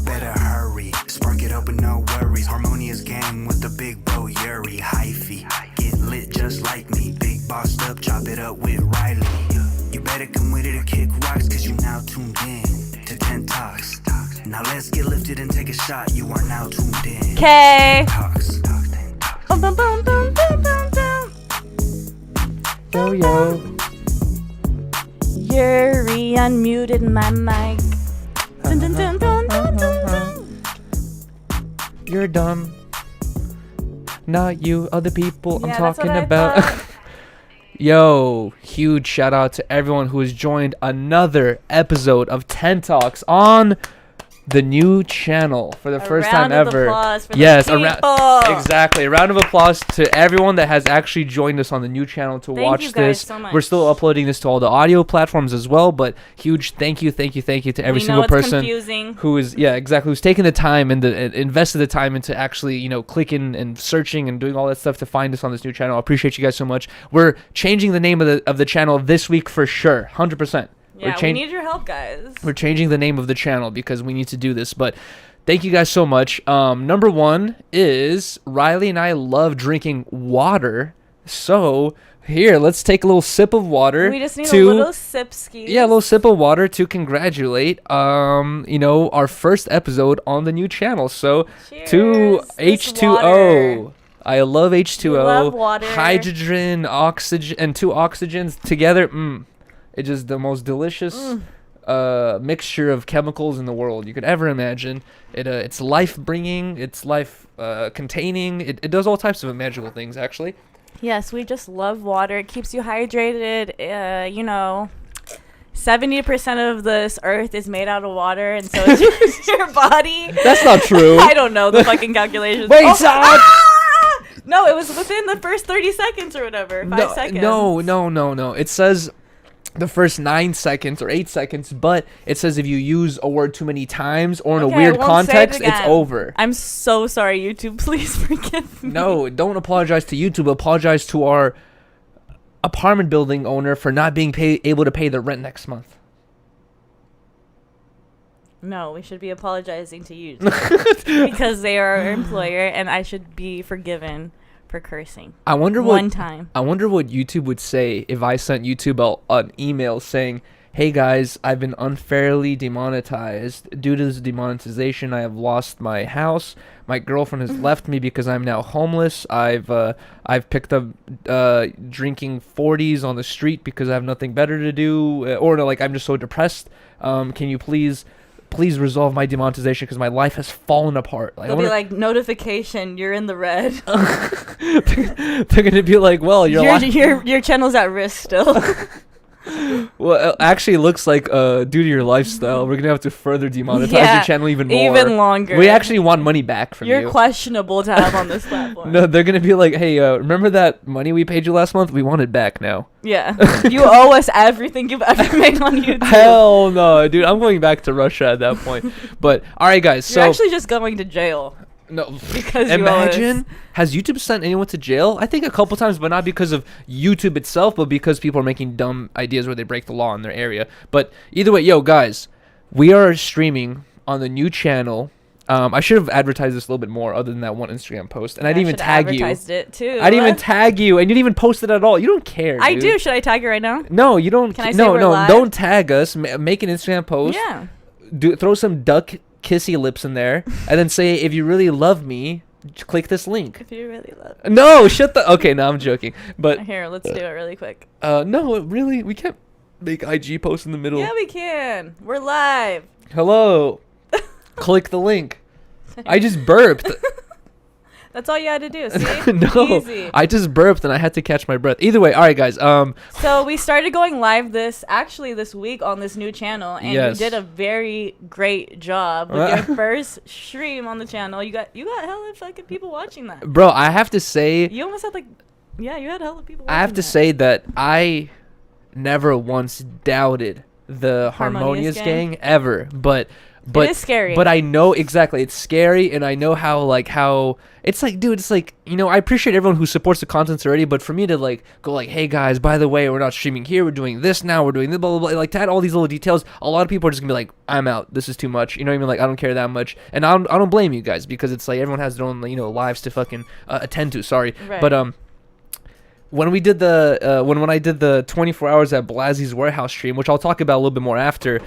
Better hurry, spark it up with no worries. Harmonious gang with the big bro Yuriy. Hyphy, get lit just like me. Big bossed up, chop it up with Rylee. You better come with it or kick rocks, cause you now tuned in to 10 Talks. Now let's get lifted and take a shot. You are now tuned in. Okay. Talks. Boom, boom, boom, boom, boom, boom, boom. Yo, yo. Yuriy unmuted my mic. Dun, dun, dun, dun, dun, dun, dun. You're dumb. Not you, other people I'm Yeah, that's talking what I about. thought. Yo, huge shout out to everyone who has joined another episode of 10 Talks on the new channel for the first time ever. Applause for Yes, the exactly. A round of applause to everyone that has actually joined us on the new channel to watch you guys this. so much. We're still uploading this to all the audio platforms as well, but huge thank you to every single person who is who's taken the time and invested the time into actually clicking and searching and doing all that stuff to find us on this new channel. I appreciate you guys so much. We're changing the name of the channel this week for sure, 100%. Yeah, we need your help, guys. We're changing the name of the channel because we need to do this, but thank you guys so much. Number one is Rylee and I love drinking water, so here, let's take a little sip of water. We just need a little sip ski. Yeah, a little sip of water to congratulate, our first episode on the new channel. So, cheers. To H2O. I love H2O. You love water. Hydrogen, oxygen, and two oxygens together. It's just the most delicious mixture of chemicals in the world you could ever imagine. It's life-bringing, it's life-containing. It does all types of magical things, actually. Yes, we just love water. It keeps you hydrated. 70% of this earth is made out of water, and so is your body. That's not true. I don't know the fucking calculations. Wait, stop! No, it was within the first 30 seconds or whatever. 5 seconds. No. It says the first 9 seconds or 8 seconds, but it says if you use a word too many times or in a weird context, it's over. I'm so sorry, YouTube. Please forgive me. No, don't apologize to YouTube. Apologize to our apartment building owner for not being able to pay the rent next month. No, we should be apologizing to you because they are our employer, and I should be forgiven for cursing. I wonder what YouTube would say if I sent YouTube an email saying, "Hey guys, I've been unfairly demonetized. Due to this demonetization, I have lost my house. My girlfriend has left me because I'm now homeless. I've picked up drinking 40s on the street because I have nothing better to do, I'm just so depressed. Can you please resolve my demonetization because my life has fallen apart." They'll be like, notification, you're in the red. They're gonna be like, well, your channel's at risk still. Well, it actually looks like due to your lifestyle, we're gonna have to further demonetize your channel even more. Even longer. We actually want money back from you. You're questionable to have on this platform. No, they're gonna be like, hey, remember that money we paid you last month? We want it back now. Yeah. You owe us everything you've ever made on YouTube. Hell no, dude. I'm going back to Russia at that point. But all right, guys. You're actually just going to jail. No, because imagine, has YouTube sent anyone to jail? I think a couple times, but not because of YouTube itself, but because people are making dumb ideas where they break the law in their area. But either way, yo, guys, we are streaming on the new channel. I should have advertised this a little bit more other than that one Instagram post. And I didn't even tag you. It too. I didn't even tag you, and you didn't even post it at all. You don't care, dude. I do. Should I tag you right now? No, you don't. Can I say we're live? Don't tag us. Make an Instagram post. Yeah. Throw some duck kissy lips in there, and then say, if you really love me, click this link. If you really love me. No, shut the... Okay, no, I'm joking. But here, let's do it really quick. No, really, we can't make IG posts in the middle. Yeah, we can. We're live. Hello. Click the link. I just burped. That's all you had to do, see? No, easy. I just burped and I had to catch my breath. Either way, all right, guys. So we started going live this week on this new channel, and you did a very great job with your first stream on the channel. You got hella fucking people watching that. Bro, I have to say... You almost had you had hella people watching I have to say that I never once doubted the Harmonious gang ever, but But it is scary. But I know exactly it's scary, and I know how it's like, dude, it's like, I appreciate everyone who supports the content already, but for me to like go like, hey guys, by the way, we're not streaming here, we're doing this now, we're doing this, blah blah blah, like to add all these little details, a lot of people are just gonna be like, I'm out, this is too much, you know what I mean? Like, I don't care that much, and I don't blame you guys, because it's like everyone has their own lives to fucking attend to. Sorry, right. But when we did the when I did the 24 hours at Blazzy's warehouse stream, which I'll talk about a little bit more after,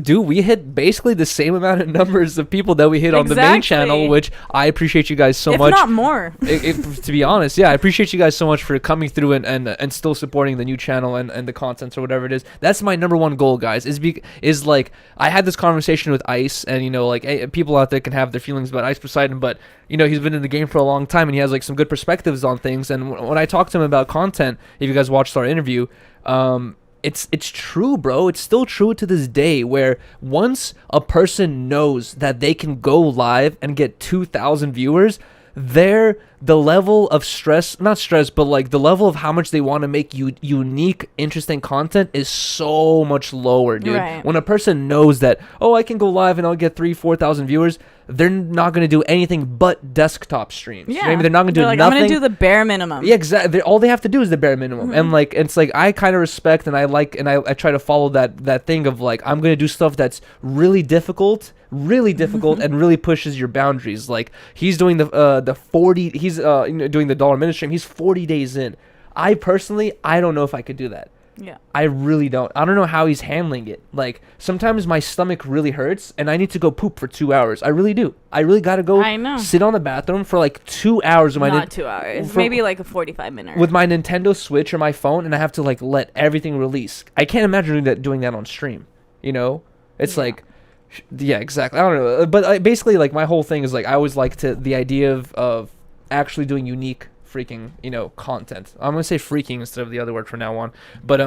dude, we hit basically the same amount of numbers of people that we hit on the main channel, which I appreciate you guys so much. If not more. To be honest, yeah, I appreciate you guys so much for coming through and still supporting the new channel and the content or whatever it is. That's my number one goal, guys, is like, I had this conversation with Ice, and like, people out there can have their feelings about Ice Poseidon, but he's been in the game for a long time, and he has like some good perspectives on things. And when I talked to him about content, if you guys watched our interview, it's true, bro. It's still true to this day, where once a person knows that they can go live and get 2,000 viewers, the level of not stress, but like the level of how much they want to make unique, interesting content is so much lower, dude. Right. When a person knows that, I can go live and I'll get 3,000-4,000 viewers, they're not going to do anything but desktop streams. Yeah. Maybe they're not going to do like, nothing. I'm going to do the bare minimum. Yeah, exactly. All they have to do is the bare minimum. And like, it's like, I kind of respect, and I like, and I try to follow that thing of like, I'm going to do stuff that's really difficult and really pushes your boundaries. Like, he's doing the 40, he's doing the dollar minute stream. He's 40 days in. I don't know if I could do that. Yeah. I really don't. I don't know how he's handling it. Like, sometimes my stomach really hurts and I need to go poop for 2 hours. I really do. I really got to go sit on the bathroom for like 2 hours. Not 2 hours. Maybe like a 45-minute. With my Nintendo Switch or my phone, and I have to like let everything release. I can't imagine doing that on stream. It's like, yeah, exactly. I don't know. But basically, like, my whole thing is like, I always like the idea of actually doing unique freaking content. I'm gonna say freaking instead of the other word from now on, but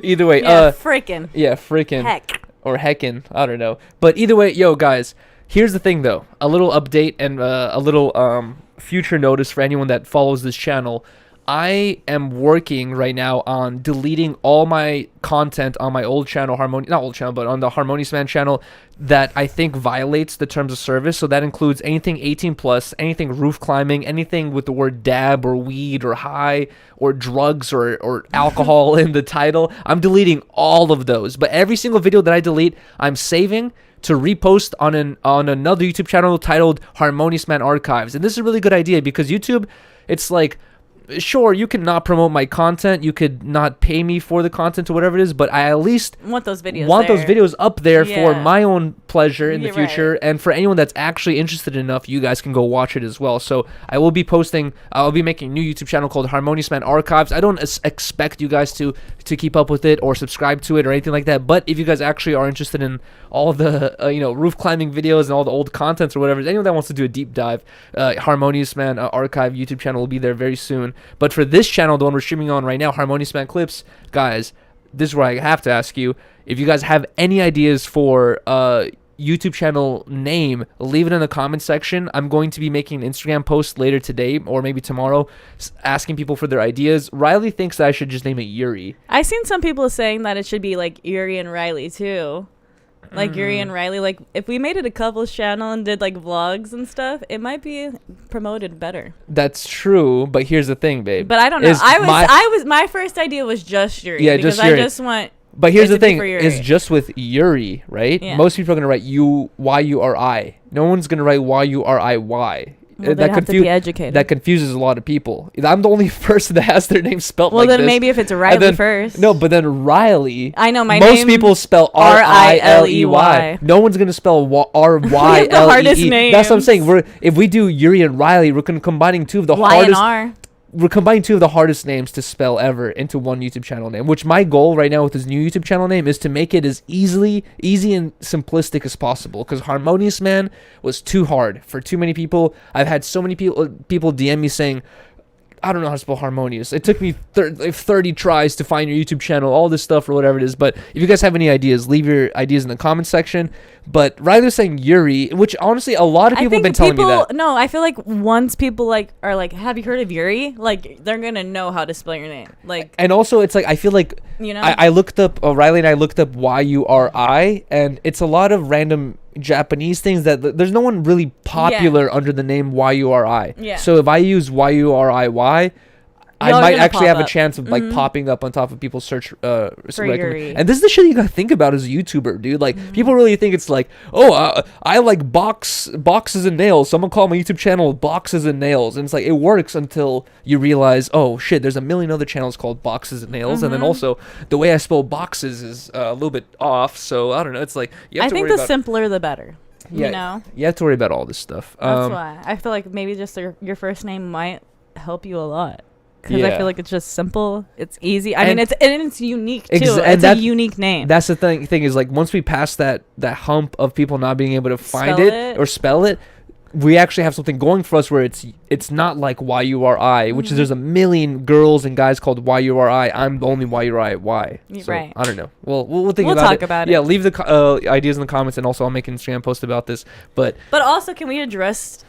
either way, freaking heck or heckin', I don't know, but either way, guys, here's the thing though, a little update and a little future notice for anyone that follows this channel. I am working right now on deleting all my content on my old channel, but on the Harmonious Man channel, that I think violates the terms of service. So that includes anything 18 plus, anything roof climbing, anything with the word dab or weed or high or drugs or alcohol in the title. I'm deleting all of those. But every single video that I delete, I'm saving to repost on another YouTube channel titled Harmonious Man Archives. And this is a really good idea, because YouTube, it's like, sure, you can not promote my content, you could not pay me for the content or whatever it is, but I at least want those videos up there for my own pleasure in the future, right. And for anyone that's actually interested enough, you guys can go watch it as well. So I'll be making a new YouTube channel called Harmonious Man Archives. I don't expect you guys to keep up with it or subscribe to it or anything like that, but if you guys actually are interested in all the roof climbing videos and all the old contents or whatever, anyone that wants to do a deep dive, Harmonious Man Archive YouTube channel will be there very soon. But for this channel, the one we're streaming on right now, Harmonious Man Clips, guys, this is where I have to ask you, if you guys have any ideas for YouTube channel name, leave it in the comment section. I'm going to be making an Instagram post later today or maybe tomorrow asking people for their ideas. Rylee thinks that I should just name it Yuriy. I've seen some people saying that it should be like Yuriy and Rylee too. Like Yuriy and Rylee, like if we made it a couples channel and did like vlogs and stuff, it might be promoted better. That's true, but here's the thing, babe. But I don't know. My first idea was just Yuriy. Yeah, because just Yuriy. I just want. But here's the thing: it's just with Yuriy, right? Yeah. Most people are gonna write Yuriy. No one's gonna write Yuriy. Well, they have to be educated. That confuses a lot of people. I'm the only person that has their name spelled like this. Well, then maybe if it's a Rylee first. No, but then Rylee. I know, most people spell Riley. No one's going to spell Rylee. The hardest names. That's what I'm saying. If we do Yuriy and Rylee, we're combining two of the hardest. We're combining two of the hardest names to spell ever into one YouTube channel name, which my goal right now with this new YouTube channel name is to make it as easy and simplistic as possible, because Harmonious Man was too hard for too many people. I've had so many people DM me saying, I don't know how to spell harmonious. It took me 30 tries to find your YouTube channel, all this stuff or whatever it is. But if you guys have any ideas, leave your ideas in the comment section. But Rylee was saying Yuriy, which honestly a lot of people have been telling me that. No, I feel like once people like are like, have you heard of Yuriy? Like they're gonna know how to spell your name. Like, and also it's like I feel like I looked up Rylee and I looked up Yuri, and it's a lot of random Japanese things that there's no one really popular under the name Yuri. Yeah. So if I use Yuriy, I might actually have a chance of like popping up on top of people's search and this is the shit you gotta think about as a YouTuber, dude. Like people really think it's like, I like boxes and nails, so I'm gonna call my YouTube channel Boxes and Nails, and it's like it works until you realize, oh shit, there's a million other channels called Boxes and Nails, and then also the way I spell boxes is a little bit off, so I don't know. It's like I think the simpler the better. Yeah, you know, you have to worry about all this stuff. That's why I feel like maybe just your first name might help you a lot. Because I feel like it's just simple, it's easy. I mean, it's unique too. It's a unique name. That's the thing is like once we pass that hump of people not being able to find it or spell it, we actually have something going for us where it's not like Yuri, which is there's a million girls and guys called Yuri. I'm the only Yuri. So, right. I don't know. We'll think about it. We'll talk about it. Yeah, leave the ideas in the comments, and also I'll make an Instagram post about this. But also, can we address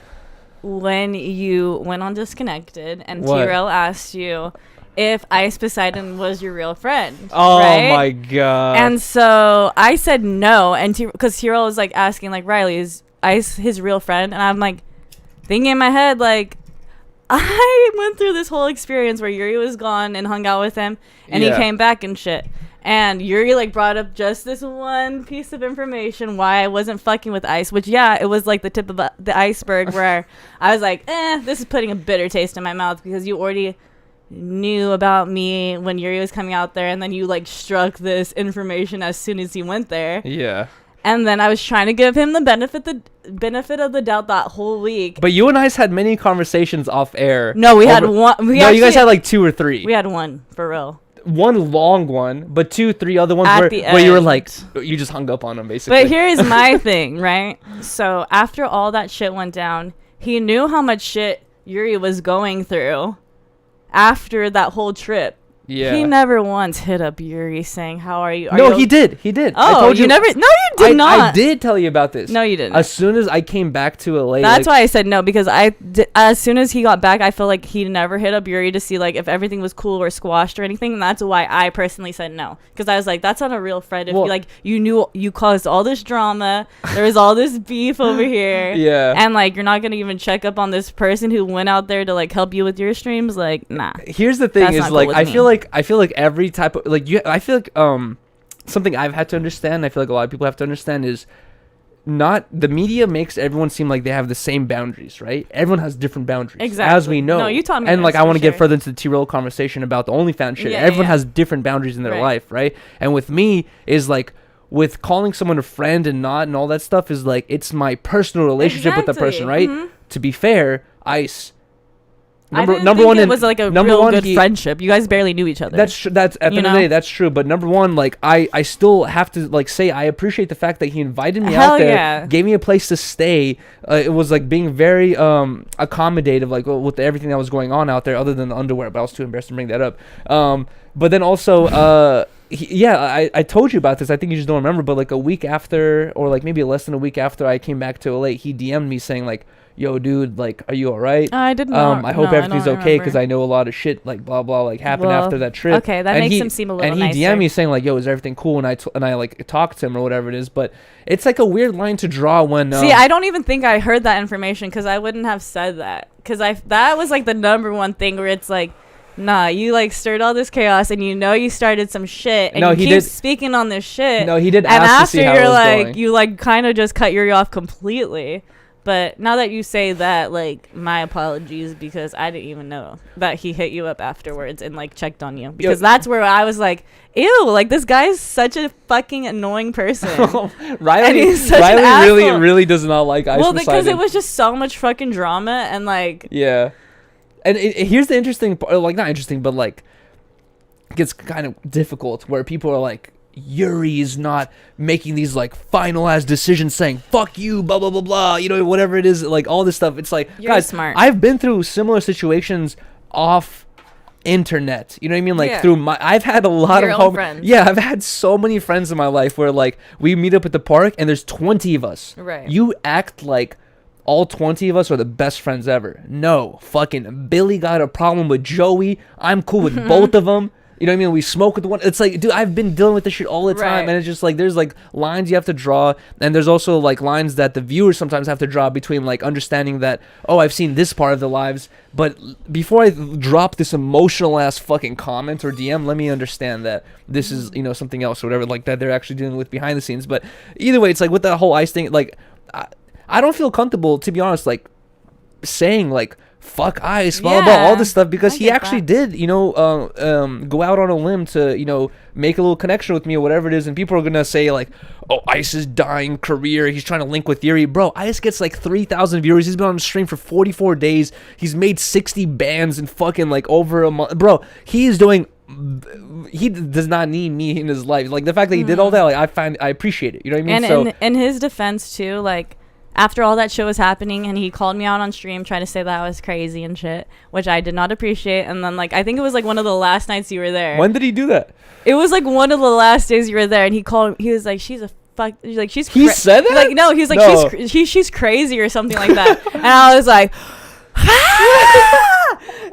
when you went on Disconnected and Tyrell asked you if Ice Poseidon was your real friend? Oh right? My god! And so I said no, and because Tyrell was like asking like, Rylee, is Ice his real friend? And I'm like thinking in my head like, I went through this whole experience where Yuriy was gone and hung out with him, and he came back and shit. And Yuriy like brought up just this one piece of information why I wasn't fucking with Ice, which it was like the tip of the iceberg where I was like, this is putting a bitter taste in my mouth because you already knew about me when Yuriy was coming out there, and then you like struck this information as soon as he went there. Yeah. And then I was trying to give him the benefit of the doubt that whole week. But you and Ice had many conversations off air. No, we had one. You guys had like 2 or 3. We had one for real. One long one, but 2, 3 other ones where you were like, you just hung up on him basically. But here's my thing, right? So after all that shit went down, he knew how much shit Yuriy was going through after that whole trip. Yeah. He never once hit up Yuriy saying, "How are you?" He did. Oh, I told you never. No, you did not. I did tell you about this. No, you didn't. As soon as I came back to LA, that's why I said no, because as soon as he got back, I feel like he never hit up Yuriy to see like if everything was cool or squashed or anything. And that's why I personally said no, because I was like, that's not a real friend. If you knew you caused all this drama, there was all this beef over here, and like you're not gonna even check up on this person who went out there to like help you with your streams, like nah. Here's the thing: is like I feel like every type of I feel like something I've had to understand, I feel like a lot of people have to understand, is not the media makes everyone seem like they have the same boundaries, right? Everyone has different boundaries, exactly, as we know. No, you taught me. And like I want to get further into the T-Roll conversation about the OnlyFans shit. Everyone has different boundaries in their life, right? And with me is like, with calling someone a friend and not and all that stuff is like, it's my personal relationship with the person, right? To be fair, Ice, number one, it was like a real good friendship. You guys barely knew each other. That's true. That's at the end of the day, that's true. But number one, like I still have to like say I appreciate the fact that he invited me out there, gave me a place to stay. It was like being very accommodative, like with everything that was going on out there, other than the underwear. But I was too embarrassed to bring that up. But then also, I told you about this. I think you just don't remember. But like a week after, or like maybe less than a week after I came back to LA, he DM'd me saying like, yo, dude, like, are you all right? I didn't know. I hope everything's okay, because I know a lot of shit, like, blah, blah, like, happened after that trip. Okay, that makes him seem a little nicer. And he DM'd me saying, like, yo, is everything cool? And I like, talked to him or whatever it is. But it's, like, a weird line to draw when... See, I don't even think I heard that information, because I wouldn't have said that. Because that was, like, the number one thing where it's, like, nah, you, like, stirred all this chaos, and you know you started some shit, and you keep speaking on this shit. No, he did ask to see how it was going. You, like, kind of just cut Yuriy off completely. But now that you say that, like, my apologies, because I didn't even know that he hit you up afterwards and, like, checked on you. Because that's where I was like, ew, like, this guy's such a fucking annoying person. Rylee really does not like Ice Poseidon. Well, because it was just so much fucking drama and, like... Yeah. And here's the interesting part, like, not interesting, but, like, it gets kind of difficult where people are like, Yuriy is not making these like final ass decisions saying fuck you, blah blah blah blah, you know, whatever it is, like all this stuff. It's like, you're guys, smart. I've been through similar situations off internet, you know what I mean? Like Yeah. through my, I've had a lot Your of own friends. yeah, I've had so many friends in my life where like we meet up at the park and there's 20 of us. Right. You act like all 20 of us are the best friends ever. No, fucking Billy got a problem with Joey. I'm cool with both of them. You know what I mean? We smoke with one. It's like, dude, I've been dealing with this shit all the time. Right. And it's just like, there's like lines you have to draw. And there's also like lines that the viewers sometimes have to draw between like understanding that, oh, I've seen this part of their lives. But before I drop this emotional ass fucking comment or DM, let me understand that this is, you know, something else or whatever like that they're actually dealing with behind the scenes. But either way, it's like with that whole Ice thing, like, I don't feel comfortable, to be honest, like saying like, fuck Ice, blah, blah, blah, all this stuff, because he actually did, you know, go out on a limb to, you know, make a little connection with me or whatever it is, and people are gonna say like, oh, Ice's dying career, he's trying to link with Yuriy. Bro, Ice gets like 3,000 viewers, he's been on stream for 44 days, he's made 60 bands in fucking like over a month. Bro, he does not need me in his life. Like the fact that he did all that, like I appreciate it, you know what I mean? And in his defense too, like, after all that shit was happening and he called me out on stream trying to say that I was crazy and shit, which I did not appreciate. And then like I think it was like one of the last nights you were there. When did he do that? It was like one of the last days you were there, and he was like, she's a fuck, like she's He said that? like no, he's like No. she's crazy or something like that. And I was like,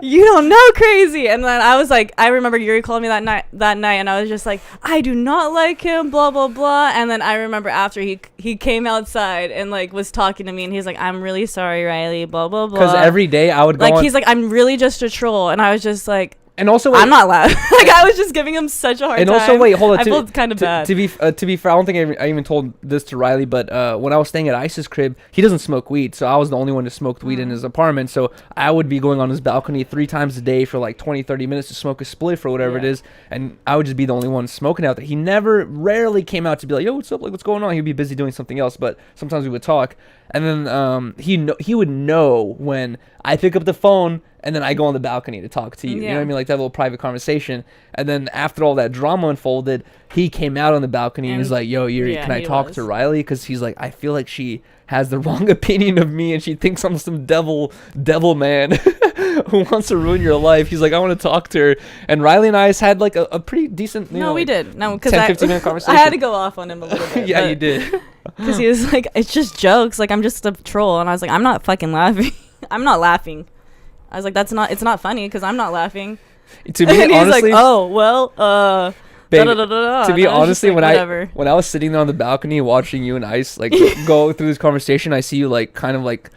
you don't know crazy. And then I was like, I remember Yuriy called me that night, and I was just like, I do not like him, blah blah blah. And then I remember after he came outside and like was talking to me, and he's like, I'm really sorry, Rylee, blah blah blah. Because every day I would go like on, he's like, I'm really just a troll. And I was just like, and also I'm not loud. Like I was just giving him such a hard and time. also wait, hold on. I felt kind of bad. To be fair, I don't think I even told this to Rylee, but when I was staying at Ice's crib, he doesn't smoke weed, so I was the only one who smoked weed in his apartment. So I would be going on his balcony 3 times a day for like 20-30 minutes to smoke a spliff or whatever it is, and I would just be the only one smoking out there. He rarely came out to be like, yo, what's up, like what's going on? He'd be busy doing something else, but sometimes we would talk, and then he would know when I pick up the phone and then I go on the balcony to talk to you. You know what I mean? Like that little private conversation. And then after all that drama unfolded, he came out on the balcony and he's like, yo, Yuriy, can I talk to Rylee? Because he's like, I feel like she has the wrong opinion of me and she thinks I'm some devil man who wants to ruin your life. He's like, I want to talk to her. And Rylee and I had like a pretty decent, you know, we did. No, because 10-15 minute conversation. I had to go off on him a little bit. Yeah, you did. Because he was like, it's just jokes. Like, I'm just a troll. And I was like, I'm not fucking laughing. I'm not laughing. I was like, it's not funny because I'm not laughing. To me, and he's honestly, like, oh, well, babe, to be honestly, like, when I was sitting there on the balcony watching you and Ice like go through this conversation, I see you like kind of like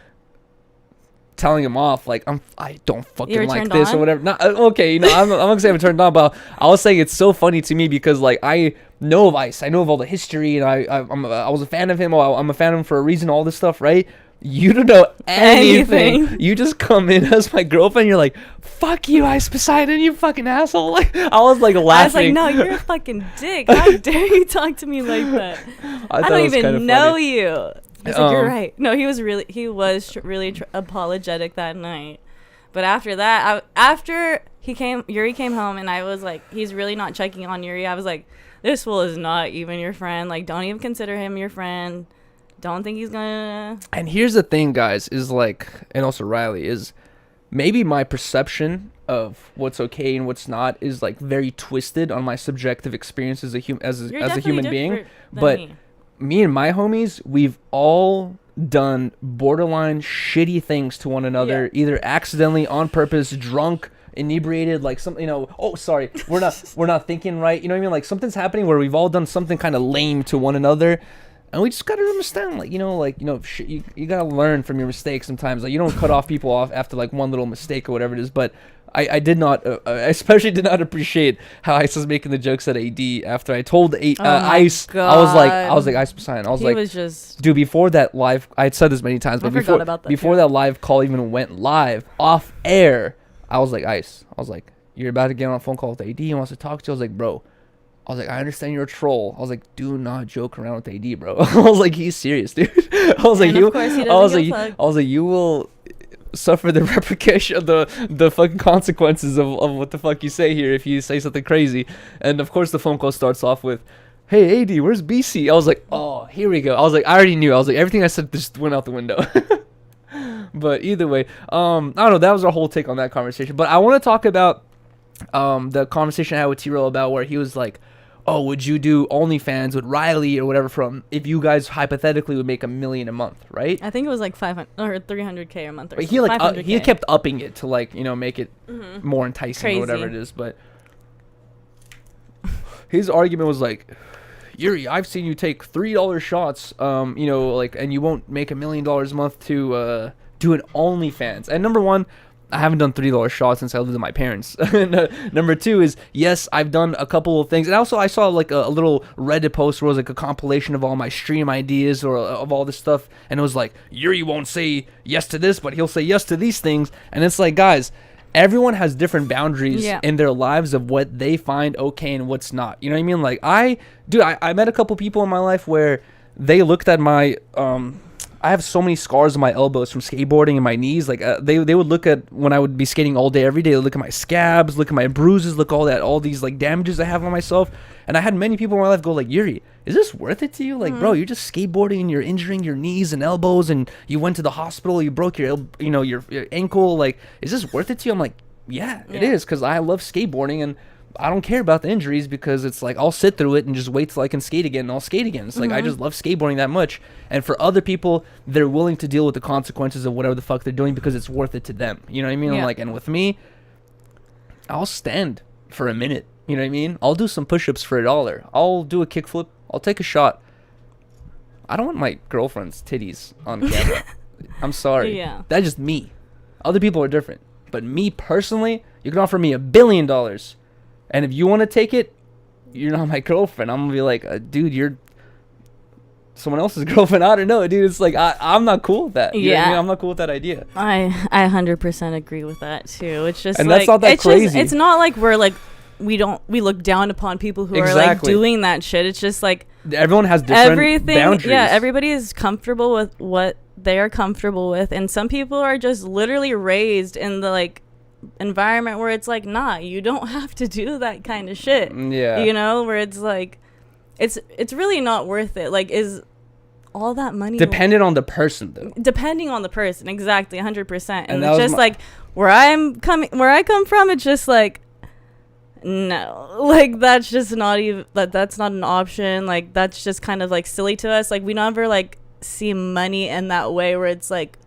telling him off, like I don't fucking like this or whatever. Not okay, you know, I'm not gonna say I'm turned on, but I was saying it's so funny to me because like I know of Ice, I know of all the history, and I was a fan of him. I'm a fan of him for a reason. All this stuff, right? You don't know anything. You just come in as my girlfriend. You're like, fuck you, Ice Poseidon, you fucking asshole. Like I was like laughing. I was like, no, you're a fucking dick. How dare you talk to me like that? I don't even know you. He's like, you're right. No, he was really apologetic that night. But after that, after Yuriy came home, and I was like, he's really not checking on Yuriy. I was like, this fool is not even your friend. Like, don't even consider him your friend. Don't think he's gonna. And here's the thing, guys, is like, and also Rylee, is maybe my perception of what's okay and what's not is like very twisted on my subjective experience as a human being. But me and my homies, we've all done borderline shitty things to one another, either accidentally, on purpose, drunk, inebriated, like something, you know, oh sorry, we're not thinking right, you know what I mean? Like something's happening where we've all done something kind of lame to one another. And we just gotta understand, like, you know, shit, you gotta learn from your mistakes sometimes. Like, you don't cut off people off after like one little mistake or whatever it is. But I did not, I especially did not appreciate how Ice was making the jokes at AD after I told Ice. God. I was like Ice Poseidon. I was like, was just, dude, before that live, I had said this many times, but before that live call even went live off air, I was like, Ice, I was like, you're about to get on a phone call with AD. He wants to talk to you. I was like, bro. I was like, I understand you're a troll. I was like, do not joke around with AD, bro. I was like, he's serious, dude. I was like, you will suffer the repercussion, the fucking consequences of what the fuck you say here if you say something crazy. And of course, the phone call starts off with, hey, AD, where's BC? I was like, oh, here we go. I was like, I already knew. I was like, everything I said just went out the window. But either way, I don't know. That was our whole take on that conversation. But I want to talk about the conversation I had with T-Roll about where he was like, oh, would you do OnlyFans with Rylee or whatever from if you guys hypothetically would make $1 million a month, right? I think it was like 500 or 300K a month. Or But he like 500K. he kept upping it to like, you know, make it more enticing Crazy. or whatever it is. But his argument was like, Yuri, I've seen you take $3 shots, you know, like, and you won't make $1 million a month to do an OnlyFans. And number one, I haven't done $3 shots since I lived with my parents. And, number two is, yes, I've done a couple of things. And also I saw like a little Reddit post where it was like a compilation of all my stream ideas or of all this stuff. And it was like, Yuri won't say yes to this, but he'll say yes to these things. And it's like, guys, everyone has different boundaries in their lives of what they find okay and what's not. You know what I mean? Like I met a couple people in my life where they looked at my, I have so many scars on my elbows from skateboarding and my knees. Like they would look at when I would be skating all day, every day. They would look at my scabs, look at my bruises, look all these like damages I have on myself. And I had many people in my life go like, Yuri, is this worth it to you? Like, bro, you're just skateboarding and you're injuring your knees and elbows, and you went to the hospital, you broke your ankle. Like, is this worth it to you? I'm like, yeah. It is, because I love skateboarding and I don't care about the injuries, because it's like I'll sit through it and just wait till I can skate again, and I'll skate again. It's like I just love skateboarding that much. And for other people, they're willing to deal with the consequences of whatever the fuck they're doing because it's worth it to them. You know what I mean? I'm like, and with me, I'll stand for a minute. You know what I mean? I'll do some push-ups for $1. I'll do a kickflip. I'll take a shot. I don't want my girlfriend's titties on camera. I'm sorry. Yeah. That's just me. Other people are different. But me personally, you can offer me $1 billion. And if you want to take it, you're not my girlfriend. I'm going to be like, dude, you're someone else's girlfriend. I don't know, dude. It's like, I'm not cool with that. You know what I mean? I'm not cool with that idea. I 100% agree with that, too. It's just and like, that's not that crazy. It's not like we're like, we look down upon people who are like doing that shit. It's just like everyone has different boundaries. Yeah, everybody is comfortable with what they are comfortable with. And some people are just literally raised in the like environment where it's like, nah, you don't have to do that kind of shit. Yeah, you know, where it's like it's really not worth it. Like, is all that money dependent on the person, though? Depending on the person, exactly, 100%. And it's just like where I come from, it's just like, no, like that's just not even that's not an option. Like, that's just kind of like silly to us. Like, we never like see money in that way where it's like,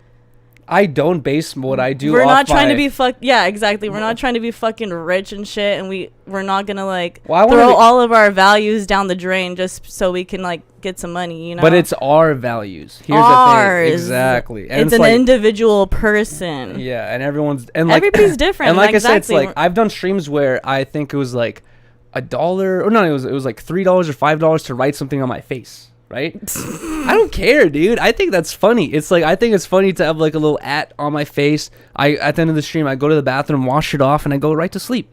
I don't base what I do. We're not trying to be yeah, exactly. We're not trying to be fucking rich and shit, and we're not gonna like throw all of our values down the drain just so we can like get some money, you know. But it's our values. Here's the thing, exactly. And it's an like, individual person. Yeah, and everybody's different. And like I said, it's like I've done streams where I think it was like $1, or no, it was like $3 or $5 to write something on my face. Right? I don't care, dude. I think that's funny. It's like, I think it's funny to have like a little at on my face. At the end of the stream, I go to the bathroom, wash it off, and I go right to sleep.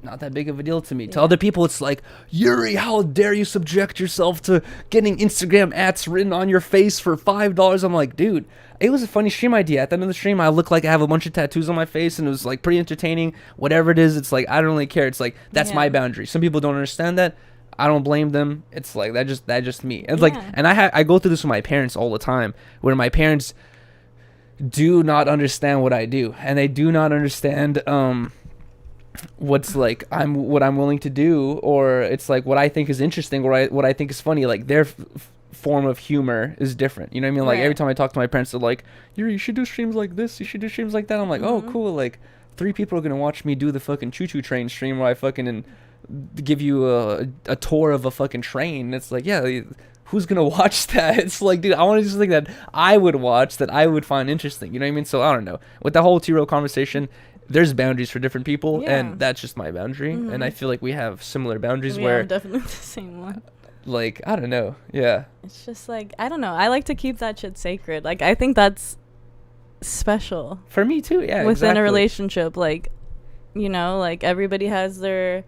Not that big of a deal to me. Yeah. To other people, it's like, Yuri, how dare you subject yourself to getting Instagram ads written on your face for $5? I'm like, dude, it was a funny stream idea. At the end of the stream, I look like I have a bunch of tattoos on my face, and it was like pretty entertaining. Whatever it is, it's like, I don't really care. It's like, that's my boundary. Some people don't understand that. I don't blame them. It's like that just me. It's like, and I go through this with my parents all the time, where my parents do not understand what I do, and they do not understand what's like what I'm willing to do, or it's like what I think is interesting, or what I think is funny. Like their form of humor is different. You know what I mean? Like every time I talk to my parents, they're like, you should do streams like this. You should do streams like that. I'm like, oh, cool. Like 3 people are gonna watch me do the fucking choo-choo train stream where I fucking give you a tour of a fucking train. It's like, yeah, who's gonna watch that? It's like, dude, I want to do something that I would watch, that I would find interesting. You know what I mean? So I don't know. With the whole T-Row conversation, there's boundaries for different people, and that's just my boundary. And I feel like we have similar boundaries where definitely the same one. Like, I don't know. Yeah. It's just like, I don't know. I like to keep that shit sacred. Like, I think that's special. For me too, yeah. Within a relationship, like, you know, like everybody has their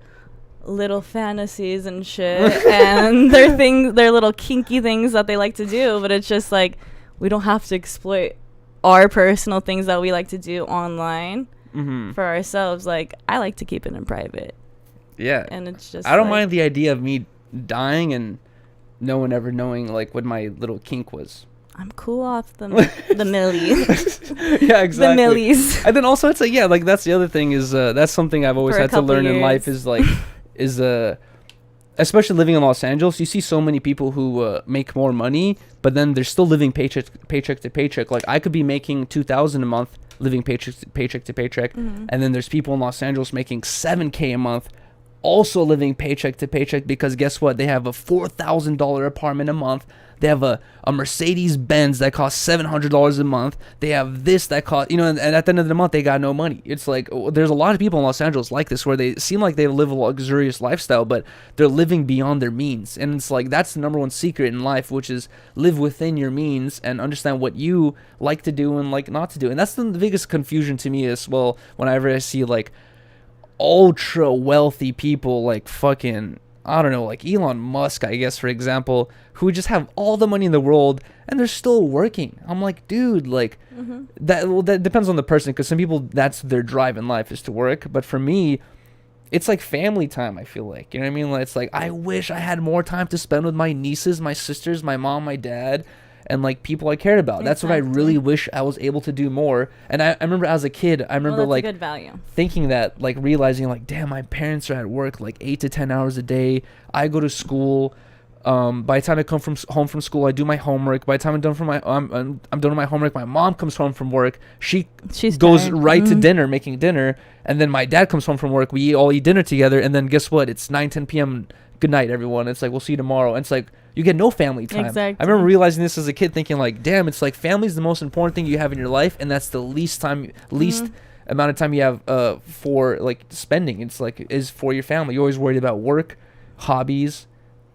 little fantasies and shit and their little kinky things that they like to do, but it's just like, we don't have to exploit our personal things that we like to do online for ourselves. Like, I like to keep it in private. Yeah. And it's just, I don't mind the idea of me dying and no one ever knowing like what my little kink was. I'm cool off the millies. Yeah, exactly. The millies. And then also it's like, yeah, like that's the other thing is that's something I've always For a had to couple learn in life years. is like especially living in Los Angeles, you see so many people who make more money, but then they're still living paycheck to paycheck. Like I could be making $2,000 a month, living paycheck to paycheck, and then there's people in Los Angeles making $7K a month, also living paycheck to paycheck, because guess what? They have a $4,000 apartment a month. They have a Mercedes Benz that costs $700 a month. They have this that costs, and at the end of the month, they got no money. It's like, there's a lot of people in Los Angeles like this, where they seem like they live a luxurious lifestyle, but they're living beyond their means. And it's like, that's the number one secret in life, which is live within your means and understand what you like to do and like not to do. And that's the biggest confusion to me as well, whenever I see like ultra wealthy people like fucking, I don't know, like Elon Musk, I guess, for example, who just have all the money in the world and they're still working. I'm like, dude, like that depends on the person, because some people, that's their drive in life is to work. But for me, it's like family time, I feel like. You know what I mean? Like, it's like, I wish I had more time to spend with my nieces, my sisters, my mom, my dad, and like people I cared about. That's what I really wish I was able to do more. And I remember as a kid, I remember that's like a good value. thinking that, like realizing like, damn, my parents are at work like 8 to 10 hours a day. I go to school. By the time I come home from school, I do my homework. By the time I'm done I'm done with my homework, my mom comes home from work. She's goes tired. right to dinner, making dinner, and then my dad comes home from work. We all eat dinner together, and then guess what? It's 9-10 p.m. Good night, everyone. It's like, we'll see you tomorrow. And it's like, you get no family time. Exactly. I remember realizing this as a kid, thinking like, damn, it's like family's the most important thing you have in your life, and that's the least amount of time you have for like spending. It's like is for your family. You're always worried about work, hobbies,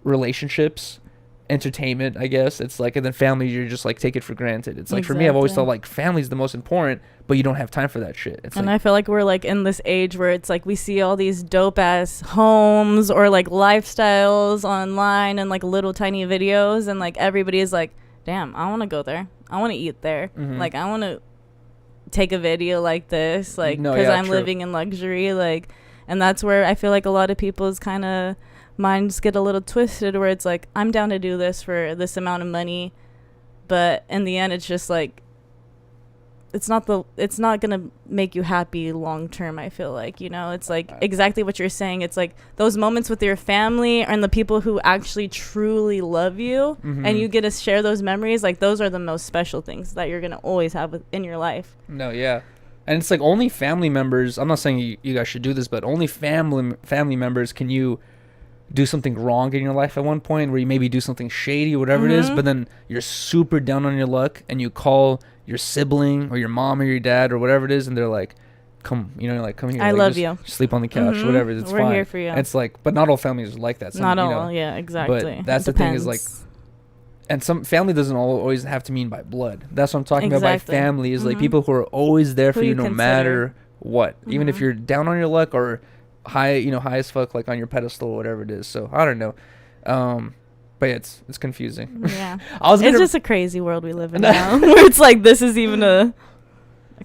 relationships, entertainment, I guess. It's like, and then family, you're just like take it for granted. It's like, for me, I've always thought like family's the most important, but you don't have time for that shit. It's and like, I feel like we're like in this age where it's like we see all these dope ass homes or like lifestyles online and like little tiny videos, and like everybody is like, damn, I want to go there, I want to eat there, like I want to take a video like this, like because I'm living in luxury, like. And that's where I feel like a lot of people's kind of minds get a little twisted, where it's like, I'm down to do this for this amount of money, but in the end it's just like it's not gonna make you happy long term. I feel like, it's like exactly what you're saying. It's like those moments with your family and the people who actually truly love you, and you get to share those memories, like those are the most special things that you're gonna always have in your life. No, yeah. And it's like only family members, I'm not saying you guys should do this, but only family members can you do something wrong in your life at one point, where you maybe do something shady or whatever it is, but then you're super down on your luck and you call your sibling or your mom or your dad or whatever it is, and they're like, come here, I like, love just you, sleep on the couch, whatever, it's we're fine. here for you. And it's like, but not all families are like that. Not all, yeah, exactly. But that's the thing is like, and some family doesn't always have to mean by blood. That's what I'm talking about by family, is like people who are always there for you no matter what, even if you're down on your luck or high as fuck, like on your pedestal or whatever it is. So I don't know, but yeah, it's confusing. Yeah. It's just a crazy world we live in now, where it's like, this is even a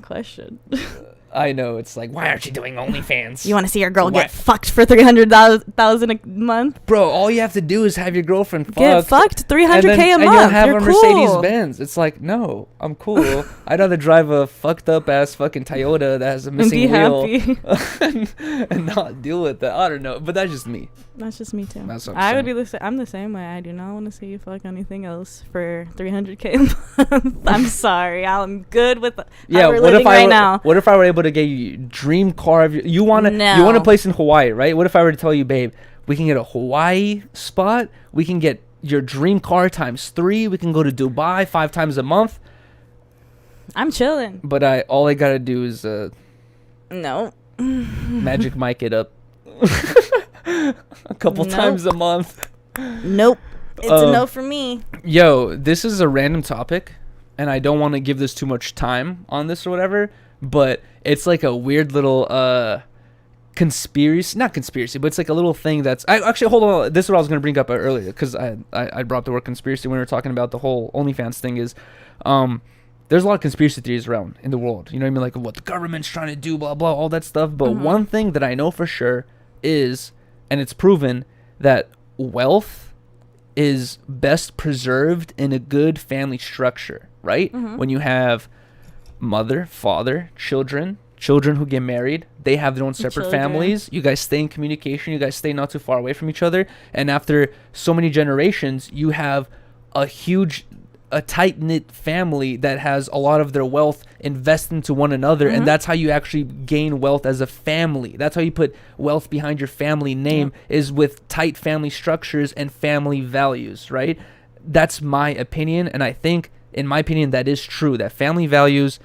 question. I know, it's like, why aren't you doing OnlyFans? You want to see your girl get fucked for $300,000 a month, bro? All you have to do is have your girlfriend get fucked $300K a month, and you'll have You're a cool. Mercedes Benz. It's like, no, I'm cool. I'd rather drive a fucked up ass fucking Toyota that has a missing wheel and not deal with that. I don't know, but that's just me. That's just me too. That's what I would be I'm the same way. I do not want to see you fuck anything else for $300K a month. I'm sorry, I'm good with how we're living right now. What if I were able to get you dream car of you want a place in Hawaii, right? What if I were to tell you, babe, we can get a Hawaii spot, we can get your dream car ×3, we can go to Dubai 5 times a month. I'm chilling. But all I gotta do is no Magic Mike it up a couple times a month. Nope. It's a no for me. Yo, this is a random topic, and I don't want to give this too much time on this or whatever, but it's like a weird little not conspiracy, but it's like a little thing that's actually, hold on, this is what I was going to bring up earlier, because I brought the word conspiracy when we were talking about the whole OnlyFans thing. Is there's a lot of conspiracy theories around in the world, you know what I mean, like what the government's trying to do, blah blah, all that stuff. But one thing that I know for sure is, and it's proven, that wealth is best preserved in a good family structure, right? When you have mother, father, children who get married, they have their own separate families. You guys stay in communication. You guys stay not too far away from each other. And after so many generations, you have a tight-knit family that has a lot of their wealth invested into one another, and that's how you actually gain wealth as a family. That's how you put wealth behind your family name, is with tight family structures and family values, right? That's my opinion, and I think, in my opinion, that is true, that family values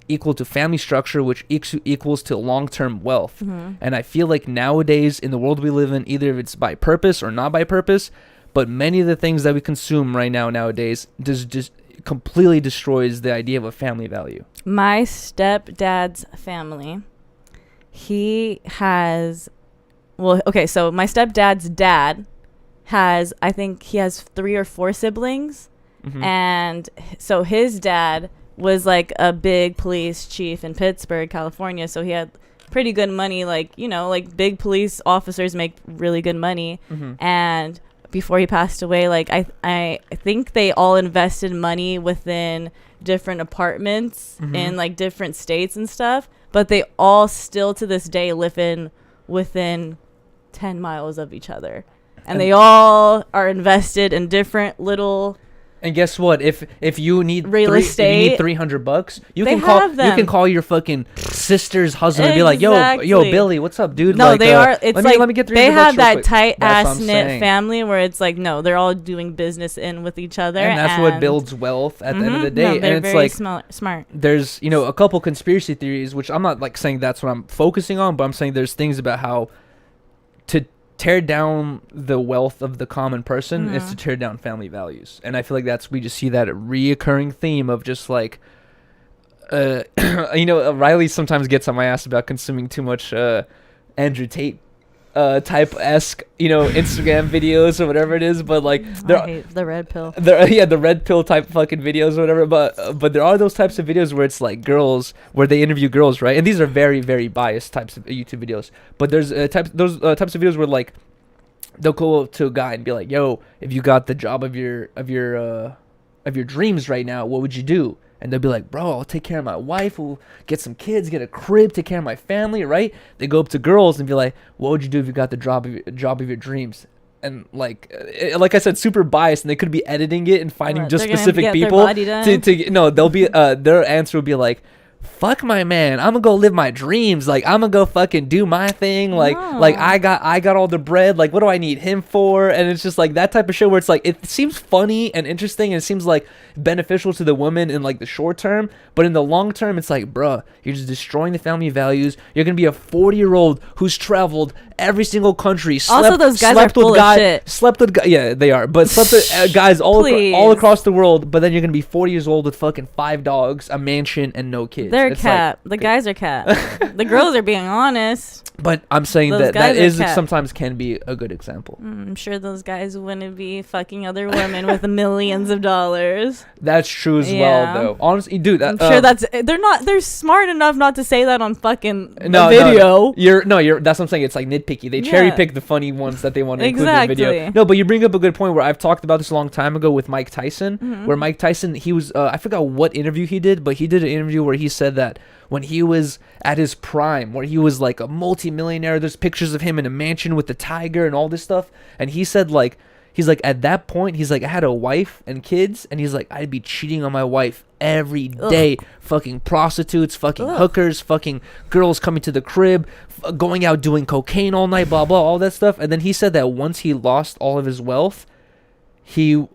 equal to family structure, which equals to long-term wealth. And I feel like nowadays, in the world we live in, either if it's by purpose or not by purpose, but many of the things that we consume right nowadays just completely destroys the idea of a family value. My stepdad's family, he has, so my stepdad's dad has, I think he has 3 or 4 siblings. And so his dad was like a big police chief in Pittsburgh, California. So he had pretty good money, like, you know, like big police officers make really good money. And before he passed away, like I think they all invested money within different apartments in like different states and stuff, but they all still to this day live within 10 miles of each other, and they all are invested in different little. And guess what? If you need real estate, if you need $300, you can call your fucking sister's husband and be like, yo, Billy, what's up, dude? No, like, they are. It's let me get $300 they have real that quick. tight That's ass knit family where it's like, no, they're all doing business with each other, and that's what builds wealth at the end of the day. No, they're and it's very like smart. There's a couple conspiracy theories, which I'm not like saying that's what I'm focusing on, but I'm saying there's things about how to tear down the wealth of the common person is to tear down family values. And I feel like we just see that reoccurring theme of just like Rylee sometimes gets on my ass about consuming too much Andrew Tate type-esque Instagram videos or whatever it is, but like I hate the red pill. The red pill type fucking videos or whatever, but there are those types of videos where it's like girls, where they interview girls, right? And these are very, very biased types of YouTube videos, but there's types of videos where like they'll go up to a guy and be like, yo, if you got the job of your dreams right now, what would you do? And they'll be like, bro, I'll take care of my wife, we'll get some kids, get a crib, take care of my family, right? They go up to girls and be like, what would you do if you got the job of your dreams? And like I said, super biased, and they could be editing it and finding just specific people they'll be their answer would be like, fuck my man, I'm gonna go live my dreams, like I'm gonna go fucking do my thing, like I got all the bread, like what do I need him for? And it's just like that type of show where it's like it seems funny and interesting and it seems like beneficial to the woman in like the short term, but in the long term it's like, bruh, you're just destroying the family values. You're gonna be a 40-year-old who's traveled every single country, those guys are full of shit. Slept with yeah, they are, but slept with guys all across the world, but then you're gonna be 40 years old with fucking 5 dogs, a mansion, and no kids. They're cap. Like, the guys are cap. The girls are being honest. But I'm saying that is sometimes can be a good example. I'm sure those guys wouldn't be fucking other women with millions of dollars. That's true as well, though. Honestly, dude, I'm sure they're smart enough not to say that on fucking video. You're that's what I'm saying. It's like nitpicky. They cherry pick the funny ones that they want to include in the video. No, but you bring up a good point where I've talked about this a long time ago with Mike Tyson, where Mike Tyson, he was I forgot what interview he did, but he did an interview where he said that when he was at his prime, where he was like a multi-millionaire, there's pictures of him in a mansion with the tiger and all this stuff, and he said like, he's like, at that point, he's like, I had a wife and kids, and he's like, I'd be cheating on my wife every day. Fucking prostitutes, fucking hookers, fucking girls coming to the crib, going out doing cocaine all night, blah blah, all that stuff. And then he said that once he lost all of his wealth, he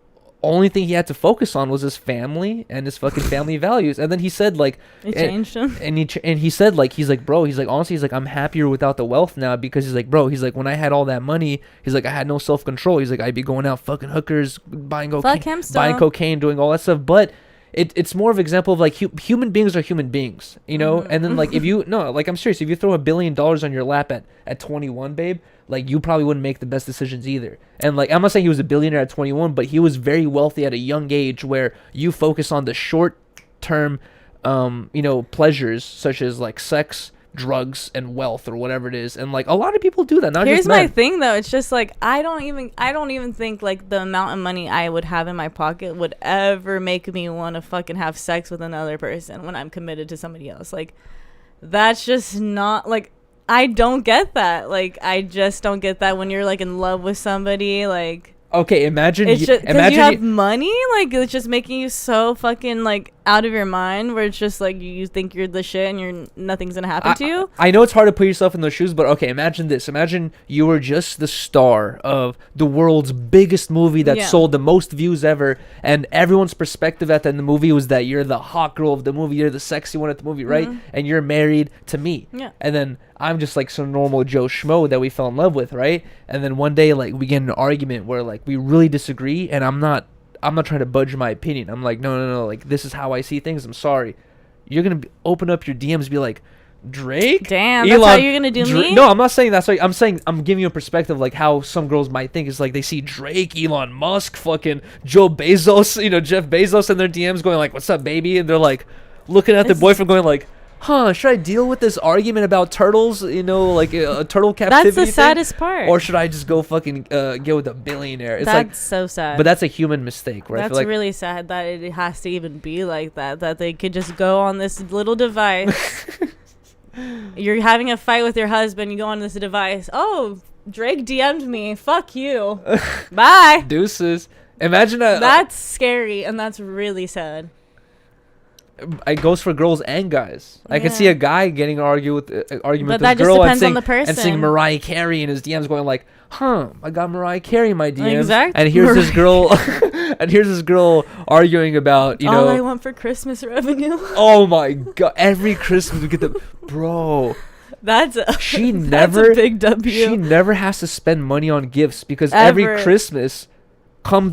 only thing he had to focus on was his family and his fucking family values. And then he said like it changed him, and he said like, he's like, bro, he's like, honestly, he's like, I'm happier without the wealth now, because he's like, bro, he's like, when I had all that money, he's like, I had no self-control. He's like, I'd be going out fucking hookers, buying cocaine, doing all that stuff. But it's more of an example of like human beings are human beings, and then like if you like, I'm serious, if you throw $1 billion on your lap at 21, babe, like you probably wouldn't make the best decisions either. And like, I'm not saying he was a billionaire at 21, but he was very wealthy at a young age, where you focus on the short term pleasures such as like sex, drugs and wealth or whatever it is. And like a lot of people do that. Not Here's just men. my thing though. It's just like I don't even think like the amount of money I would have in my pocket would ever make me want to fucking have sex with another person when I'm committed to somebody else. Like that's just not like I don't get that. Like I just don't get that when you're like in love with somebody. Like okay, imagine it's just because you imagine have money. Like it's just making you so fucking like out of your mind. Where it's just like you think you're the shit and nothing's gonna happen to you. I know it's hard to put yourself in those shoes, but okay, imagine this. Imagine you were just the star of the world's biggest movie that sold the most views ever, and everyone's perspective at the end of the movie was that you're the hot girl of the movie, you're the sexy one at the movie, right? And you're married to me. Yeah. And then I'm just like some normal Joe Schmo that we fell in love with, right? And then one day like we get in an argument where like we really disagree, and I'm not trying to budge my opinion. I'm like, no, like this is how I see things. I'm sorry. You're gonna open up your DMs and be like, Drake? Damn, Elon, that's how you're gonna do me? No, I'm not saying that's right. I'm saying I'm giving you a perspective like how some girls might think. It's like they see Drake, Elon Musk, fucking Joe Bezos, Jeff Bezos in their DMs going like, what's up, baby? And they're like looking at their boyfriend going like, should I deal with this argument about turtles, like a turtle captivity? That's the saddest part. Or should I just go fucking get with a billionaire? It's that's like, so sad. but that's a human mistake, right? That's really sad that it has to even be like that. That they could just go on this little device. You're having a fight with your husband. You go on this device. Oh, Drake DM'd me. Fuck you. Bye. Deuces. Imagine that's scary, and that's really sad. It goes for girls and guys. I can see a guy getting an argument with this that girl just depends on the person. and seeing Mariah Carey in his DMs going like, I got Mariah Carey in my DMs. Exactly. And here's this girl and here's this girl arguing about, all I want for Christmas revenue. Oh my god. Every Christmas we get the bro. That's a big W. She never has to spend money on gifts because every Christmas come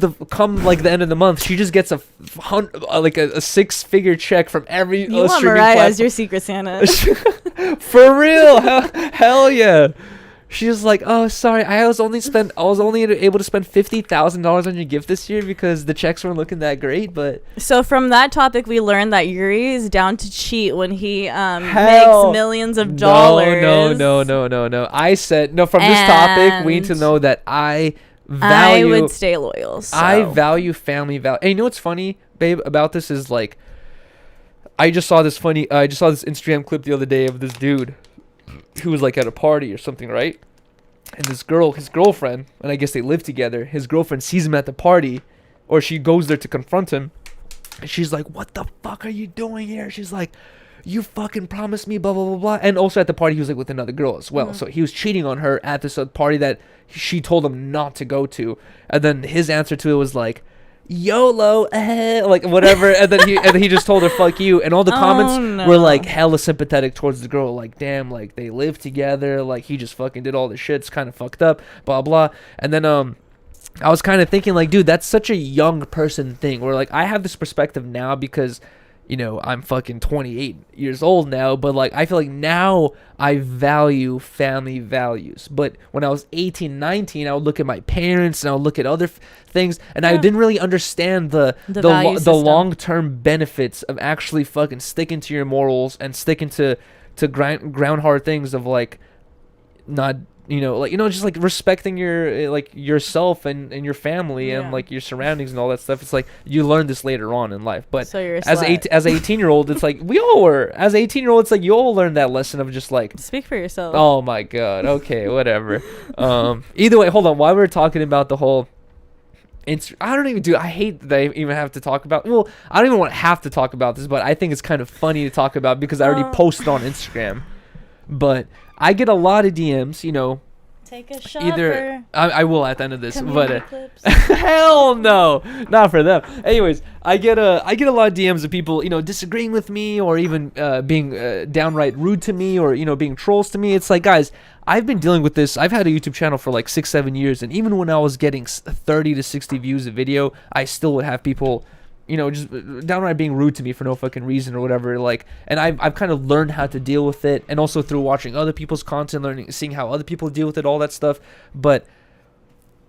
like the end of the month, she just gets a 6-figure check from every you want Mariah as your secret Santa. For real. Hell yeah. She's like, oh, sorry, I was only able to spend $50,000 on your gift this year because the checks weren't looking that great. But so from that topic, we learned that Yuriy is down to cheat when he makes millions of dollars. No. I said no. From this topic, we need to know that I would stay loyal. So. I value family value. Hey, you know what's funny, babe, about this is like, I just saw this Instagram clip the other day of this dude who was like at a party or something, right? And this girl, his girlfriend, and I guess they live together, his girlfriend sees him at the party, or she goes there to confront him, and she's like, what the fuck are you doing here? She's like, you fucking promised me, blah, blah, blah, blah. And also at the party, he was like with another girl as well. So he was cheating on her at this party that she told him not to go to. And then his answer to it was like, YOLO, like whatever. and then he just told her, fuck you. And all the comments were like hella sympathetic towards the girl. Like, damn, like they live together. Like he just fucking did all this shit. It's kind of fucked up, blah, blah. And then, I was kind of thinking like, dude, that's such a young person thing where like I have this perspective now because, I'm fucking 28 years old now, but like I feel like now I value family values. But when I was 18, 19, I would look at my parents and I would look at other things, and I didn't really understand the long-term benefits of actually fucking sticking to your morals and sticking to ground hard things of like not just like respecting your like yourself and your family and like your surroundings and all that stuff. It's like you learn this later on in life, but so you're as an 18-year-old, it's like we all were. As an 18-year-old, it's like you all learn that lesson of just like speak for yourself. Oh my god. Okay, whatever. Either way, hold on. While we're talking about the whole I hate that I even have to talk about. Well, I don't even want to have to talk about this, but I think it's kind of funny to talk about because I already posted on Instagram. But I get a lot of DMs, Take a shot. I will at the end of this, but hell no, not for them. Anyways, I get a lot of DMs of people, disagreeing with me or even being downright rude to me or being trolls to me. It's like, guys, I've been dealing with this. I've had a YouTube channel for like 6-7 years, and even when I was getting 30 to 60 views a video, I still would have people just downright being rude to me for no fucking reason or whatever. Like, and I've kind of learned how to deal with it, and also through watching other people's content, seeing how other people deal with it, all that stuff. But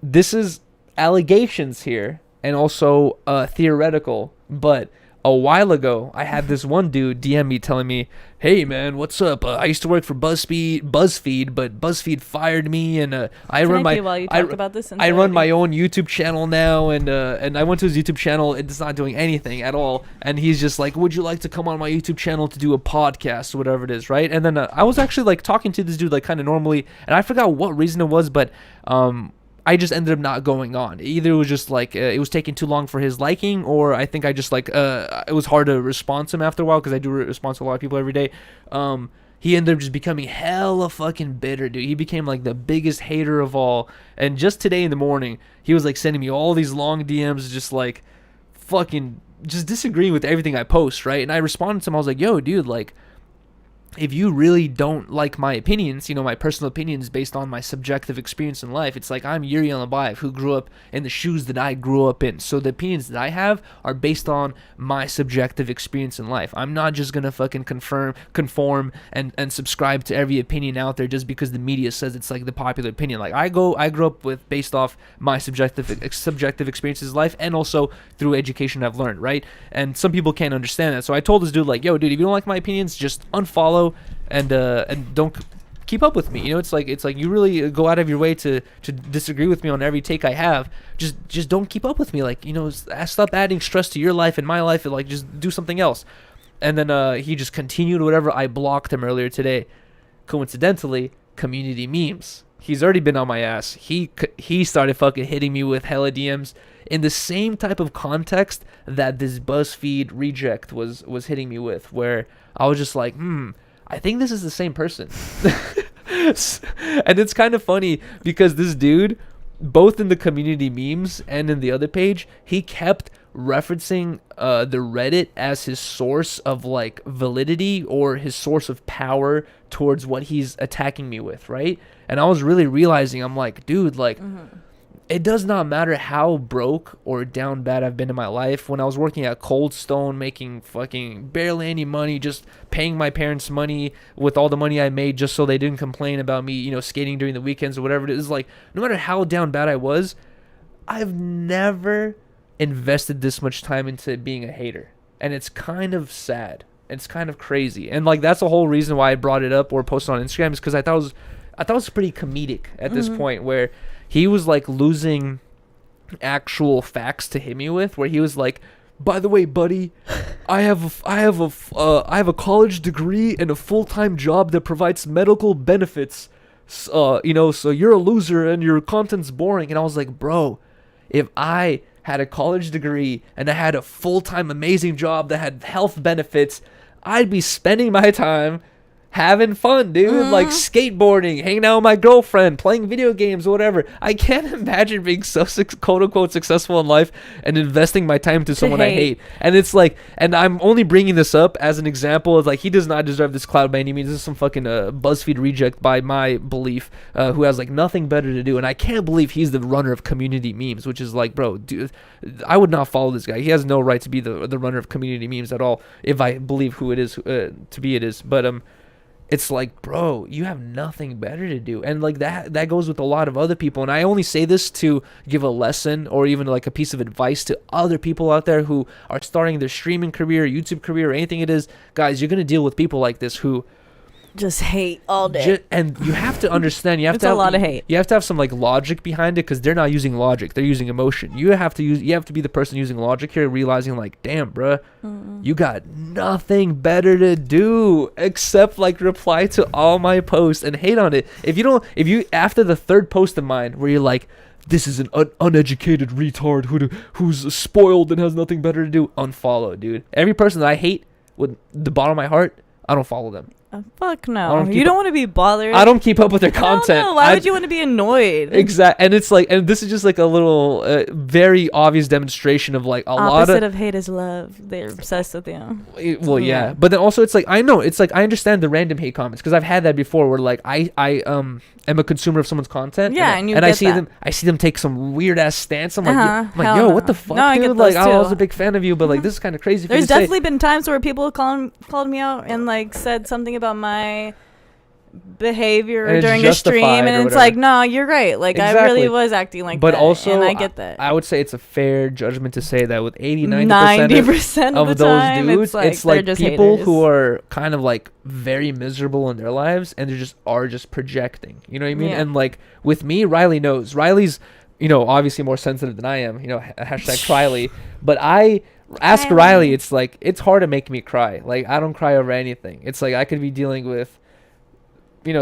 this is allegations here, and also theoretical. But a while ago, I had this one dude DM me telling me, "Hey man, what's up? I used to work for BuzzFeed, but BuzzFeed fired me, and I run my I run my own YouTube channel now, and I went to his YouTube channel. It's not doing anything at all. And he's just like, would you like to come on my YouTube channel to do a podcast or whatever it is, right? And then I was actually like talking to this dude like kind of normally, and I forgot what reason it was, but I just ended up not going on. Either it was just like it was taking too long for his liking, or I think I just like it was hard to respond to him after a while, because I do respond to a lot of people every day. He ended up just becoming hella fucking bitter, dude. He became like the biggest hater of all. And just today in the morning, he was like sending me all these long DMs, just like fucking just disagreeing with everything I post, right? And I responded to him. I was like, yo, dude, like, if you really don't like my opinions, you know, my personal opinions based on my subjective experience in life, it's like I'm Yuriy Yuriy, who grew up in the shoes that I grew up in. So the opinions that I have are based on my subjective experience in life. I'm not just gonna fucking conform and subscribe to every opinion out there just because the media says it's like the popular opinion. Like I grew up with based off my subjective experiences in life, and also through education I've learned, right? And some people can't understand that. So I told this dude, like, yo, dude, if you don't like my opinions, just unfollow and don't keep up with me. You know, it's like you really go out of your way to disagree with me on every take I have. Just don't keep up with me. Like, you know, stop adding stress to your life and my life, and like just do something else. And then he just continued whatever. I blocked him earlier today. Coincidentally, community memes. He's already been on my ass. He started fucking hitting me with hella DMs in the same type of context that this BuzzFeed reject was hitting me with, where I was just like, I think this is the same person. And it's kind of funny because this dude, both in the community memes and in the other page, he kept referencing the Reddit as his source of like validity, or his source of power towards what he's attacking me with, right? And I was really realizing, I'm like, dude, like, it does not matter how broke or down bad I've been in my life. When I was working at Cold Stone, making fucking barely any money, just paying my parents money with all the money I made just so they didn't complain about me, you know, skating during the weekends or whatever it is. Like, no matter how down bad I was, I've never invested this much time into being a hater. And it's kind of sad. It's kind of crazy. And like, that's the whole reason why I brought it up or posted on Instagram, is because I thought it was pretty comedic at this point, where he was like losing actual facts to hit me with, where he was like, by the way, buddy, I have a college degree and a full-time job that provides medical benefits. You know, so you're a loser and your content's boring. And I was like, bro, if I had a college degree and I had a full-time amazing job that had health benefits, I'd be spending my time having fun, dude. Like skateboarding, hanging out with my girlfriend, playing video games or whatever. I can't imagine being so quote unquote successful in life and investing my time to someone I hate. And it's like, and I'm only bringing this up as an example of like, he does not deserve this clout by any means. This is some fucking BuzzFeed reject by my belief, who has like nothing better to do. And I can't believe he's the runner of community memes, which is like, bro, dude, I would not follow this guy. He has no right to be the runner of community memes at all, if I believe who it is to be it is. But it's like, bro, you have nothing better to do. And like that goes with a lot of other people. And I only say this to give a lesson or even like a piece of advice to other people out there who are starting their streaming career, YouTube career, or anything it is. Guys, you're going to deal with people like this who just hate all day. And you have to understand, you have to have a lot of hate. You have to have some like logic behind it, because they're not using logic, they're using emotion. You have to be the person using logic here, realizing like, damn, bruh, you got nothing better to do except like reply to all my posts and hate on it. If you after the third post of mine where you're like, this is an uneducated retard who's spoiled and has nothing better to do, unfollow, dude. Every person that I hate with the bottom of my heart, I don't follow them. Fuck no. You don't want to be bothered. I don't keep up with their content. Why would you want to be annoyed? Exactly. And it's like, and this is just like a little very obvious demonstration of like opposite of hate is love. They're obsessed with you. Well, yeah. But then also it's like, I know, it's like, I understand the random hate comments, because I've had that before, where like I am a consumer of someone's content. Yeah, and I see them take some weird ass stance. I'm like, yo, what the fuck, dude? Like, I was a big fan of you, but like, this is kind of crazy. There's definitely been times where people called me out and like said something about my behavior And it's during a stream, justified and or it's whatever. like, no, you're right. Like I really Exactly. was acting like But that, also, and I get that. I would say it's a fair judgment to say that with 80-90% 90% of the those time, dudes, it's like, like they're just people haters. who are kind of like very miserable in their lives, and they are just projecting. You know what I mean? Yeah. And like with me, Rylee knows. Rylee's, obviously more sensitive than I am. Hashtag Rylee. But I ask Rylee. It's like it's hard to make me cry. Like I don't cry over anything. It's like I could be dealing with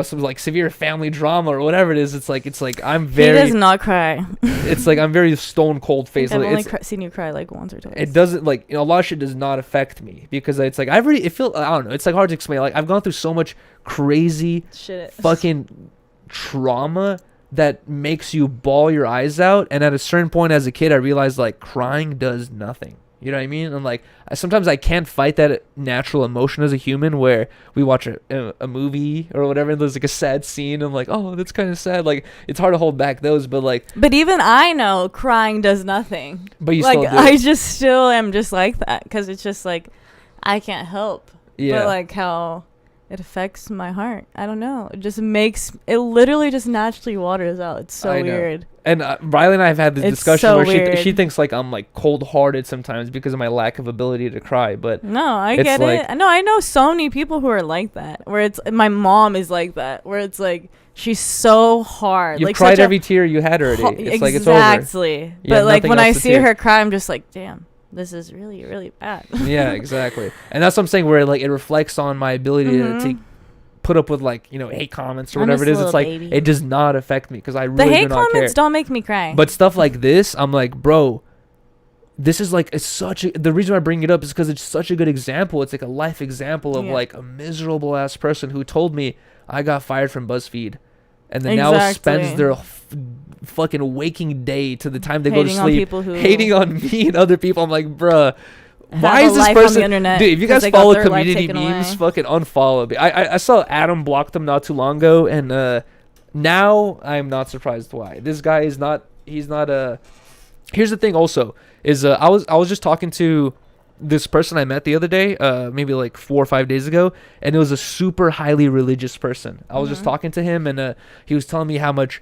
some like severe family drama or whatever it is. It's like I'm very. He does not cry. It's like I'm very stone cold faced. I've Like, only seen you cry like once or twice. it doesn't like a lot of shit does not affect me because it's like I don't know. It's like hard to explain. Like I've gone through so much crazy Shit. fucking trauma that makes you bawl your eyes out. And at a certain point as a kid, I realized like crying does nothing. You know what I mean? And like sometimes I can't fight that natural emotion as a human where we watch a movie or whatever and there's like a sad scene and I'm like, oh, that's kind of sad. Like it's hard to hold back those, But even I know crying does nothing. But you like still do. I just still am just like that because it's just like I can't help. Yeah. But like how it affects my heart. I don't know. It literally just naturally waters out. It's so weird. And Rylee and I have had this It's discussion so where weird. she thinks like I'm like cold-hearted sometimes because of my lack of ability to cry. But No, I it's get like- it. No, I know so many people who are like that. Where it's my mom is like that. Where it's like she's so hard. you've like cried such a every tear you had already. It's like it's over. exactly. You But have like nothing when else I to see tear. her cry, I'm just like, damn, this is really, really bad. Yeah, exactly. And that's what I'm saying where like it reflects on my ability to put up with like hate comments or I'm whatever it just is. a It's like little baby. it does not affect me because I The really hate do not comments care. don't make me cry. But stuff like this, I'm like, bro, this is like the reason why I bring it up is because it's such a good example. It's like a life example of like a miserable ass person who told me I got fired from Buzzfeed, and then now spends their fucking waking day to the time they go to Hating on sleep people who hating on me and other people. I'm like, bruh. Why have is a this life on person, the internet dude? If you 'cause guys they got follow their life community taken memes, away. fucking unfollow me. I saw Adam blocked them not too long ago, and now I'm not surprised why. This guy is not. He's not a. Here's the thing. Also, is I was just talking to this person I met the other day, maybe like 4 or 5 days ago, and it was a super highly religious person. I was just talking to him, and he was telling me how much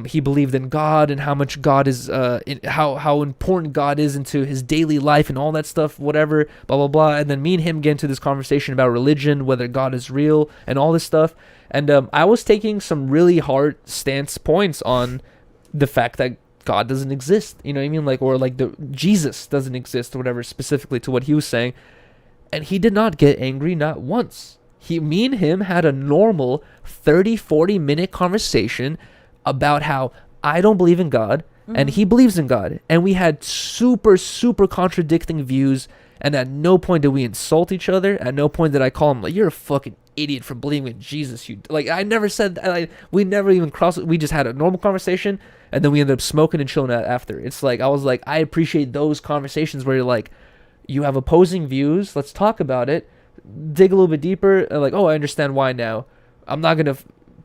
he believed in God and how much God is how important God is into his daily life and all that stuff, whatever, blah blah blah. And then me and him get into this conversation about religion, whether God is real and all this stuff. And I was taking some really hard stance points on the fact that God doesn't exist, you know what I mean, like, or like the Jesus doesn't exist or whatever, specifically to what he was saying. And he did not get angry, not once. Me and him had a normal 30-40 minute conversation about how I don't believe in God and he believes in God, and we had super contradicting views, and at no point did we insult each other. At no point did I call him like, you're a fucking idiot for believing in Jesus. You like, I never said that. Like, we never even crossed. We just had a normal conversation, and then we ended up smoking and chilling out after. It's like I was like, I appreciate those conversations where you're like, you have opposing views, let's talk about it, dig a little bit deeper, and like, oh, I understand why now. I'm not gonna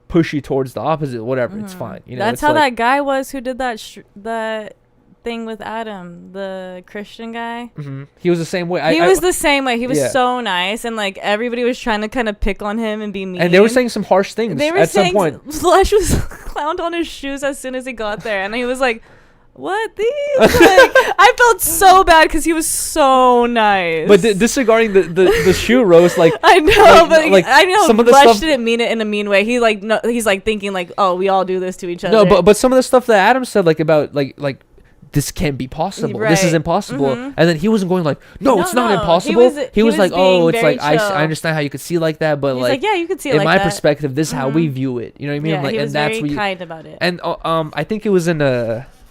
push you towards the opposite, whatever. It's fine, you know. That's it's how like, that guy was who did that that thing with Adam, the Christian guy. He was the same way. He was the same way. He was Yeah. so nice, and like everybody was trying to kind of pick on him and be mean. and they were saying some harsh things They were at some saying point. Flesh was clowned on his shoes as soon as he got there, and he was like, "What these?" Like, I felt so bad because he was so nice. But disregarding the shoe roast, like I know, like- but like, I know some of the Flesh stuff- didn't mean it in a mean way. He like no, he's like thinking like, "Oh, we all do this to each other." no, but some of the stuff that Adam said, like about like this can't be possible. This is Right. impossible. And then he wasn't going like, no, it's not no. impossible. He was like, being oh, it's very like I chill. understand how you could see like that, but He's like, like, yeah, you could see it in like my that. perspective, this is how we view it. You know what I mean? Yeah, Like, he and was that's very where you, kind about it. and I think it was in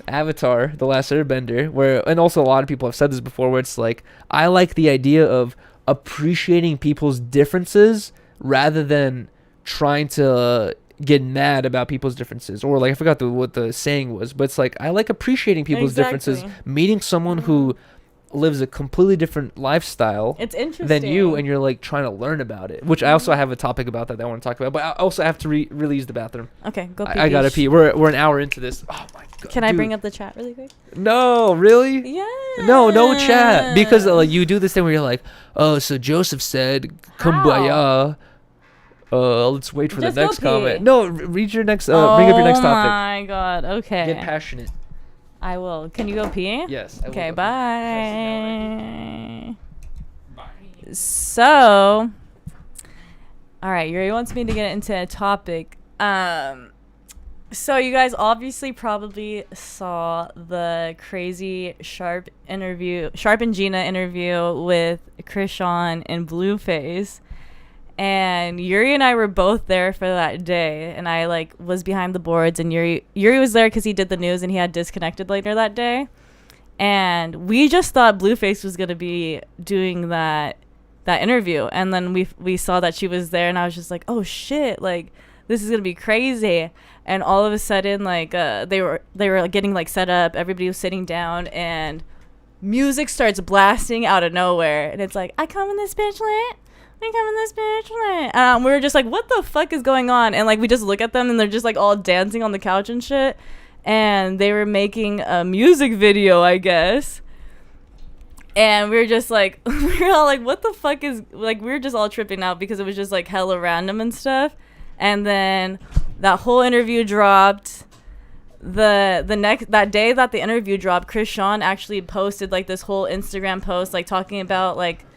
Avatar, The Last Airbender, where, and also a lot of people have said this before, where it's like, I like the idea of appreciating people's differences rather than trying to get mad about people's differences, or like I forgot what the saying was, but it's like I like appreciating people's differences, meeting someone who lives a completely different lifestyle It's interesting. than you, and you're like trying to learn about it, which I also have a topic about that I want to talk about, but I also have to release the bathroom. Okay, go pee. I gotta pee. We're an hour into this. Oh my god. Can I dude. bring up the chat really quick? No, really? Yeah. No chat, because like you do this thing where you're like, oh, so Joseph said kumbaya. Let's wait for Just the go next pee. comment. No, read your next. Bring up your next Oh topic. my god. Okay. Get passionate. I will. Can you go pee? Yes. I will Okay. go. Bye. So, all right. Yuri wants me to get into a topic. So you guys obviously probably saw the crazy Sharp and Gina interview with Chrisean and Blueface. And Yuri and I were both there for that day, and I like was behind the boards, and Yuri was there because he did the news and he had disconnected later that day. And we just thought Blueface was gonna be doing that interview, and then we saw that she was there, and I was just like, oh shit, like this is gonna be crazy. And all of a sudden, like they were getting like set up, everybody was sitting down, and music starts blasting out of nowhere, and it's like, I come in this bitch lit. I come in this bitch lit. We were just like, what the fuck is going on? And like we just look at them, and they're just like all dancing on the couch and shit, and they were making a music video, I guess. And we were just like, we were all like, what the fuck is, like, we were just all tripping out because it was just like hella random and stuff. And then that whole interview dropped. That day that the interview dropped, Chrisean actually posted like this whole Instagram post, like talking about like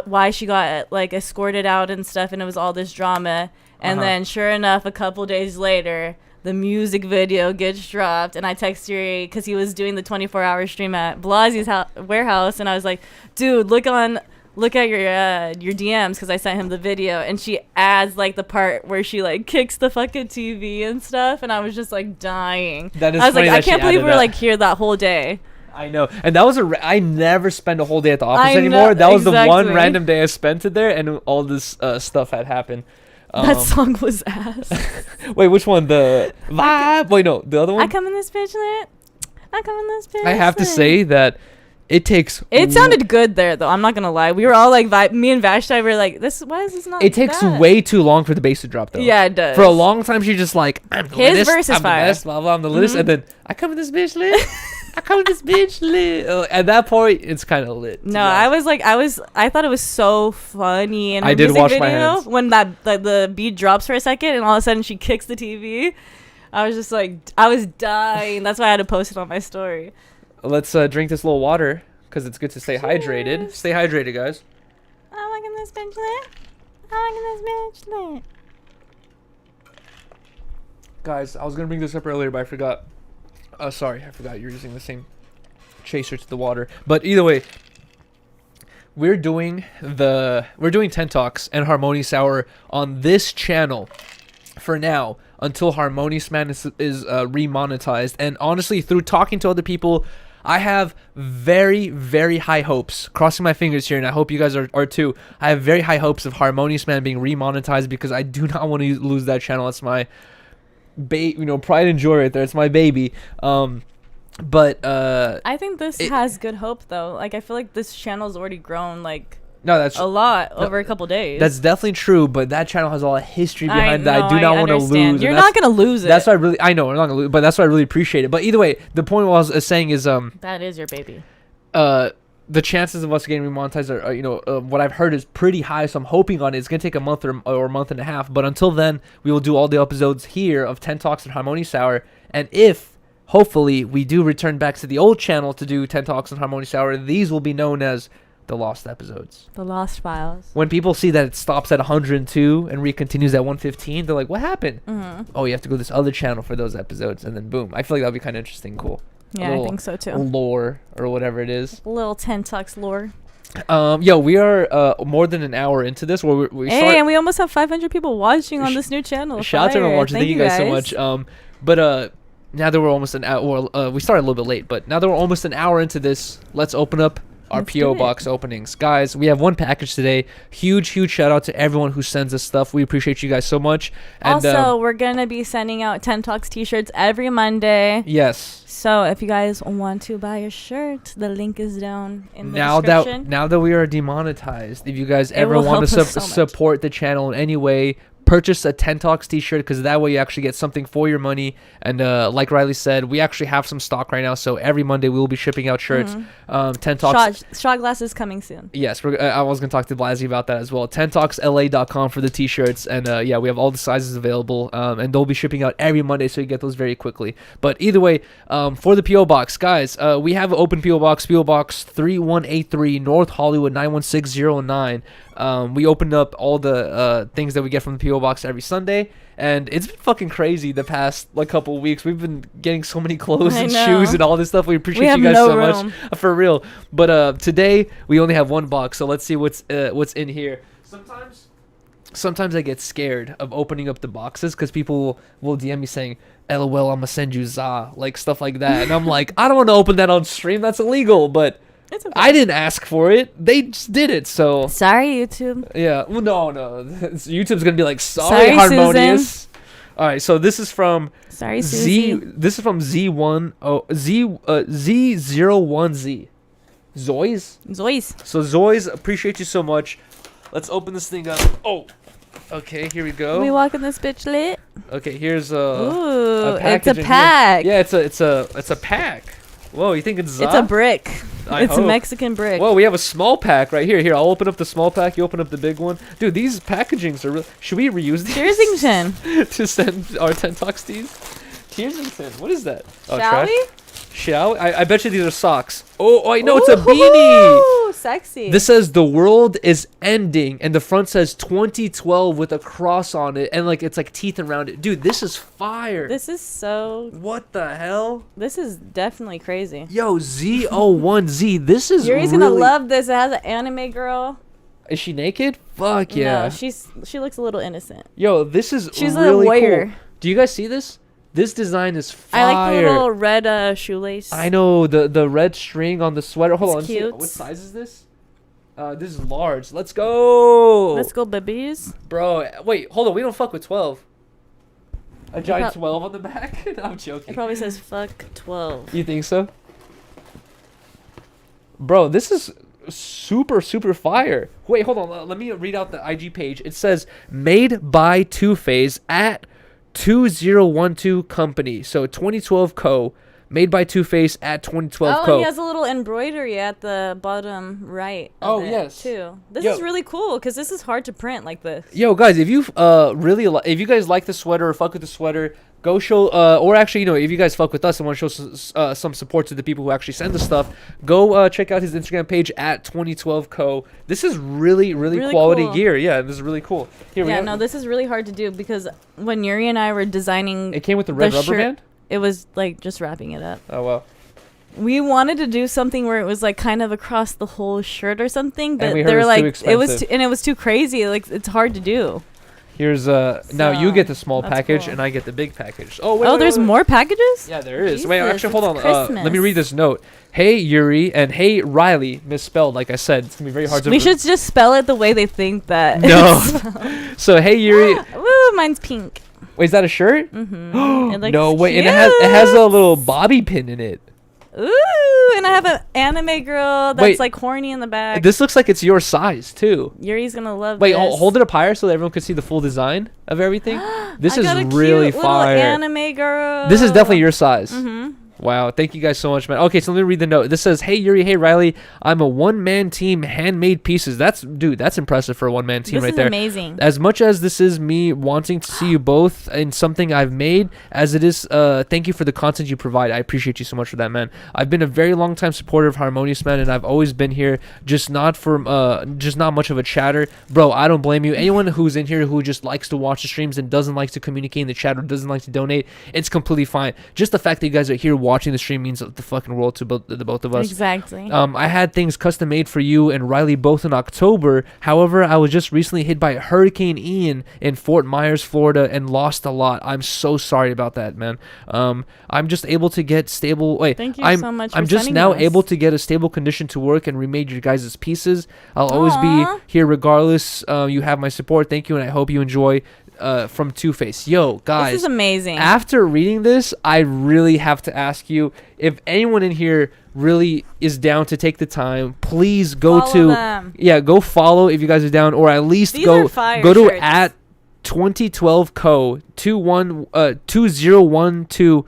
why she got like escorted out and stuff, and it was all this drama. And then sure enough, a couple days later, the music video gets dropped, and I text Yuri because he was doing the 24-hour stream at Blazzy's warehouse, and I was like, dude, look at your DMs, because I sent him the video, and she adds like the part where she like kicks the fucking TV and stuff, and I was just like dying. That is I was funny like, I that she can't believe we were added like here that whole day. I know, and that was I never spend a whole day at the office I know, anymore. That was the one exactly. random day I spent it there, and all this stuff had happened. That song was ass. Wait, which one? The vibe? Wait, no, the other one. I come in this bitch lit. I come in this bitch. I have to say that it takes. It sounded good there, though. I'm not gonna lie. We were all like, me and Vashti were like, why is this not? It takes bad? way too long for the bass to drop, though. Yeah, it does. For a long time, she's just like, I'm the His littest, verse is I'm fire. the best, blah blah, I'm the littest, and then I come in this bitch lit. I come in this bitch lit. At that point, it's kind of lit. No, I thought it was so funny in her I did music wash my video hands. when the beat drops for a second, and all of a sudden she kicks the TV. I was just like, I was dying. That's why I had to post it on my story. Let's drink this little water, because it's good to stay hydrated. Cheers. Stay hydrated, guys. I'm liking this bitch lit. I'm liking this bitch lit. Guys, I was going to bring this up earlier, but I forgot. Sorry, I forgot you're using the same chaser to the water. But either way, we're doing 10 Talks and Harmonious Hour on this channel for now until Harmonious Man is remonetized. And honestly, through talking to other people, I have very, very high hopes. Crossing my fingers here, and I hope you guys are too. I have very high hopes of Harmonious Man being remonetized, because I do not want to lose that channel. It's my pride and joy right there. It's my baby. But I think this has good hope, though. Like, I feel like this channel's already grown like that's a lot over a couple days. That's definitely true, but that channel has all the history behind that I do not want to lose. You're not gonna lose it. That's why I know we're not gonna lose, but that's why I really appreciate it. But either way, the point I was saying is that is your baby. The chances of us getting remonetized are what I've heard is pretty high, so I'm hoping on it. It's gonna take a month or a month and a half, but until then, we will do all the episodes here of 10 Talks and Harmonious Hour. And if hopefully we do return back to the old channel to do 10 Talks and Harmonious Hour, these will be known as the lost episodes. The lost files. When people see that it stops at 102 and continues at 115, they're like, what happened? Oh, you have to go to this other channel for those episodes, and then boom. I feel like that would be kind of interesting, cool. Yeah, I think so too. Lore or whatever it is. Little 10 Talks lore. We are more than an hour into this. Where and we almost have 500 people watching on this new channel. Shout out to everyone watching. Thank you guys so much. But now that we're almost an hour, we started a little bit late, but now that we're almost an hour into this, let's open up our PO box openings. Guys, we have one package today. Huge shout out to everyone who sends us stuff. We appreciate you guys so much. And also, we're going to be sending out 10 Talks t-shirts every Monday. Yes. So if you guys want to buy a shirt, the link is down in the description. Now that we are demonetized, if you guys ever want to support the channel in any way, purchase a 10 Talks t-shirt, because that way you actually get something for your money. And like Rylee said, we actually have some stock right now, so every Monday we will be shipping out shirts. 10 Talks shot glasses coming soon. Yes, I was gonna talk to Blazzy about that as well. 10talksla.com for the t-shirts, and yeah, we have all the sizes available, and they'll be shipping out every Monday, so you get those very quickly. But either way, for the PO box, guys, we have an open PO box 3183 North Hollywood 91609. We opened up all the things that we get from the PO box every Sunday, and it's been fucking crazy the past couple weeks. We've been getting so many clothes and shoes and all this stuff. We appreciate you guys so much, for real. But today we only have one box, so let's see what's in here. Sometimes I get scared of opening up the boxes because people will DM me saying, "LOL, I'm gonna send you za," like stuff like that, and I'm like, I don't want to open that on stream. That's illegal, but. It's okay. I didn't ask for it. They just did it, so... Sorry, YouTube. Yeah. Well, no. YouTube's going to be like, sorry Harmonious. Susan. All right, so this is from... Sorry, Susie. This is from Z01... Z01Z. Zoys? So, Zoys, appreciate you so much. Let's open this thing up. Oh! Okay, here we go. We walking this bitch lit? Okay, here's a package. It's a pack. Yeah, it's a pack. Whoa, you think it's za? It's a brick. It's a Mexican brick. Whoa, we have a small pack right here. Here, I'll open up the small pack. You open up the big one. Dude, these packagings are real. Should we reuse these? Tearsington. To send our 10 Talks tees? Tearsington. What is that? Oh, Shall we? Shall we? I bet you these are socks. Oh, wait, no, it's a beanie. Sexy. This says the world is ending, and the front says 2012 with a cross on it, and it's teeth around it. Dude, this is fire. This is so... What the hell? This is definitely crazy. Yo, Z01Z, this is Yuri's gonna love this. It has an anime girl. Is she naked? Fuck yeah. No, she looks a little innocent. Yo, this is She's really a warrior. Cool. Do you guys see this? This design is fire. I like the little red shoelace. I know, the red string on the sweater. Hold on. Cute. What size is this? This is large. Let's go. Let's go, babies. Bro, wait, hold on. We don't fuck with 12. A giant 12 on the back? No, I'm joking. It probably says fuck 12. You think so? Bro, this is super fire. Wait, hold on. Let me read out the IG page. It says made by Two-Face at 2012 company. So 2012 co. Made by Two-Face at 2012 co. Oh, he has a little embroidery at the bottom right. Oh, yes. Too. This is really cool because this is hard to print like this. Yo, guys, if you if you guys like the sweater or fuck with the sweater, go show or actually, if you guys fuck with us and want to show some support to the people who actually send the stuff, go check out his Instagram page at 2012 co. This is really quality cool. gear. Yeah, this is really cool. Here we no, this is really hard to do because when Yuri and I were designing, it came with the red rubber band. It was just wrapping it up. Oh wow. We wanted to do something where it was kind of across the whole shirt or something, but they were like it was too crazy. It's hard to do. Here's now you get the small package and I get the big package. Oh wait. There's more packages? Yeah, there is. Jesus, wait, actually hold on. Let me read this note. Hey Yuriy and hey Rylee, misspelled like I said. It's gonna be very hard to. We should just spell it the way they think that. No. So hey Yuriy. Woo, mine's pink. Wait, is that a shirt? Mm-hmm. No, wait, and it has a little bobby pin in it. Ooh, and I have an anime girl that's horny in the back. This looks like it's your size too. Yuri's gonna love this. Wait, hold it up higher so that everyone can see the full design of everything. This is really cute fire. Little anime girl. This is definitely your size. Mm-hmm. Wow, thank you guys so much, man. Okay, so let me read the note. This says, "Hey Yuriy, hey Rylee, I'm a one-man team, handmade pieces." That's impressive for a one-man team right there. This is amazing. As much as this is me wanting to see you both in something I've made, as it is, thank you for the content you provide. I appreciate you so much for that, man. I've been a very long time supporter of Harmonious Man, and I've always been here, just not much of a chatter, bro. I don't blame you. Anyone who's in here who just likes to watch the streams and doesn't like to communicate in the chat or doesn't like to donate, it's completely fine. Just the fact that you guys are here watching the stream means the fucking world to the both of us. Exactly. I had things custom made for you and Rylee both in October. However, I was just recently hit by Hurricane Ian in Fort Myers, Florida, and lost a lot. I'm so sorry about that, man. I'm just able to get stable. Wait, thank you so much. I'm just now able to get a stable condition to work and remade your guys' pieces. I'll always be here regardless. You have my support. Thank you, and I hope you enjoy. From Two-Face. Yo, guys. This is amazing. After reading this, I really have to ask you if anyone in here really is down to take the time, please go follow them. Go follow if you guys are down, or at least These go are fire to shirts. at 2012 co 2012 co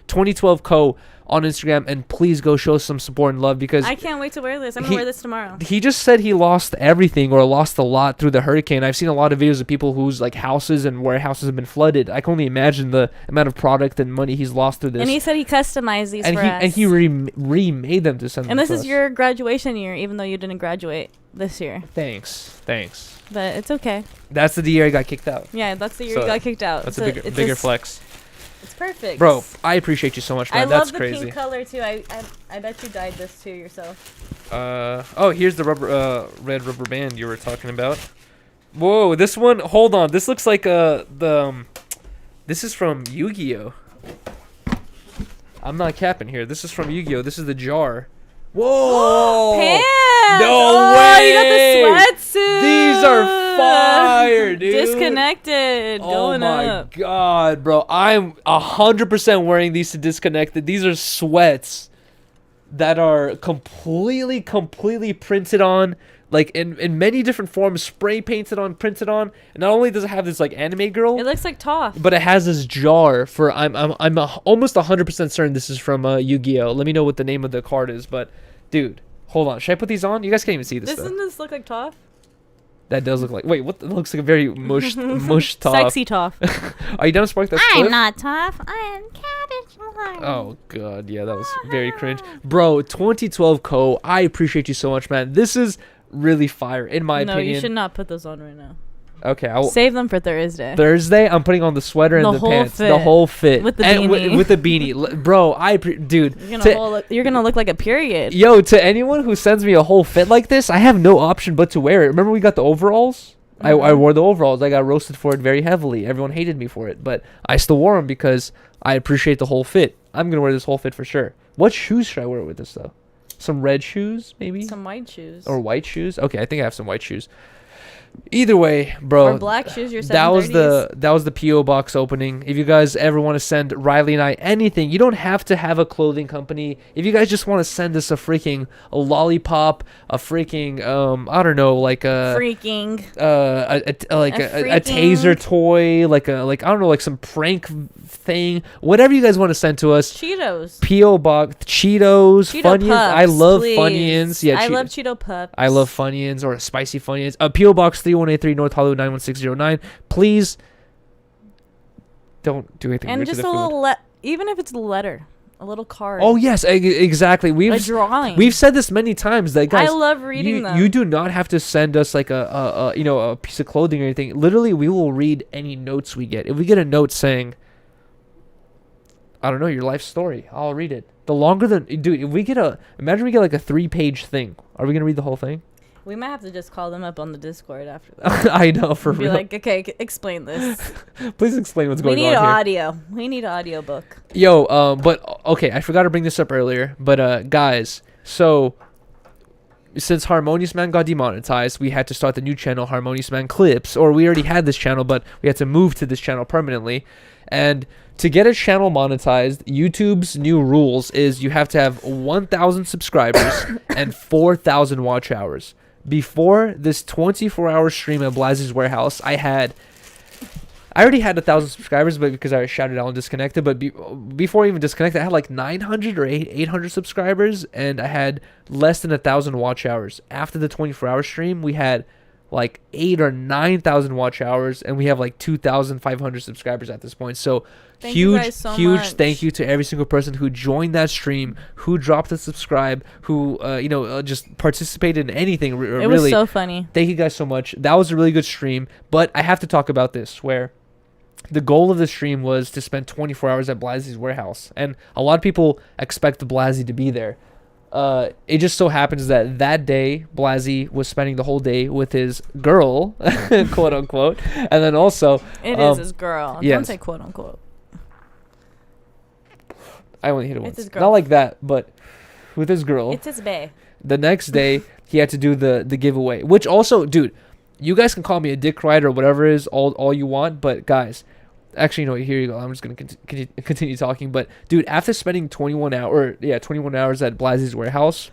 2012 co on Instagram, and please go show some support and love, because I can't wait to wear this. I'm gonna wear this tomorrow. he just said he lost everything or lost a lot through the hurricane. I've seen a lot of videos of people whose like houses and warehouses have been flooded. I can only imagine the amount of product and money he's lost through this. And he said he customized these for us. And he remade them to send And them this to is us. your graduation year, even though you didn't graduate this year. Thanks. But it's okay. That's the year I got kicked out. Yeah, that's the year So you got kicked out. That's So a it's bigger just- flex. It's perfect. Bro, I appreciate you so much, man. I That's love the crazy. pink color too. I bet you dyed this too yourself. Oh, here's the red rubber band you were talking about. Whoa, this one. Hold on. This looks like this is from Yu-Gi-Oh. I'm not capping here. This is from Yu-Gi-Oh. This is the jar. Whoa! Pants! No way! You got the sweatsuit! These are fire, dude. Disconnected. Oh Going my up. god, bro. I'm 100% wearing these to Disconnected. These are sweats that are completely printed on, like in many different forms, spray painted on, printed on. And not only does it have this like anime girl, It looks like Toph. but it has this jar for almost 100% certain this is from Yu-Gi-Oh. Let me know what the name of the card is, but dude, hold on. Should I put these on? You guys can't even see this stuff. Doesn't this look like Toph? That does look like. Wait, what? That looks like a very mush top. Sexy Toph. Are you done sparking that I'm spliff? not Toph. I am Cabbage. Oh god, yeah, that was very cringe, bro. 2012 co. I appreciate you so much, man. This is really fire, in my No, opinion. you should not put those on right now. Okay, I'll. Save them for Thursday. Thursday, I'm putting on the sweater and The the whole pants, the fit. whole fit, With the and beanie. with the beanie, bro. Dude, You're gonna look like a period. yo, to anyone who sends me a whole fit like this, I have no option but to wear it. Remember we got the overalls? I wore the overalls. I got roasted for it very heavily. Everyone hated me for it, but I still wore them because I appreciate the whole fit. I'm gonna wear this whole fit for sure. What shoes should I wear with this though? Some red shoes, maybe? Some white shoes. Or white shoes? Okay, I think I have some white shoes. Either way, bro. Or black shoes. Your 730s. That was the PO box opening. If you guys ever want to send Rylee and I anything, you don't have to have a clothing company. If you guys just want to send us a lollipop, a freaking I don't know, like a freaking a taser toy, like I don't know, like some prank thing, whatever you guys want to send to us. Cheetos. PO box, Cheetos, Cheeto Funyuns. I Puffs, love please. Funyuns. Yeah, I love Cheeto Puffs. I love Funyuns or spicy Funyuns. PO box 3183 North Hollywood 91609. Please don't do anything And weird to just the a food. little even if it's a letter, a little card. Oh yes, exactly. a drawing. We've said this many times that guys. I love reading them. You do not have to send us like a piece of clothing or anything. Literally, we will read any notes we get. If we get a note saying, I don't know, your life story, I'll read it. The longer than dude, if we get imagine we get like a 3-page thing. Are we gonna read the whole thing? We might have to just call them up on the Discord after that. I know, for Be real. like, okay, explain this. Please explain what's We going on need here. audio. We need audio book. Yo, but okay, I forgot to bring this up earlier. But guys, so since Harmonious Man got demonetized, we had to start the new channel, Harmonious Man Clips. Or we already had this channel, but we had to move to this channel permanently. And to get a channel monetized, YouTube's new rules is you have to have 1,000 subscribers and 4,000 watch hours. Before this 24-hour stream at Blazzy's warehouse, I already had 1,000 subscribers, but because I shouted out on Disconnected, but before even Disconnected, I had like 900 or 800 subscribers, and I had less than 1,000 watch hours. After the 24-hour stream, we had like 8,000 or 9,000 watch hours, and we have like 2,500 subscribers at this point. So Thank you guys so huge much. thank you to every single person who joined that stream, who dropped a subscribe, who just participated in anything. It really, was so funny. thank you guys so much. That was a really good stream. But I have to talk about this, where the goal of the stream was to spend 24 hours at Blazzy's warehouse, and a lot of people expect the Blazzy to be there. It just so happens that day Blazzy was spending the whole day with his girl, quote unquote, and then also It is his girl. yes. Don't say quote unquote. I only hit it It's once. his girl. Not like that, but with his girl. It's his bae. The next day he had to do the giveaway, which also, dude, you guys can call me a dick rider or whatever it is, all you want, but guys, actually, no, here you go. I'm just gonna continue talking. But dude, after spending 21 hours at Blazzy's warehouse,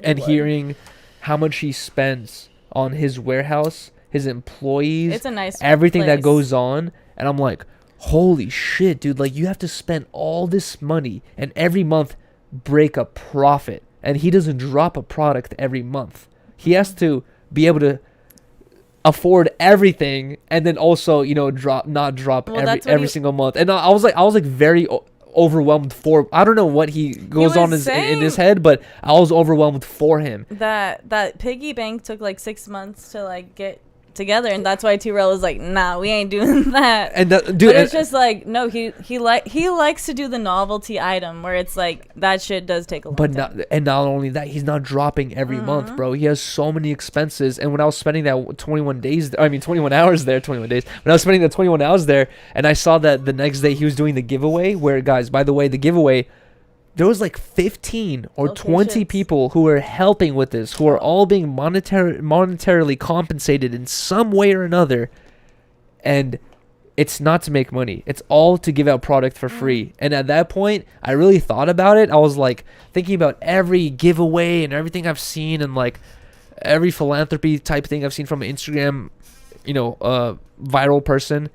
and hearing how much he spends on his warehouse, his employees. It's a nice everything that place. goes on, and I'm like, holy shit, dude! Like you have to spend all this money and every month break a profit, and he doesn't drop a product every month. He has to be able to afford everything, and then also not drop every single month. And I was like very overwhelmed for, I don't know what he goes on in his head, but I was overwhelmed for him. That piggy bank took like 6 months to like get together, and that's why T-Rail was like, nah, we ain't doing that. And dude, but it's just like, no, he likes to do the novelty item where it's like that shit does take a long time. Not only that, he's not dropping every month, bro. He has so many expenses. And when I was spending that 21 hours there, 21 days, when I was spending the 21 hours there, and I saw that the next day he was doing the giveaway, where, guys, by the way, the giveaway, there was like 15 or 20 people who were helping with this, who are all being monetarily compensated in some way or another. And it's not to make money. It's all to give out product for free. And at that point, I really thought about it. I was like thinking about every giveaway and everything I've seen, and like every philanthropy type thing I've seen from an Instagram, viral person.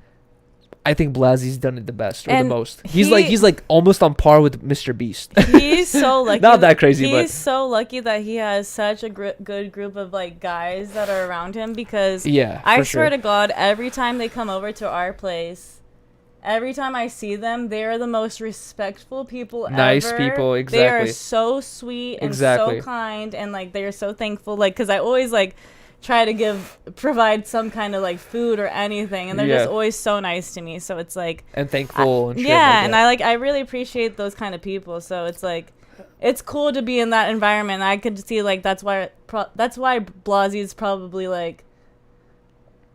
I think Blazzy's done it the best or the most. He's like almost on par with Mr. Beast. He's so lucky. Not that crazy, but he's so lucky that he has such a good group of like guys that are around him, because I swear to God, every time they come over to our place, every time I see them, they are the most respectful people ever. Nice people, exactly. They are so sweet and so kind, and like they are so thankful. Like, because I always like try to provide some kind of like food or anything, and they're just always so nice to me. So it's like, and thankful and shit and I really appreciate those kind of people. So it's like, it's cool to be in that environment. I could see like that's why Blazzy is probably like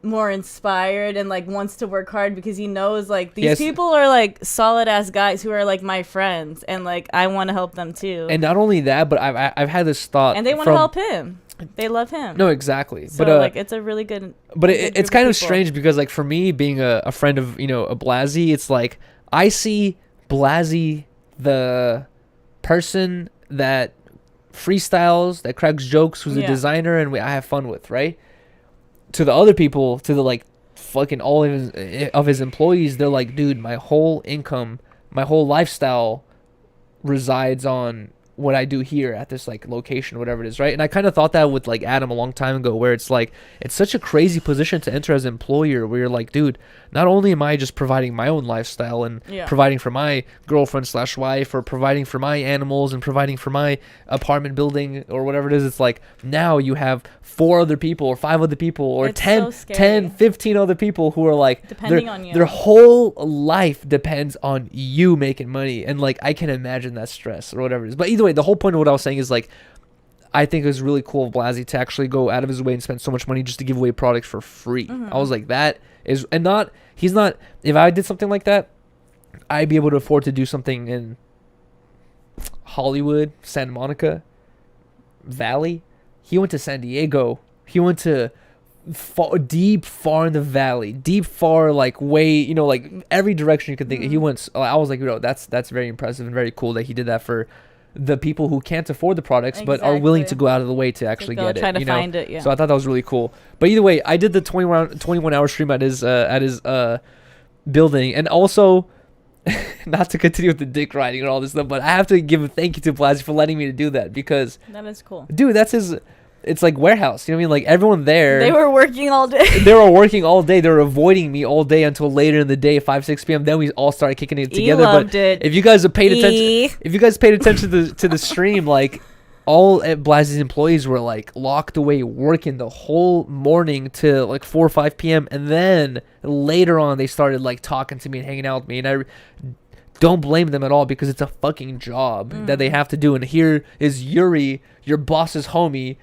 more inspired and like wants to work hard, because he knows like these people are like solid ass guys who are like my friends, and like I want to help them too. And not only that, but I've had this thought, and they want to help him. They love him. No, exactly. So, but like, it's a really good. But it's kind of strange, because like for me, being a friend of a Blazzy, it's like I see Blazzy, the person that freestyles, that cracks jokes, who's a designer, and I have fun with, right? To the other people, to the like fucking all of his employees, they're like, dude, my whole income, my whole lifestyle resides on what I do here at this like location, whatever it is, right? And I kind of thought that with like Adam a long time ago, where it's like, it's such a crazy position to enter as an employer, where you're like, dude, not only am I just providing my own lifestyle and providing for my girlfriend / wife, or providing for my animals and providing for my apartment building or whatever it is, it's like now you have 4 other people or 5 other people or 10, 15 other people who are like, depending on you. Their whole life depends on you making money. And like, I can imagine that stress or whatever it is. But either way, the whole point of what I was saying is like, I think it was really cool of Blazzy to actually go out of his way and spend so much money just to give away products for free. I was like, that is, and he's not, if I did something like that, I'd be able to afford to do something in Hollywood, Santa Monica Valley. He went to San Diego. He went to far in the valley, far like way, like every direction you could think. He went. I was like, that's very impressive and very cool that he did that for the people who can't afford the products but are willing to go out of the way to actually get it. Try to find it. Yeah. So I thought that was really cool. But either way, I did the 21-hour stream at his building, and also. Not to continue with the dick riding and all this stuff, but I have to give a thank you to Blazzy for letting me to do that, because that is cool, dude. That's his. It's like warehouse. You know what I mean? Like everyone there. They were working all day. They were working all day. They were avoiding me all day until later in the day, 5-6 p.m. Then we all started kicking it together. Loved it. If you guys have paid attention, to the stream, like all Blazzy's employees were like locked away working the whole morning to like 4 or 5 p.m. And then later on they started like talking to me and hanging out with me, and I don't blame them at all, because it's a fucking job that they have to do. And here is Yuriy, your boss's homie,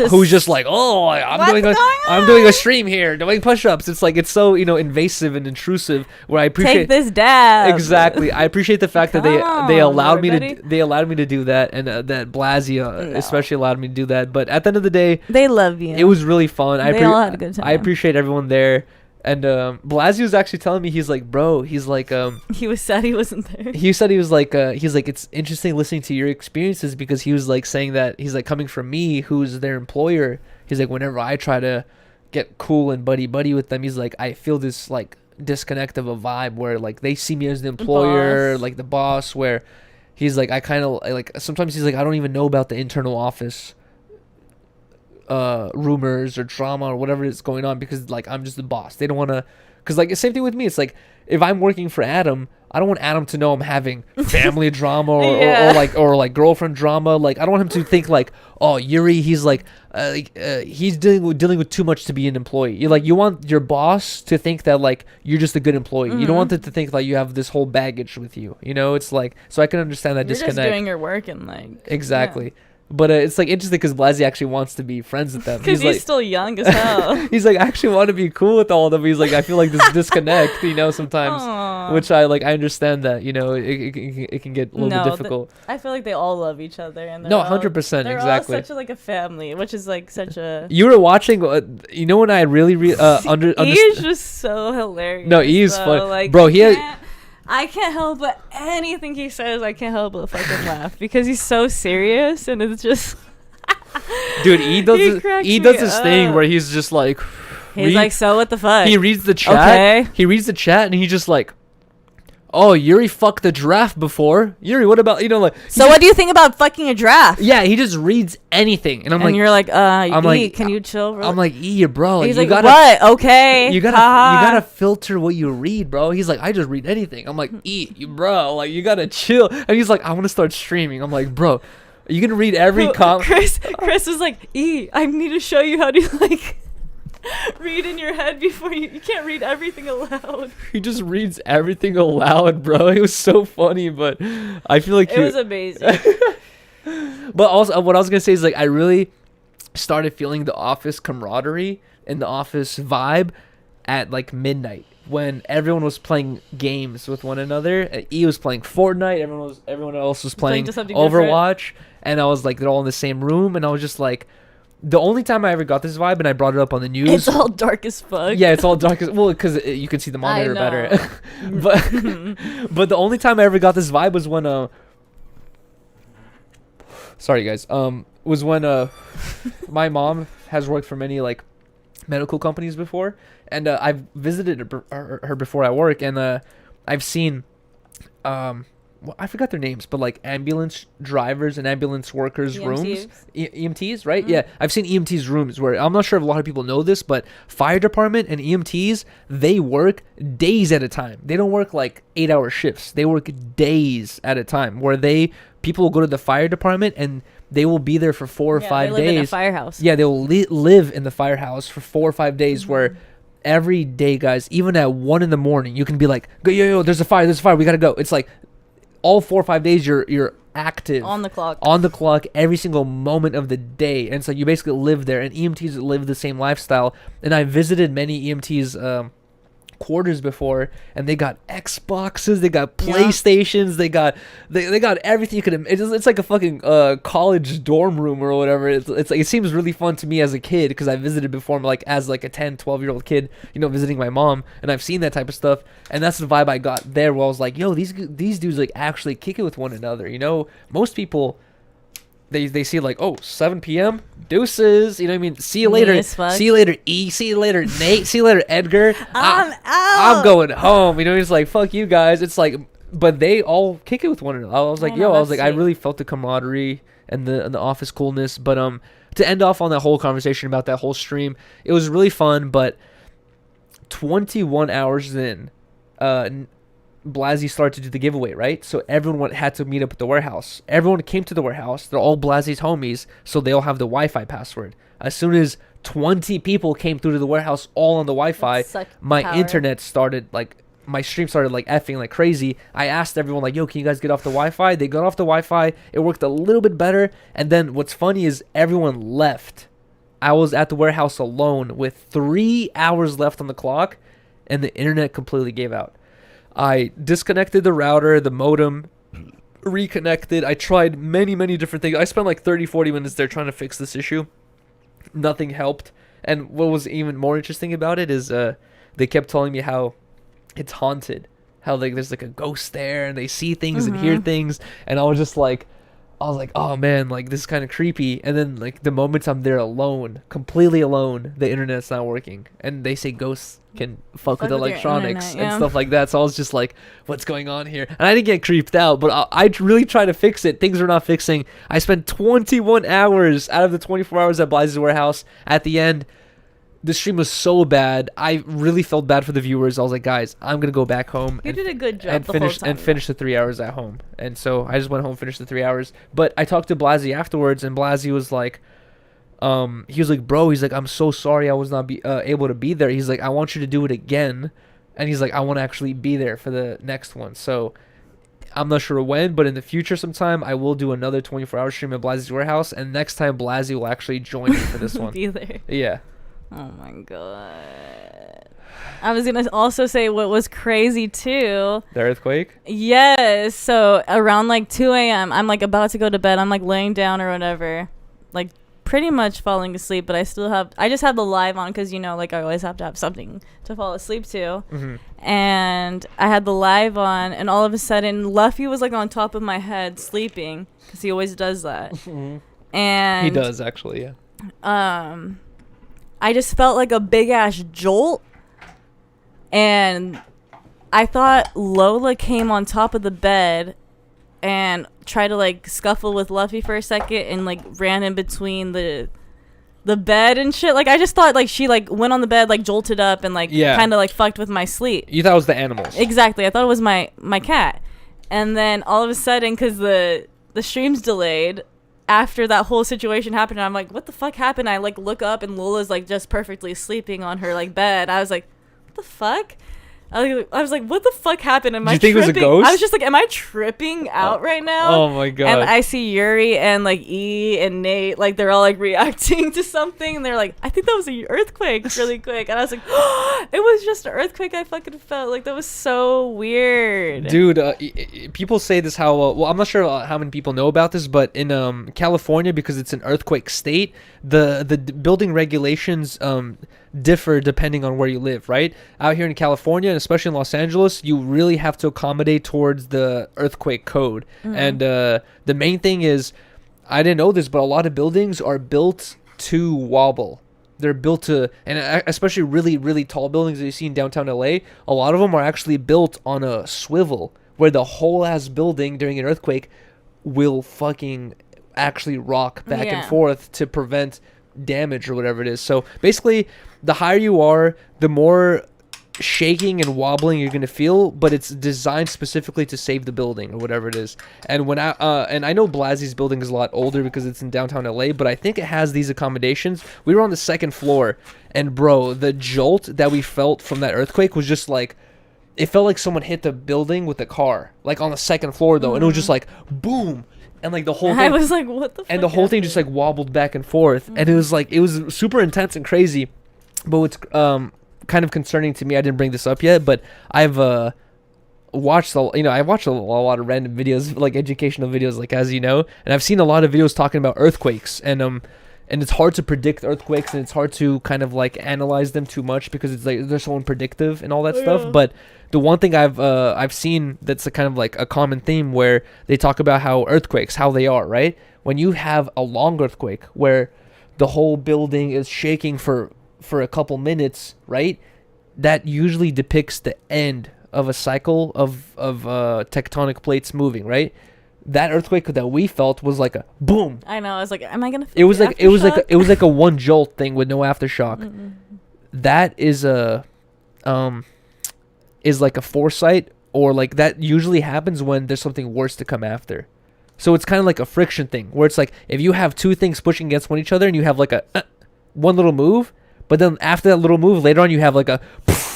who's just like, oh, I'm doing a stream here, doing push-ups. It's like, it's so invasive and intrusive. Where I appreciate take this dab. Exactly. I appreciate the fact that they allowed me to do that, and that Blazzy especially allowed me to do that. But at the end of the day, they love you. It was really fun. They all had a good time. I appreciate everyone there. And Blazzy was actually telling me, he's like, bro, he's like, he was sad he wasn't there. He said he was like, it's interesting listening to your experiences, because he was like saying that he's like, coming from me, who's their employer, he's like, whenever I try to get cool and buddy with them. He's like, I feel this like disconnect of a vibe where like they see me as the employer, like the boss, where he's like, I kind of like, sometimes he's like, I don't even know about the internal office rumors or drama or whatever is going on, because like I'm just the boss. They don't want to, because like the same thing with me. It's like, if I'm working for Adam, I don't want Adam to know I'm having family drama or like girlfriend drama. Like I don't want him to think like, oh, Yuri, he's like he's dealing with too much to be an employee. You want your boss to think that like you're just a good employee. You don't want them to think like you have this whole baggage with you. It's like, so I can understand that you're disconnect. Just doing your work and like exactly. Yeah. But it's like interesting because Blazzy actually wants to be friends with them. Because he's like, still young as hell. He's like, I actually want to be cool with all of them. He's like, I feel like this disconnect, sometimes. Aww. Which I understand that, it can get a little bit difficult. I feel like they all love each other. And 100%, they're exactly. all such like a family, which is like such a... You were watching, when I really understood. E is just so hilarious. No, E is fun. Like, bro, I can't help but anything he says, I can't help but fucking laugh because he's so serious and it's just... Dude, E does this thing where he's just like... He's like, so what the fuck? He reads the chat. Okay. He reads the chat and he's just like, oh, Yuri fucked the giraffe before. Yuri, what about, So what do you think about fucking a giraffe? Yeah, he just reads anything. And I'm like... you're like, I'm E, like, can you chill, bro? I'm like, E, bro. He's you like, gotta, what? Okay. You gotta filter what you read, bro. He's like, I just read anything. I'm like, E, bro, like, you gotta chill. And he's like, I want to start streaming. I'm like, bro, are you gonna read every comment? Chris was like, E, I need to show you how to, like... read in your head before you can't read everything aloud. He just reads everything aloud, bro. It was so funny, but I feel like it was amazing. But also, what I was gonna say is like, I really started feeling the office camaraderie and the office vibe at like midnight when everyone was playing games with one another. E was playing Fortnite. Everyone else was playing Overwatch, and I was like, they're all in the same room, and I was just like. The only time I ever got this vibe, and I brought it up on the news. It's all dark as fuck. Yeah, it's all dark as well, because you can see the monitor better. but the only time I ever got this vibe was when sorry guys, was when my mom has worked for many like medical companies before, and I've visited her before at work, and I've seen well, I forgot their names, but like ambulance drivers and ambulance workers' EMTs. rooms. EMTs, right? Mm-hmm. Yeah, I've seen EMTs' rooms where, I'm not sure if a lot of people know this, but fire department and EMTs, they work days at a time. They don't work like 8-hour shifts. They work days at a time where people will go to the fire department and they will be there for 4 or 5 days. They live in a firehouse. Yeah, they will live in the firehouse for 4 or 5 days where every day, guys, even at 1 a.m, you can be like, yo, there's a fire, we gotta go. It's like, all 4 or 5 days you're active on the clock every single moment of the day, and so you basically live there. And EMTs live the same lifestyle, and I visited many EMTs quarters before, and they got Xboxes, they got PlayStations, they got everything you could. It's like a fucking college dorm room or whatever. It's like, it seems really fun to me as a kid because I visited before, like as like a 10-12-year-old kid, visiting my mom, and I've seen that type of stuff, and that's the vibe I got there. Where I was like, yo, these dudes like actually kick it with one another. Most people. They see like, oh, 7 p.m. deuces, you know what I mean? See you later. See you later, E. See you later, Nate. See you later, Edgar. I'm out. I'm going home. It's like, fuck you guys. It's like, but they all kick it with one another. I was like, I really felt the camaraderie and the office coolness. But to end off on that whole conversation about that whole stream, it was really fun. But 21 hours in, Blazzy started to do the giveaway, right? So everyone had to meet up at the warehouse. Everyone came to the warehouse. They're all Blazzy's homies, so they all have the Wi-Fi password. As soon as 20 people came through to the warehouse, all on the Wi-Fi, my internet started my stream started effing like crazy. I asked everyone yo, can you guys get off the Wi-Fi? They got off the Wi-Fi. It worked a little bit better. And then what's funny is everyone left. I was at the warehouse alone with 3 hours left on the clock, and the internet completely gave out. I disconnected the router, the modem, reconnected. I tried many different things. I spent 30-40 minutes there trying to fix this issue. Nothing helped. And what was even more interesting about it is they kept telling me how it's haunted. How there's a ghost there and they see things and hear things. And I was just like, I was like, oh man, like this is kind of creepy. And then like the moments I'm there alone, completely alone, the internet's not working, and they say ghosts can fuck with your electronics internet, and stuff like that. So I was just like, what's going on here? And I didn't get creeped out, but I really tried to fix it. Things were not fixing. I spent 21 hours out of the 24 hours at Blazzy's warehouse. At the end, the stream was so bad. I really felt bad for the viewers. I was like, guys, I'm gonna go back home. You did a good job and the finish whole time. and finish the 3 hours at home. And so I just went home, finished the 3 hours. But I talked to Blazzy afterwards, and Blazzy was like, he was like, bro, he's like, I'm so sorry I was not able to be there. He's like, I want you to do it again, and he's like, I want to actually be there for the next one. So I'm not sure when, but in the future sometime I will do another 24-hour stream at Blazzy's warehouse, and next time Blazzy will actually join me for this one. Be there. Yeah. Oh my god. I was gonna also say what was crazy too. The earthquake? Yes. So around like 2 a.m. I'm like about to go to bed. I'm like laying down or whatever, like pretty much falling asleep. But I just have the live on because like I always have to have something to fall asleep to. Mm-hmm. And I had the live on, and all of a sudden Luffy was like on top of my head sleeping because he always does that. Mm-hmm. And he does actually, yeah. I just felt like a big ass jolt, and I thought Lola came on top of the bed and tried to like scuffle with Luffy for a second and like ran in between the bed and shit. Like I just thought like she like went on the bed, like jolted up and like kind of like fucked with my sleep. You thought it was the animals. Exactly. I thought it was my cat. And then all of a sudden, because the stream's delayed, after that whole situation happened, I'm like, what the fuck happened? I like look up and Lola's like just perfectly sleeping on her like bed. I was like, what the fuck? I was like, what the fuck happened? Am I think tripping? it was a ghost? I was just like, am I tripping out right now? Oh my god. And I see Yuri and like E and Nate, like they're all like reacting to something, and they're like, I think that was an earthquake really quick. And I was like, oh, it was just an earthquake. I fucking felt like that was so weird. Dude, people say this how, well, I'm not sure how many people know about this, but in California, because it's an earthquake state, the building regulations differ depending on where you live, right? Out here in California, and especially in Los Angeles, you really have to accommodate towards the earthquake code. Mm-hmm. And the main thing is, I didn't know this, but a lot of buildings are built to wobble. They're built to, and especially really, really tall buildings that you see in downtown LA, a lot of them are actually built on a swivel, where the whole ass building during an earthquake will fucking actually rock back and forth to prevent damage or whatever it is. So basically, the higher you are, the more shaking and wobbling you're gonna feel, but it's designed specifically to save the building or whatever it is. And when I know Blazzy's building is a lot older because it's in downtown LA, but I think it has these accommodations. We were on the second floor, and bro, the jolt that we felt from that earthquake was just like, it felt like someone hit the building with a car, like on the second floor though. And it was just like boom, and like the whole thing, I was like, what the fuck? And the whole thing just like wobbled back and forth. And it was like, it was super intense and crazy. But what's kind of concerning to me, I didn't bring this up yet, but I've watched I watch a lot of random videos, like educational videos, like, as you know, and I've seen a lot of videos talking about earthquakes, and it's hard to predict earthquakes, and it's hard to kind of like analyze them too much because it's like they're so unpredictable and all that stuff. But the one thing I've seen that's a kind of like a common theme where they talk about how earthquakes, how they are, right? When you have a long earthquake where the whole building is shaking for a couple minutes, right? That usually depicts the end of a cycle of tectonic plates moving, right? That earthquake that we felt was like a boom. I know. I was like, am I gonna feel it was the like it was aftershock? like a one jolt thing with no aftershock. Mm-mm. That is like a foresight, or like that usually happens when there's something worse to come after. So it's kind of like a friction thing where it's like if you have two things pushing against each other and you have like a one little move, but then after that little move later on you have like a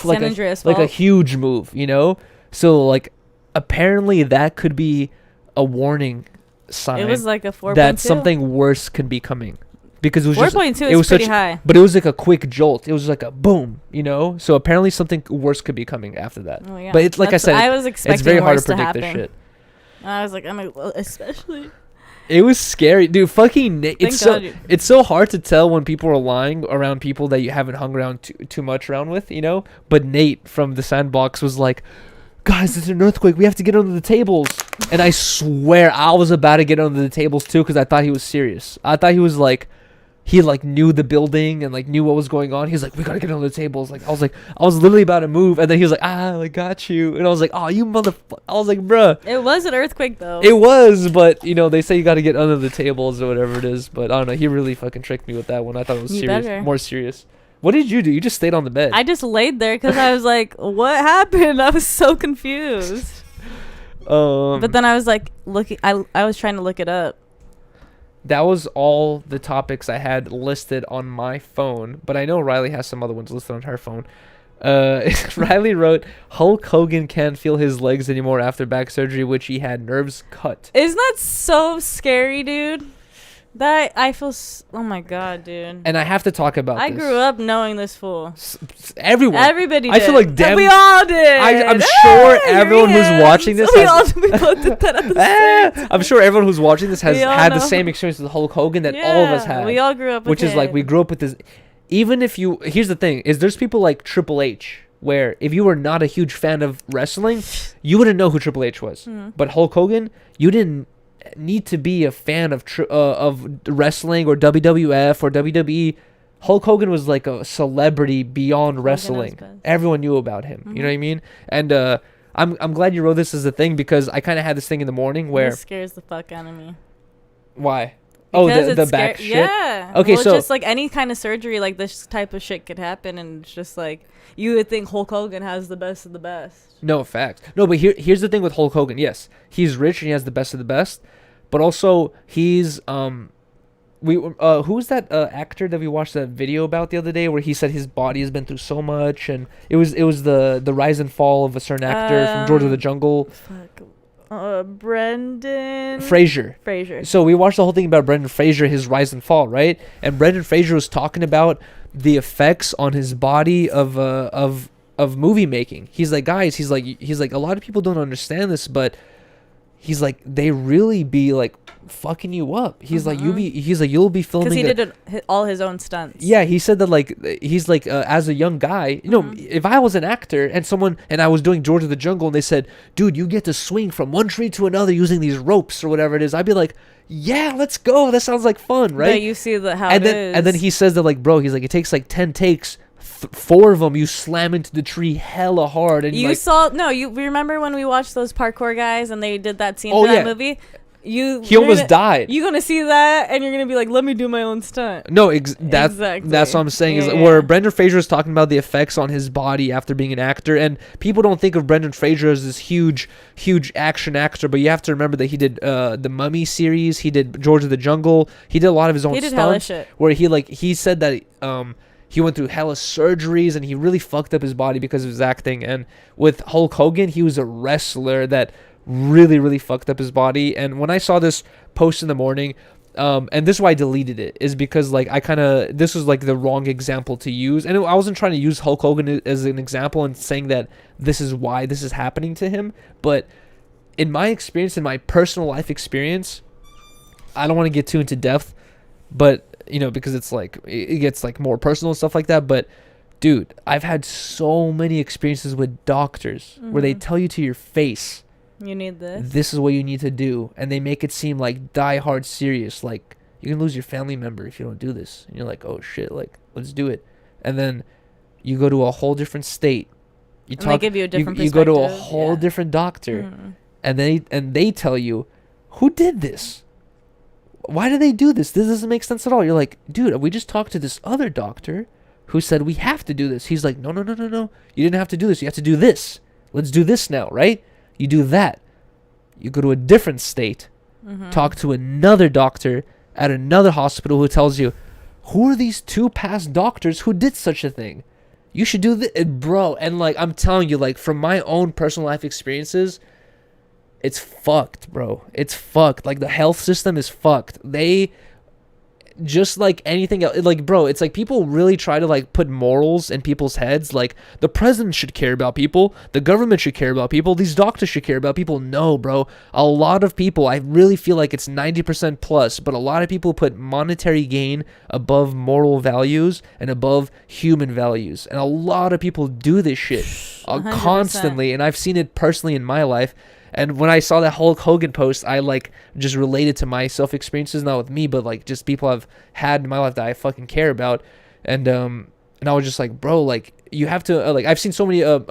like a huge move, you know? So like apparently that could be a warning sign. It was like a 4.2 that something worse could be coming, because it was 4.2 is pretty high. But it was like a quick jolt. It was like a boom, you know? So apparently something worse could be coming after that. Oh, yeah. But it's like I said, I was expecting it's very hard to worse predict to this shit. I was like, well, especially. It was scary, dude. Fucking it's God, so hard to tell when people are lying around people that you haven't hung around too much around with, you know. But Nate from the Sandbox was like, "Guys, it's an earthquake. We have to get under the tables." And I swear I was about to get under the tables too because I thought he was serious. I thought he was like, he like knew the building and like knew what was going on. He was like, we gotta get under the tables. Like I was literally about to move, and then he was like, I got you. And I was like, oh, you motherfucker. I was like, bruh. It was an earthquake though. It was, but you know they say you gotta get under the tables or whatever it is. But I don't know. He really fucking tricked me with that one. I thought it was serious, more serious. What did you do? You just stayed on the bed. I just laid there because I was like, what happened? I was so confused. But then I was like looking. I was trying to look it up. That was all the topics I had listed on my phone, but I know Rylee has some other ones listed on her phone. Rylee wrote, Hulk Hogan can't feel his legs anymore after back surgery, which he had nerves cut. Isn't that so scary, dude? That I feel. Oh my god, dude. And I have to talk about I this. grew up knowing this fool. Everybody did. I feel like we all did. I'm sure everyone who's watching this we both did that at the same time. I'm sure everyone who's watching this has had the same experience with Hulk Hogan that all of us had. We all grew up with which is like we grew up with this. Even if you, here's the thing, is there's people like Triple H where if you were not a huge fan of wrestling, you wouldn't know who Triple H was. But Hulk Hogan, you didn't need to be a fan of wrestling or WWF or WWE. Hulk Hogan was like a celebrity beyond wrestling. Everyone knew about him. You know what I mean? And I'm glad you wrote this as a thing because I kind of had this thing in the morning where it scares the fuck out of me. Why? Because the back shit. Yeah. Okay, well, so just like any kind of surgery, like this type of shit could happen, and it's just like you would think Hulk Hogan has the best of the best. No, facts. No, but here's the thing with Hulk Hogan. Yes, he's rich and he has the best of the best, but also he's who's that actor that we watched that video about the other day where he said his body has been through so much, and it was the rise and fall of a certain actor from George of the Jungle. Brendan Fraser. So we watched the whole thing about Brendan Fraser, his rise and fall, right? And Brendan Fraser was talking about the effects on his body of movie making. He's like, guys, he's like a lot of people don't understand this, but he's like they really be like fucking you up. He's like you'll be filming because he did all his own stunts. Yeah, he said that like he's like as a young guy, you know, if I was an actor and I was doing George of the Jungle and they said, dude, you get to swing from one tree to another using these ropes or whatever it is, I'd be like, yeah, let's go. That sounds like fun, right? Yeah, you see how and it then, is. And then he says that like, bro, he's like, it takes like 10 takes. 4 of them you slam into the tree hella hard, and you remember when we watched those parkour guys and they did that scene for that movie? He almost died. You're gonna see that and you're gonna be like, let me do my own stunt. No, exactly. That's what I'm saying. Where Brendan Fraser is talking about the effects on his body after being an actor, and people don't think of Brendan Fraser as this huge action actor, but you have to remember that he did the Mummy series, he did George of the Jungle, he did a lot of his own stunts. Hella shit. Where he said that he went through hella surgeries and he really fucked up his body because of his acting. And with Hulk Hogan, he was a wrestler that really, really fucked up his body. And when I saw this post in the morning, and this is why I deleted it, is because like this was like the wrong example to use. And I wasn't trying to use Hulk Hogan as an example and saying that this is why this is happening to him. But in my experience, in my personal life experience, I don't want to get too into depth, but you know, because it's like it gets like more personal and stuff like that. But dude, I've had so many experiences with doctors where they tell you to your face, you need this. This is what you need to do, and they make it seem like die hard serious, like you can lose your family member if you don't do this. And you're like, oh shit, like let's do it. And then you go to a whole different state. They give you a different you go to a whole different doctor, and they tell you, who did this? Why do they do this? This doesn't make sense at all. You're like, dude, we just talked to this other doctor who said we have to do this. He's like, no. You didn't have to do this. You have to do this. Let's do this now, right? You do that. You go to a different state, talk to another doctor at another hospital who tells you, who are these 2 past doctors who did such a thing? You should do this, bro. And like, I'm telling you, like from my own personal life experiences, it's fucked, bro. It's fucked. Like the health system is fucked. They just like anything else, like bro, it's like people really try to like put morals in people's heads. Like the president should care about people, the government should care about people, these doctors should care about people. No, bro. A lot of people, I really feel like it's 90% plus, but a lot of people put monetary gain above moral values and above human values. And a lot of people do this shit constantly, and I've seen it personally in my life. And when I saw that Hulk Hogan post, I like just related to my self experiences, not with me, but like just people I've had in my life that I fucking care about. And I was just like, bro, like you have to like I've seen so many a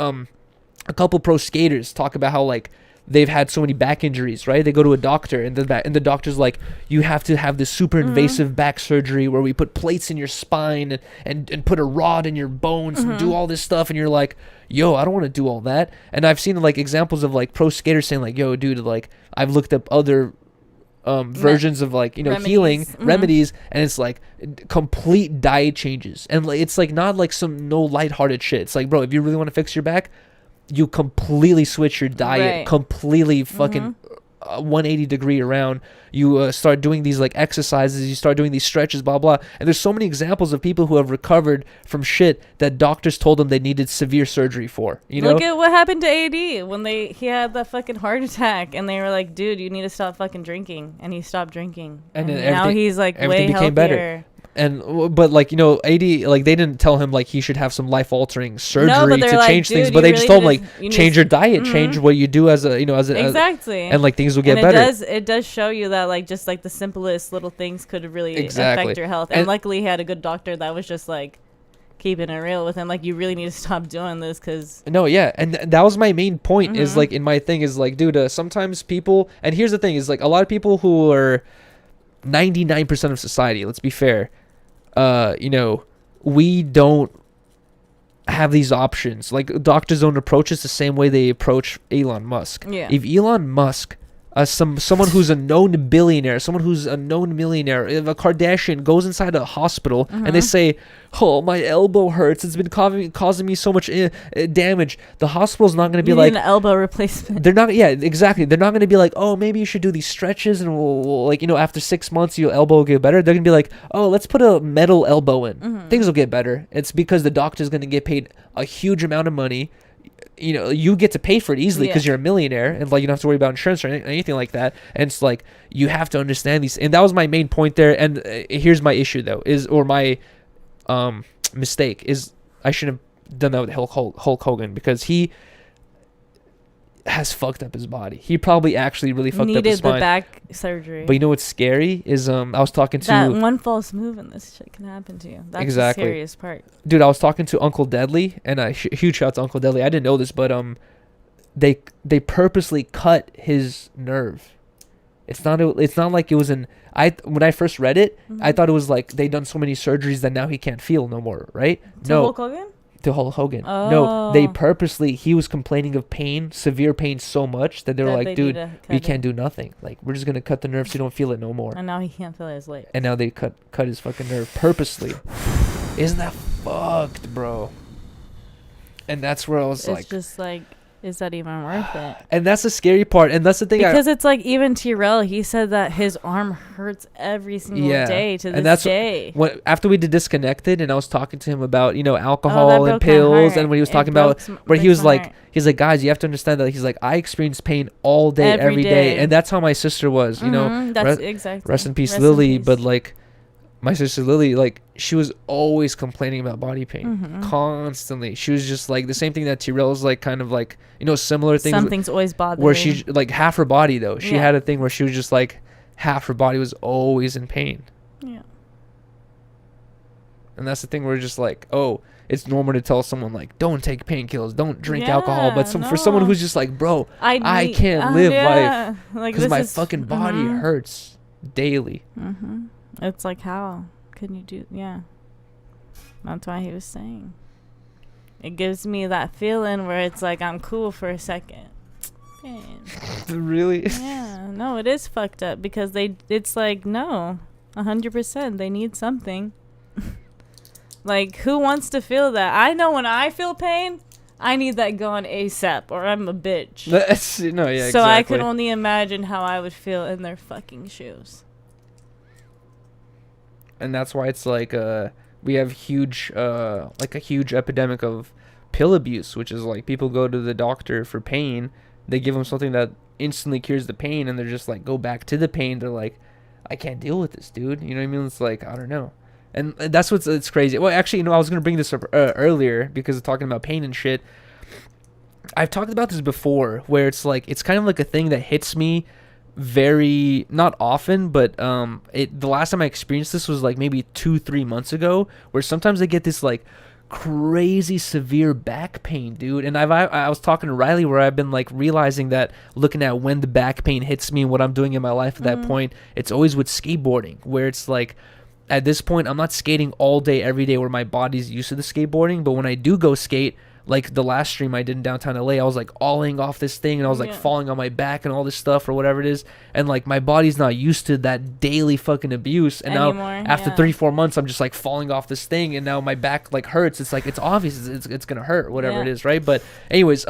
couple pro skaters talk about how like they've had so many back injuries, right? They go to a doctor and the doctor's like, you have to have this super invasive back surgery where we put plates in your spine and put a rod in your bones and do all this stuff. And you're like, yo, I don't want to do all that. And I've seen like examples of like pro skaters saying like, yo, dude, like I've looked up other versions of like, you know, remedies. healing remedies, and it's like complete diet changes. And like, it's like not like some no lighthearted shit. It's like, bro, if you really want to fix your back, you completely switch your diet, completely fucking 180 degree around. You start doing these like exercises, you start doing these stretches, blah blah. And there's so many examples of people who have recovered from shit that doctors told them they needed severe surgery for. You know, look at what happened to AD when he had that fucking heart attack, and they were like, dude, you need to stop fucking drinking, and he stopped drinking, and now he's like way healthier. Better. And but like, you know, AD, like they didn't tell him like he should have some life altering surgery to like, change things, but they just told him like change your diet, change what you do as a, you know, as a exactly, and like things will get and better. It does show you that like just like the simplest little things could really affect your health. And luckily he had a good doctor that was just like keeping it real with him, like you really need to stop doing this, because and that was my main point is like in my thing is like, dude, sometimes people, and here's the thing is like a lot of people who are 99% of society, let's be fair, you know, we don't have these options. Like doctors don't approach us the same way they approach Elon Musk. Yeah. If Elon Musk, someone who's a known billionaire, someone who's a known millionaire, if a Kardashian goes inside a hospital and they say, oh, my elbow hurts, it's been causing me so much damage, the hospital's not going to be like an elbow replacement. They're not, yeah, exactly. They're not going to be like, oh, maybe you should do these stretches and we'll like, you know, after 6 months your elbow will get better. They're going to be like, oh, let's put a metal elbow in. Things will get better. It's because the doctor's going to get paid a huge amount of money. You know, you get to pay for it easily because you're a millionaire, and like you don't have to worry about insurance or anything like that. And it's like you have to understand these, and that was my main point there. And here's my issue though, my mistake is I should have done that with Hulk Hogan, because he has fucked up his body. He probably actually really fucked up his spine. Needed the back surgery. But you know what's scary is I was talking to that one false move and this shit can happen to you. That's the scariest part. Dude, I was talking to Uncle Deadly, and huge shout out to Uncle Deadly. I didn't know this, but they purposely cut his nerve. It's not like it was when I first read it, I thought it was like they done so many surgeries that now he can't feel no more, right? No. Hulk Hogan? To Hulk Hogan. No, they purposely, he was complaining of pain, severe pain so much that they were like, dude, we can't do nothing. Like, we're just going to cut the nerve so you don't feel it no more. And now he can't feel his leg. And now they cut his fucking nerve purposely. Isn't that fucked, bro? And that's where I was like... It's just like, is that even worth it? And that's the scary part. And that's the thing. Because it's like, even Tyrell, he said that his arm hurts every single day to this day. After we did Disconnected, and I was talking to him about, you know, alcohol and pills, and when he was talking about where he was like, guys, you have to understand that he's like, I experience pain all day, every day. And that's how my sister was, you know. That's exactly. Rest in peace, Lily. But like, my sister Lily, like, she was always complaining about body pain constantly. She was just like the same thing that Tyrell's like, kind of like, you know, similar things. Something's always bothering. Where she like half her body though. She had a thing where she was just like half her body was always in pain. Yeah. And that's the thing where just like, oh, it's normal to tell someone like, don't take painkillers, don't drink alcohol. But for someone who's just like, bro, I can't live life because my fucking body hurts daily. It's like, how can you do? Yeah, that's why he was saying. It gives me that feeling where it's like I'm cool for a second. Man. Really? Yeah. No, it is fucked up because it's like, no, 100%. They need something. Like, who wants to feel that? I know when I feel pain, I need that gone ASAP, or I'm a bitch. No, yeah, so exactly. I can only imagine how I would feel in their fucking shoes. And that's why it's like we have huge like a huge epidemic of pill abuse, which is like people go to the doctor for pain, they give them something that instantly cures the pain, and they're just like go back to the pain. They're like, I can't deal with this, dude. You know what I mean? It's like, I don't know. And that's it's crazy. Well, actually, you know, I was gonna bring this up earlier because of talking about pain and shit. I've talked about this before, where it's like it's kind of like a thing that hits me very not often, but the last time I experienced this was like maybe 2-3 months ago, where sometimes I get this like crazy severe back pain, dude. And I was talking to Rylee, where I've been like realizing that, looking at when the back pain hits me and what I'm doing in my life at that point, it's always with skateboarding, where it's like at this point I'm not skating all day every day where my body's used to the skateboarding, but when I do go skate, like the last stream I did in downtown LA, I was like awling off this thing and I was like falling on my back and all this stuff or whatever it is, and like my body's not used to that daily fucking abuse, and now after 3-4 months I'm just like falling off this thing, and now my back like hurts. It's like it's obvious it's gonna hurt, whatever it is, right? But anyways,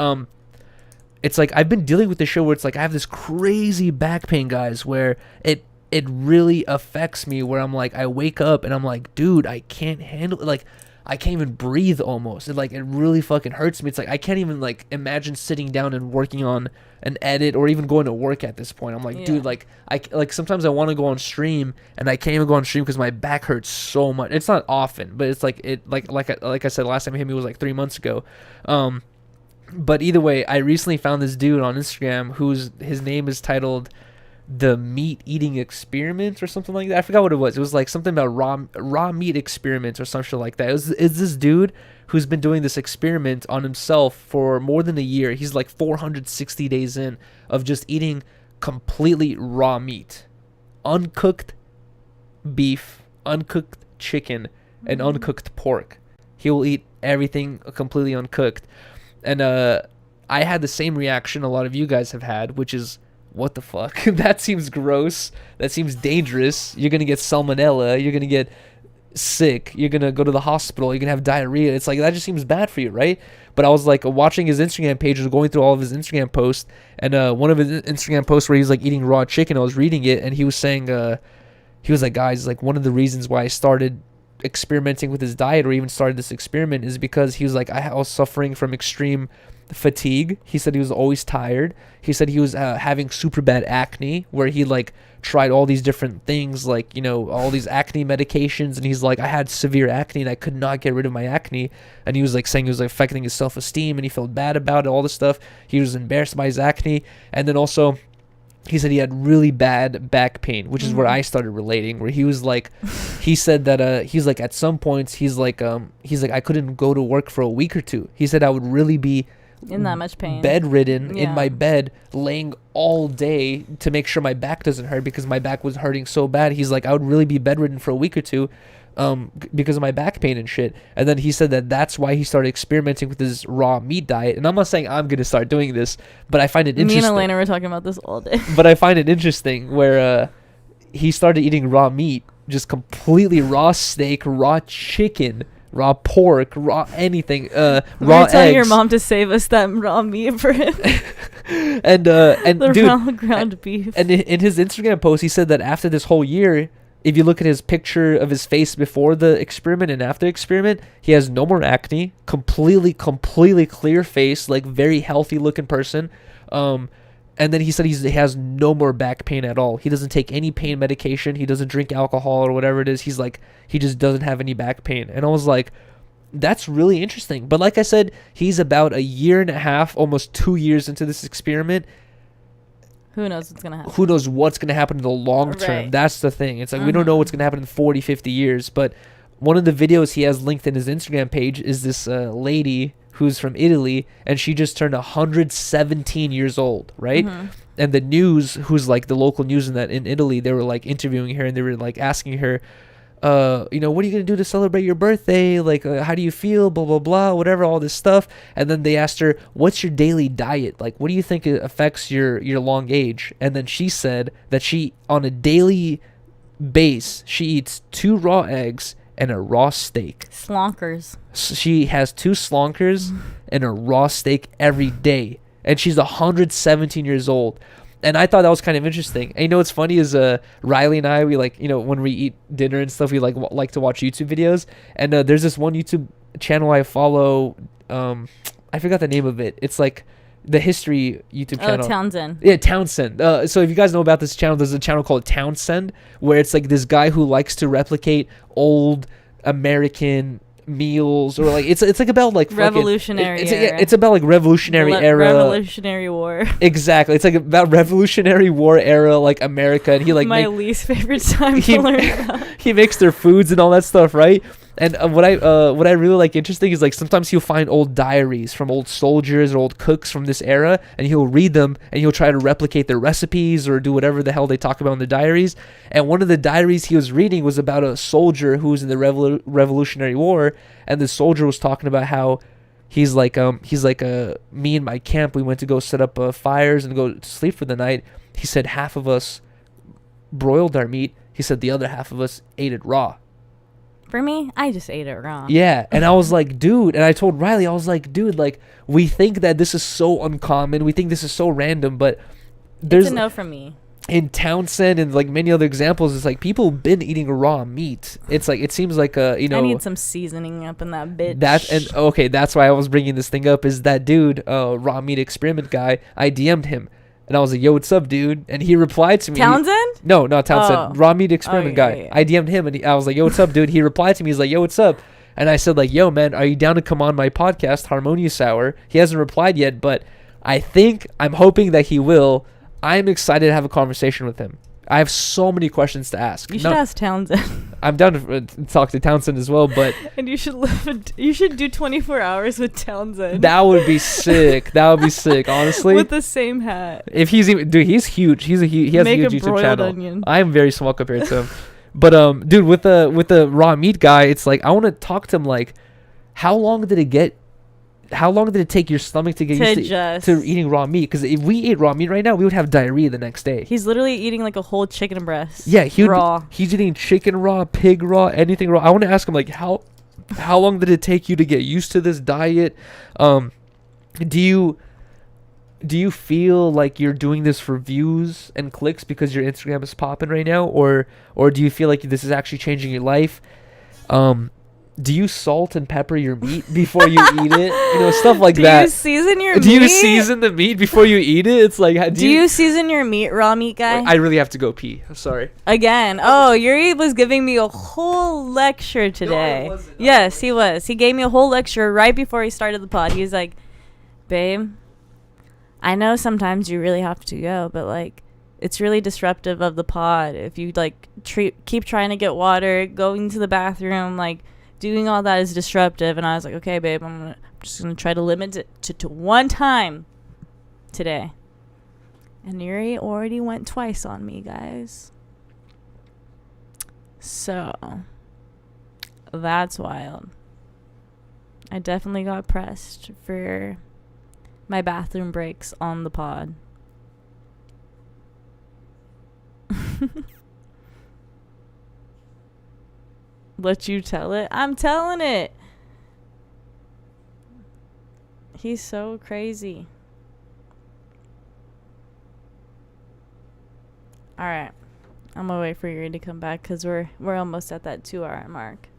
it's like I've been dealing with this show where it's like I have this crazy back pain, guys, where it really affects me, where I'm like I wake up and I'm like, dude, I can't handle it. Like I can't even breathe almost. It really fucking hurts me. It's like I can't even like imagine sitting down and working on an edit or even going to work at this point. I'm like, dude, like I like sometimes I want to go on stream and I can't even go on stream because my back hurts so much. It's not often, but it's like it like I said, last time it hit me was like 3 months ago. But either way, I recently found this dude on Instagram his name is titled The Meat Eating Experiment or something like that. I forgot what it was. It was like something about raw meat experiments or some shit like that. It's this dude who's been doing this experiment on himself for more than a year. He's like 460 days in of just eating completely raw meat, uncooked beef, uncooked chicken, and uncooked pork. He will eat everything completely uncooked. And I had the same reaction a lot of you guys have had, which is, what the fuck? That seems gross. That seems dangerous. You're going to get salmonella. You're going to get sick. You're going to go to the hospital. You're going to have diarrhea. It's like, that just seems bad for you, right? But I was like watching his Instagram page, was going through all of his Instagram posts, and one of his Instagram posts where he was like eating raw chicken, I was reading it, and he was saying, he was like, guys, like one of the reasons why I started experimenting with his diet or even started this experiment is because he was like, I was suffering from extreme fatigue. He said he was always tired. He said he was having super bad acne, where he like tried all these different things, like, you know, all these acne medications, and he's like, I had severe acne and I could not get rid of my acne. And he was like saying it was like affecting his self-esteem and he felt bad about it, all this stuff. He was embarrassed by his acne. And then also he said he had really bad back pain, which is where I started relating, where he was like, he said that he's like at some points he's like I couldn't go to work for a week or two. He said I would really be in that much pain, bedridden in my bed, laying all day to make sure my back doesn't hurt, because my back was hurting so bad. He's like, I would really be bedridden for a week or two because of my back pain and shit. And then he said that that's why he started experimenting with his raw meat diet. And I'm not saying I'm gonna start doing this, but I find it interesting. Me and Elena were talking about this all day. But I find it interesting where he started eating raw meat, just completely raw steak, raw chicken, raw pork, raw anything, raw eggs. Telling your mom to save us that raw meat for him. and the dude, raw ground beef. And in his Instagram post, he said that after this whole year, if you look at his picture of his face before the experiment and after the experiment, he has no more acne, completely clear face, like very healthy looking person. And then he said he has no more back pain at all. He doesn't take any pain medication. He doesn't drink alcohol or whatever it is. He's like, he just doesn't have any back pain. And I was like, that's really interesting. But like I said, he's about 1.5 years, almost 2 years into this experiment. Who knows what's going to happen? Who knows what's going to happen in the long term? Right. That's the thing. It's like, we don't know what's going to happen in 40, 50 years. But one of the videos he has linked in his Instagram page is this lady who's from Italy, and she just turned 117 years old, right? And the news, who's like the local news in Italy, they were like interviewing her, and they were like asking her, you know, what are you gonna do to celebrate your birthday? Like, how do you feel? Blah blah blah, whatever, all this stuff. And then they asked her, what's your daily diet? Like, what do you think affects your long age? And then she said that she, on a daily base, she eats 2 raw eggs and a raw steak. Slonkers. She has 2 slonkers and a raw steak every day, and she's 117 years old. And I thought that was kind of interesting. And you know what's funny is Rylee and I, we like, you know, when we eat dinner and stuff, we like to watch YouTube videos. And there's this one YouTube channel I follow. I forgot the name of it. It's like the history YouTube channel. Oh, Townsend. Yeah, Townsend. So if you guys know about this channel, there's a channel called Townsend, where it's like this guy who likes to replicate old American meals, or like it's like about like Revolutionary it's about like revolutionary era. Revolutionary War. Exactly. It's like about Revolutionary War era, like America, and he like my least favorite time to learn about. he makes their foods and all that stuff, right? And what I really like interesting is like sometimes he'll find old diaries from old soldiers or old cooks from this era, and he'll read them and he'll try to replicate their recipes or do whatever the hell they talk about in the diaries. And one of the diaries he was reading was about a soldier who was in the Revolutionary War, and the soldier was talking about how he's like me and my camp, we went to go set up fires and go to sleep for the night. He said half of us broiled our meat. He said the other half of us ate it raw. For me, I just ate it raw. Yeah, and I was like, dude, and I told Rylee, I was like, dude, like, we think that this is so uncommon, we think this is so random, but there's it's a no from me. In Townsend and like many other examples, it's like people have been eating raw meat. It's like, it seems like I need some seasoning up in that bitch. That's why I was bringing this thing up, is that dude, raw meat experiment guy, I DM'd him. And I was like, yo, what's up, dude? And he replied to me. Townsend? No, not Townsend. Oh. Raw meat experiment guy. Yeah. I DM'd him, and I was like, yo, what's up, dude? He replied to me. He's like, yo, what's up? And I said, like, yo, man, are you down to come on my podcast, Harmonious Hour? He hasn't replied yet, but I'm hoping that he will. I'm excited to have a conversation with him. I have so many questions to ask. You should ask Townsend. I'm down to talk to Townsend as well, but and you should do 24 hours with Townsend. That would be sick. That would be sick, honestly. With the same hat. If he's even, dude, he's huge. He has a huge YouTube channel. Onion. I'm very small compared to him. But dude, with the raw meat guy, it's like I want to talk to him. Like, how long did it take your stomach to get used to eating raw meat? Because if we ate raw meat right now, we would have diarrhea the next day. He's literally eating like a whole chicken breast. Yeah, raw. He's eating chicken raw, pig raw, anything raw. I want to ask him, like, how long did it take you to get used to this diet? Do you feel like you're doing this for views and clicks because your Instagram is popping right now, or do you feel like this is actually changing your life? Do you salt and pepper your meat before you eat it? Stuff like that. Do you season your meat? Do you season the meat before you eat it? It's like, do you season your meat, raw meat guy? I really have to go pee. I'm sorry. Again. Oh, Yuriy was giving me a whole lecture today. No, I wasn't. Yes, he was. He gave me a whole lecture right before he started the pod. He was like, babe, I know sometimes you really have to go, but like, it's really disruptive of the pod if you like keep trying to get water, going to the bathroom, like, doing all that is disruptive. And I was like, okay, babe, I'm just gonna try to limit it to one time today. And Yuriy already went twice on me, guys. So that's wild. I definitely got pressed for my bathroom breaks on the pod. Let you tell it? I'm telling it. He's so crazy. All right. I'm gonna wait for Yuriy to come back because we're almost at that 2-hour mark.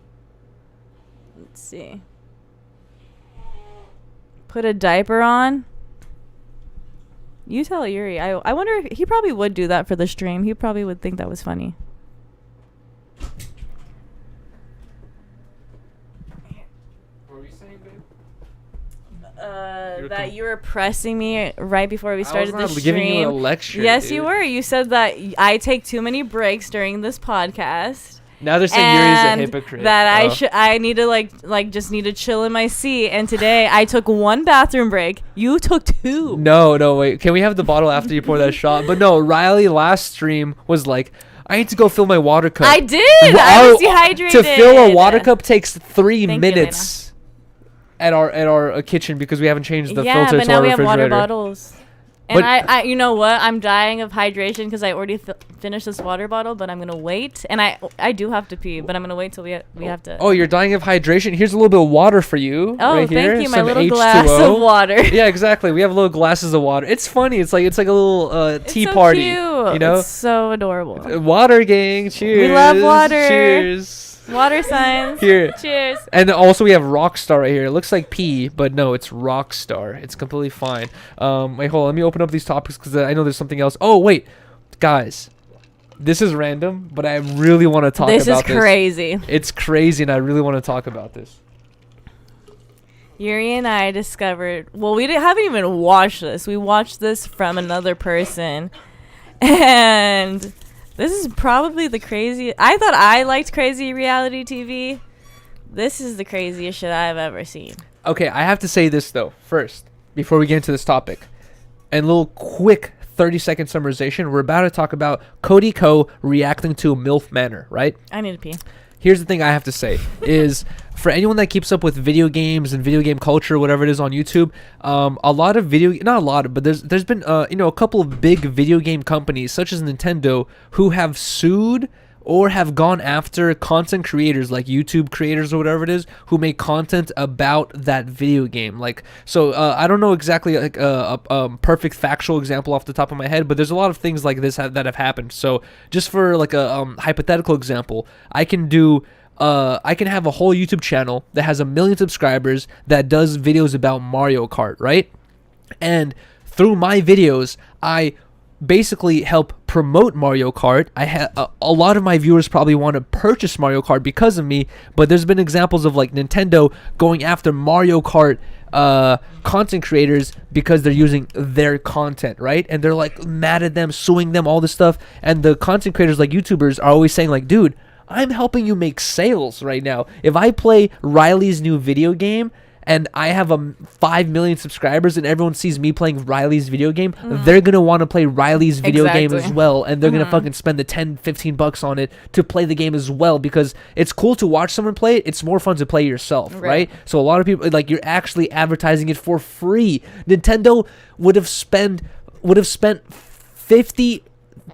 Let's see. Put a diaper on. You tell Yuriy. I wonder if he probably would do that for the stream. He probably would think that was funny. That you were pressing me right before we started the stream. Giving you a lecture. Yes, dude. you were. You said that I take too many breaks during this podcast. Now they're saying Yuri's a hypocrite. That I need to just need to chill in my seat. And today I took one bathroom break. You took 2. No, wait. Can we have the bottle after you pour that shot? But no, Rylee last stream was like, I need to go fill my water cup. I did. I was dehydrated. To fill a water cup takes 3 minutes. At our kitchen because we haven't changed the filter to our refrigerator. Yeah, but now we have water bottles. And I you know what? I'm dying of hydration because I already finished this water bottle, but I'm going to wait. And I do have to pee, but I'm going to wait till we have to. Oh, you're dying of hydration? Here's a little bit of water for you. Oh, right here. Thank you. My Some little H2O. glass of water. Yeah, exactly. We have little glasses of water. It's funny. It's like a little tea party. Cute. You know? It's so adorable. Water gang. Cheers. We love water. Cheers. Water signs. Here. Cheers. And also we have Rockstar right here. It looks like pee, but no, it's Rockstar. It's completely fine. Wait, hold on. Let me open up these topics because I know there's something else. Oh, wait. Guys, this is random, but I really want to talk about this. This is crazy. It's crazy, and I really want to talk about this. Yuri and I discovered. Well, we haven't even watched this. We watched this from another person, and this is probably the craziest. I thought I liked crazy reality TV. This is the craziest shit I've ever seen. Okay, I have to say this though first before we get into this topic, and a little quick 30-second summarization. We're about to talk about Cody Ko reacting to Milf Manor, right? I need to pee. Here's the thing I have to say is for anyone that keeps up with video games and video game culture, whatever it is on YouTube, a lot of not a lot, but there's been a couple of big video game companies such as Nintendo who have sued or have gone after content creators like YouTube creators or whatever it is who make content about that video game. Like, so I don't know exactly like a perfect factual example off the top of my head, but there's a lot of things like this that have happened. So just for like a hypothetical example, I can have a whole YouTube channel that has 1 million subscribers that does videos about Mario Kart, right? And through my videos, I basically help promote Mario Kart. I have a lot of my viewers probably want to purchase Mario Kart because of me, but there's been examples of like Nintendo going after Mario Kart content creators because they're using their content, right? And they're like mad at them, suing them, all this stuff. And the content creators like YouTubers are always saying like, dude, I'm helping you make sales right now. If I play Rylee's new video game and I have 5 million subscribers and everyone sees me playing Rylee's video game, they're going to want to play Rylee's video game as well. And they're going to fucking spend the 10, 15 bucks on it to play the game as well, because it's cool to watch someone play it. It's more fun to play yourself, right? So a lot of people, like, you're actually advertising it for free. Nintendo would have spent $50,000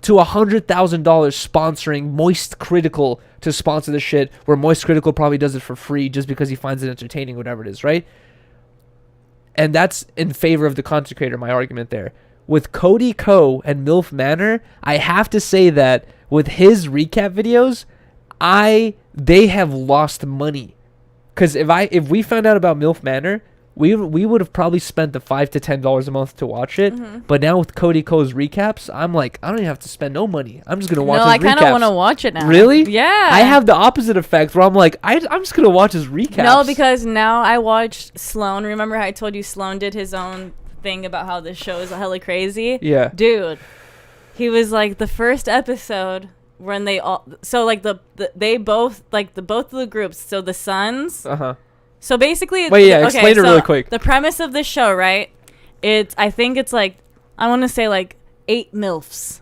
to $100,000 sponsoring Moist Critical to sponsor the shit, where Moist Critical probably does it for free just because he finds it entertaining, whatever it is, right? And that's in favor of the content creator, my argument there. With Cody Ko and Milf Manor, I have to say that with his recap videos, they have lost money. Because if we found out about Milf Manor, we would have probably spent the $5 to $10 a month to watch it. But now with Cody Ko's recaps, I'm like, I don't even have to spend no money. I'm just gonna watch his recaps. No, I kind of want to watch it now. Really? Yeah. I have the opposite effect where I'm like, I'm just gonna watch his recaps. No, because now I watched Sloan. Remember how I told you Sloan did his own thing about how this show is hella crazy? Yeah. Dude, he was like the first episode when they all, so like they both, like both of the groups, so the sons. So basically, explain it really quick. The premise of this show, right? I think it's like, I want to say like 8 milfs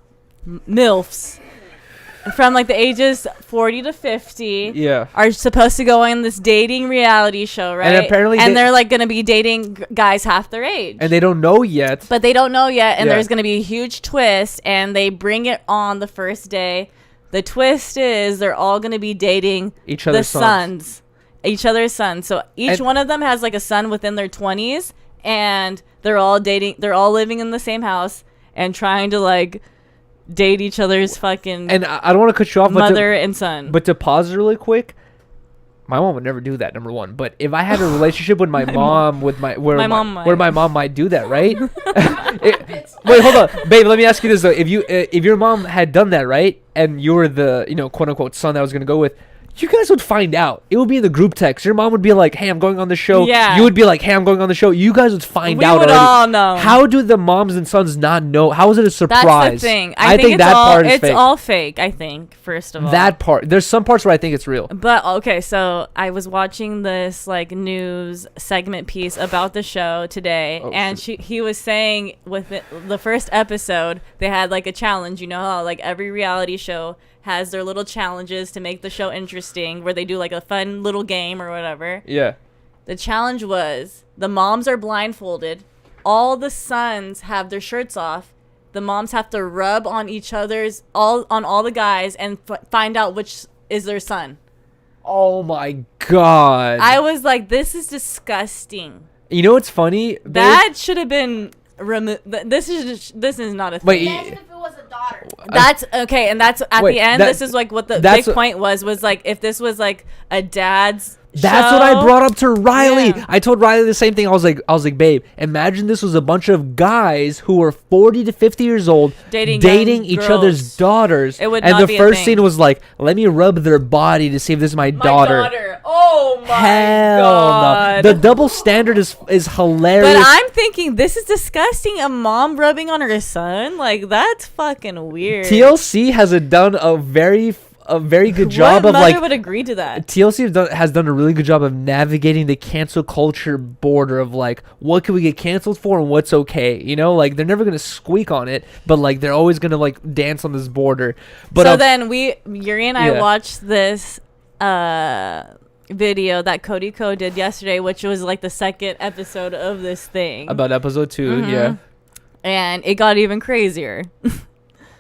from like the ages 40 to 50. Yeah. Are supposed to go on this dating reality show, right? And apparently, they're like gonna be dating guys half their age. And they don't know yet. But they don't know yet, and there's gonna be a huge twist, and they bring it on the first day. The twist is they're all gonna be dating each other's sons. Each other's sons. So each one of them has like a son within their 20s, and they're all living in the same house and trying to like date each other's fucking. And I don't want to cut you off, mother and son. But to pause really quick, my mom would never do that, number one. But if I had a relationship with my mom, where my mom might do that, right? Wait, hold on, babe. Let me ask you this though: if your mom had done that, right, and you were the quote unquote son that I was gonna go with, you guys would find out. It would be in the group text. Your mom would be like, hey, I'm going on the show. Yeah. You would be like, hey, I'm going on the show. You guys would find out already. We would all know. How do the moms and sons not know? How is it a surprise? That's the thing. I think that part is fake. It's all fake, I think, first of all. That part. There's some parts where I think it's real. But, okay, so I was watching this, like, news segment piece about the show today, and he was saying with the first episode, they had, like, a challenge. You know how, like, every reality show has their little challenges to make the show interesting, where they do like a fun little game or whatever. Yeah. The challenge was the moms are blindfolded. All the sons have their shirts off. The moms have to rub on each other's, on all the guys, and find out which is their son. Oh my God. I was like, this is disgusting. You know what's funny? That should have been removed. This is not a thing. Wait, imagine if it was a daughter. That's okay, and that's at the end. This is like what the big point was like, if this was like a dad's That's show. what I brought up to Rylee. Yeah. I told Rylee the same thing. I was like, babe, imagine this was a bunch of guys who were 40 to 50 years old dating each other's daughters. It would and not the be first scene was like, let me rub their body to see if this is my daughter. Oh my God. No. The double standard is hilarious. But I'm thinking, this is disgusting. A mom rubbing on her son? Like, that's fucking weird. TLC has done a very good job what of mother like. would agree to that? TLC has done a really good job of navigating the cancel culture border of like what can we get canceled for and what's okay. You know, like they're never gonna squeak on it, but like they're always gonna like dance on this border. But so then Yuri and I yeah. watched this video that Cody Co did yesterday, which was like the second episode of this thing. about episode 2, Mm-hmm. yeah. And it got even crazier.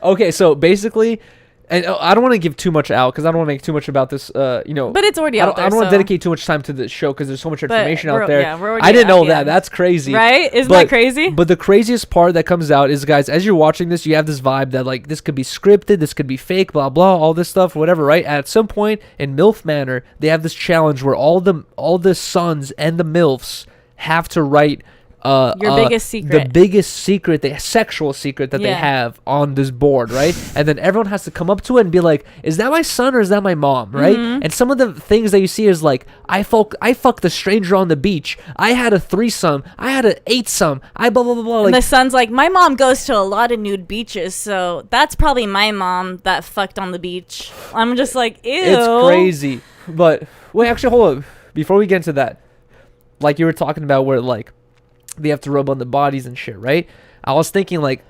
Okay, so basically. And I don't want to give too much out because I don't want to make too much about this, you know. But it's already I out there. don't want so. to dedicate too much time to the show because there's so much information out we're- there. yeah, we're already I didn't know out, yeah. that. That's crazy. Right? Isn't that crazy? But the craziest part that comes out is, guys, as you're watching this, you have this vibe that, like, this could be scripted, this could be fake, blah, blah, all this stuff, whatever, right? At some point in Milf Manor, they have this challenge where all the sons and the Milfs have to write... Your biggest secret. The biggest secret, the sexual secret that they Yeah. have on this board, right? And then everyone has to come up to it and be like, is that my son or is that my mom, right? Mm-hmm. And some of the things that you see is like, I fucked a stranger on the beach. I had a threesome. I had an eightsome. I blah, blah, blah, blah. And Like, the son's like, my mom goes to a lot of nude beaches, so that's probably my mom that fucked on the beach. I'm just like, ew. it's crazy. But, wait, actually, hold up. Before we get into that, like you were talking about where, like, they have to rub on the bodies and shit, right? I was thinking like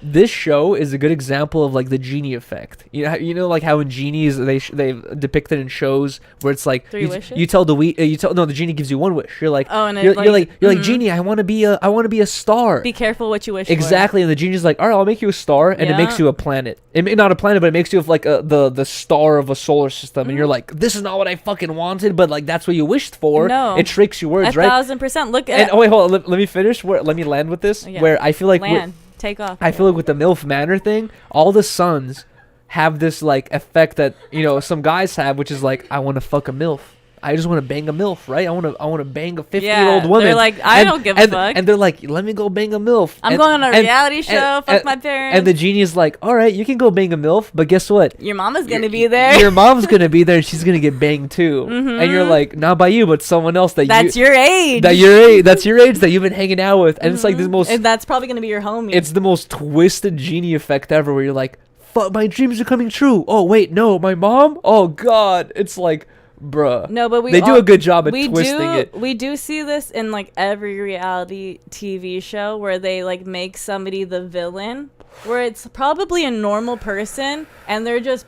this show is a good example of like the genie effect. You know like how in genies they've depicted in shows where it's like Three wishes? you tell the genie gives you one wish. You're like Oh, and it, you're like- like genie, I want to be a star. Be careful what you wish Exactly, and the genie's like, all right, I'll make you a star, and it makes Yeah. you a planet. Not a planet, but it makes you like the star of a solar system, and you're like, this is not what I fucking wanted, but like that's what you wished for. No. It tricks your words, for. right? 1,000%. Look at And oh wait, hold on. Let me finish. Let me land with this. Yeah. Where I feel like land. Take off. I feel like with the MILF Manor thing, all the sons have this like effect that some guys have, which is like, I want to fuck a MILF. I just want to bang a MILF, right? I want to bang a 50-year-old woman. They're like, I don't give a fuck. And they're like, let me go bang a MILF. I'm going on a reality show. Fuck my parents. And the genie is like, all right, you can go bang a MILF, but guess what? Your mama's gonna be there. Your mom's gonna be there, and she's gonna get banged too. And you're like, not by you, but someone else That's your age. that's your age that you've been hanging out with, and it's like this most. And that's probably gonna be your homie. It's the most twisted genie effect ever, where you're like, fuck, my dreams are coming true. Oh wait, no, my mom. Oh god, it's like. Bruh. No, but they do a good job at twisting it. We do see this in like every reality TV show where they like make somebody the villain, where it's probably a normal person and they're just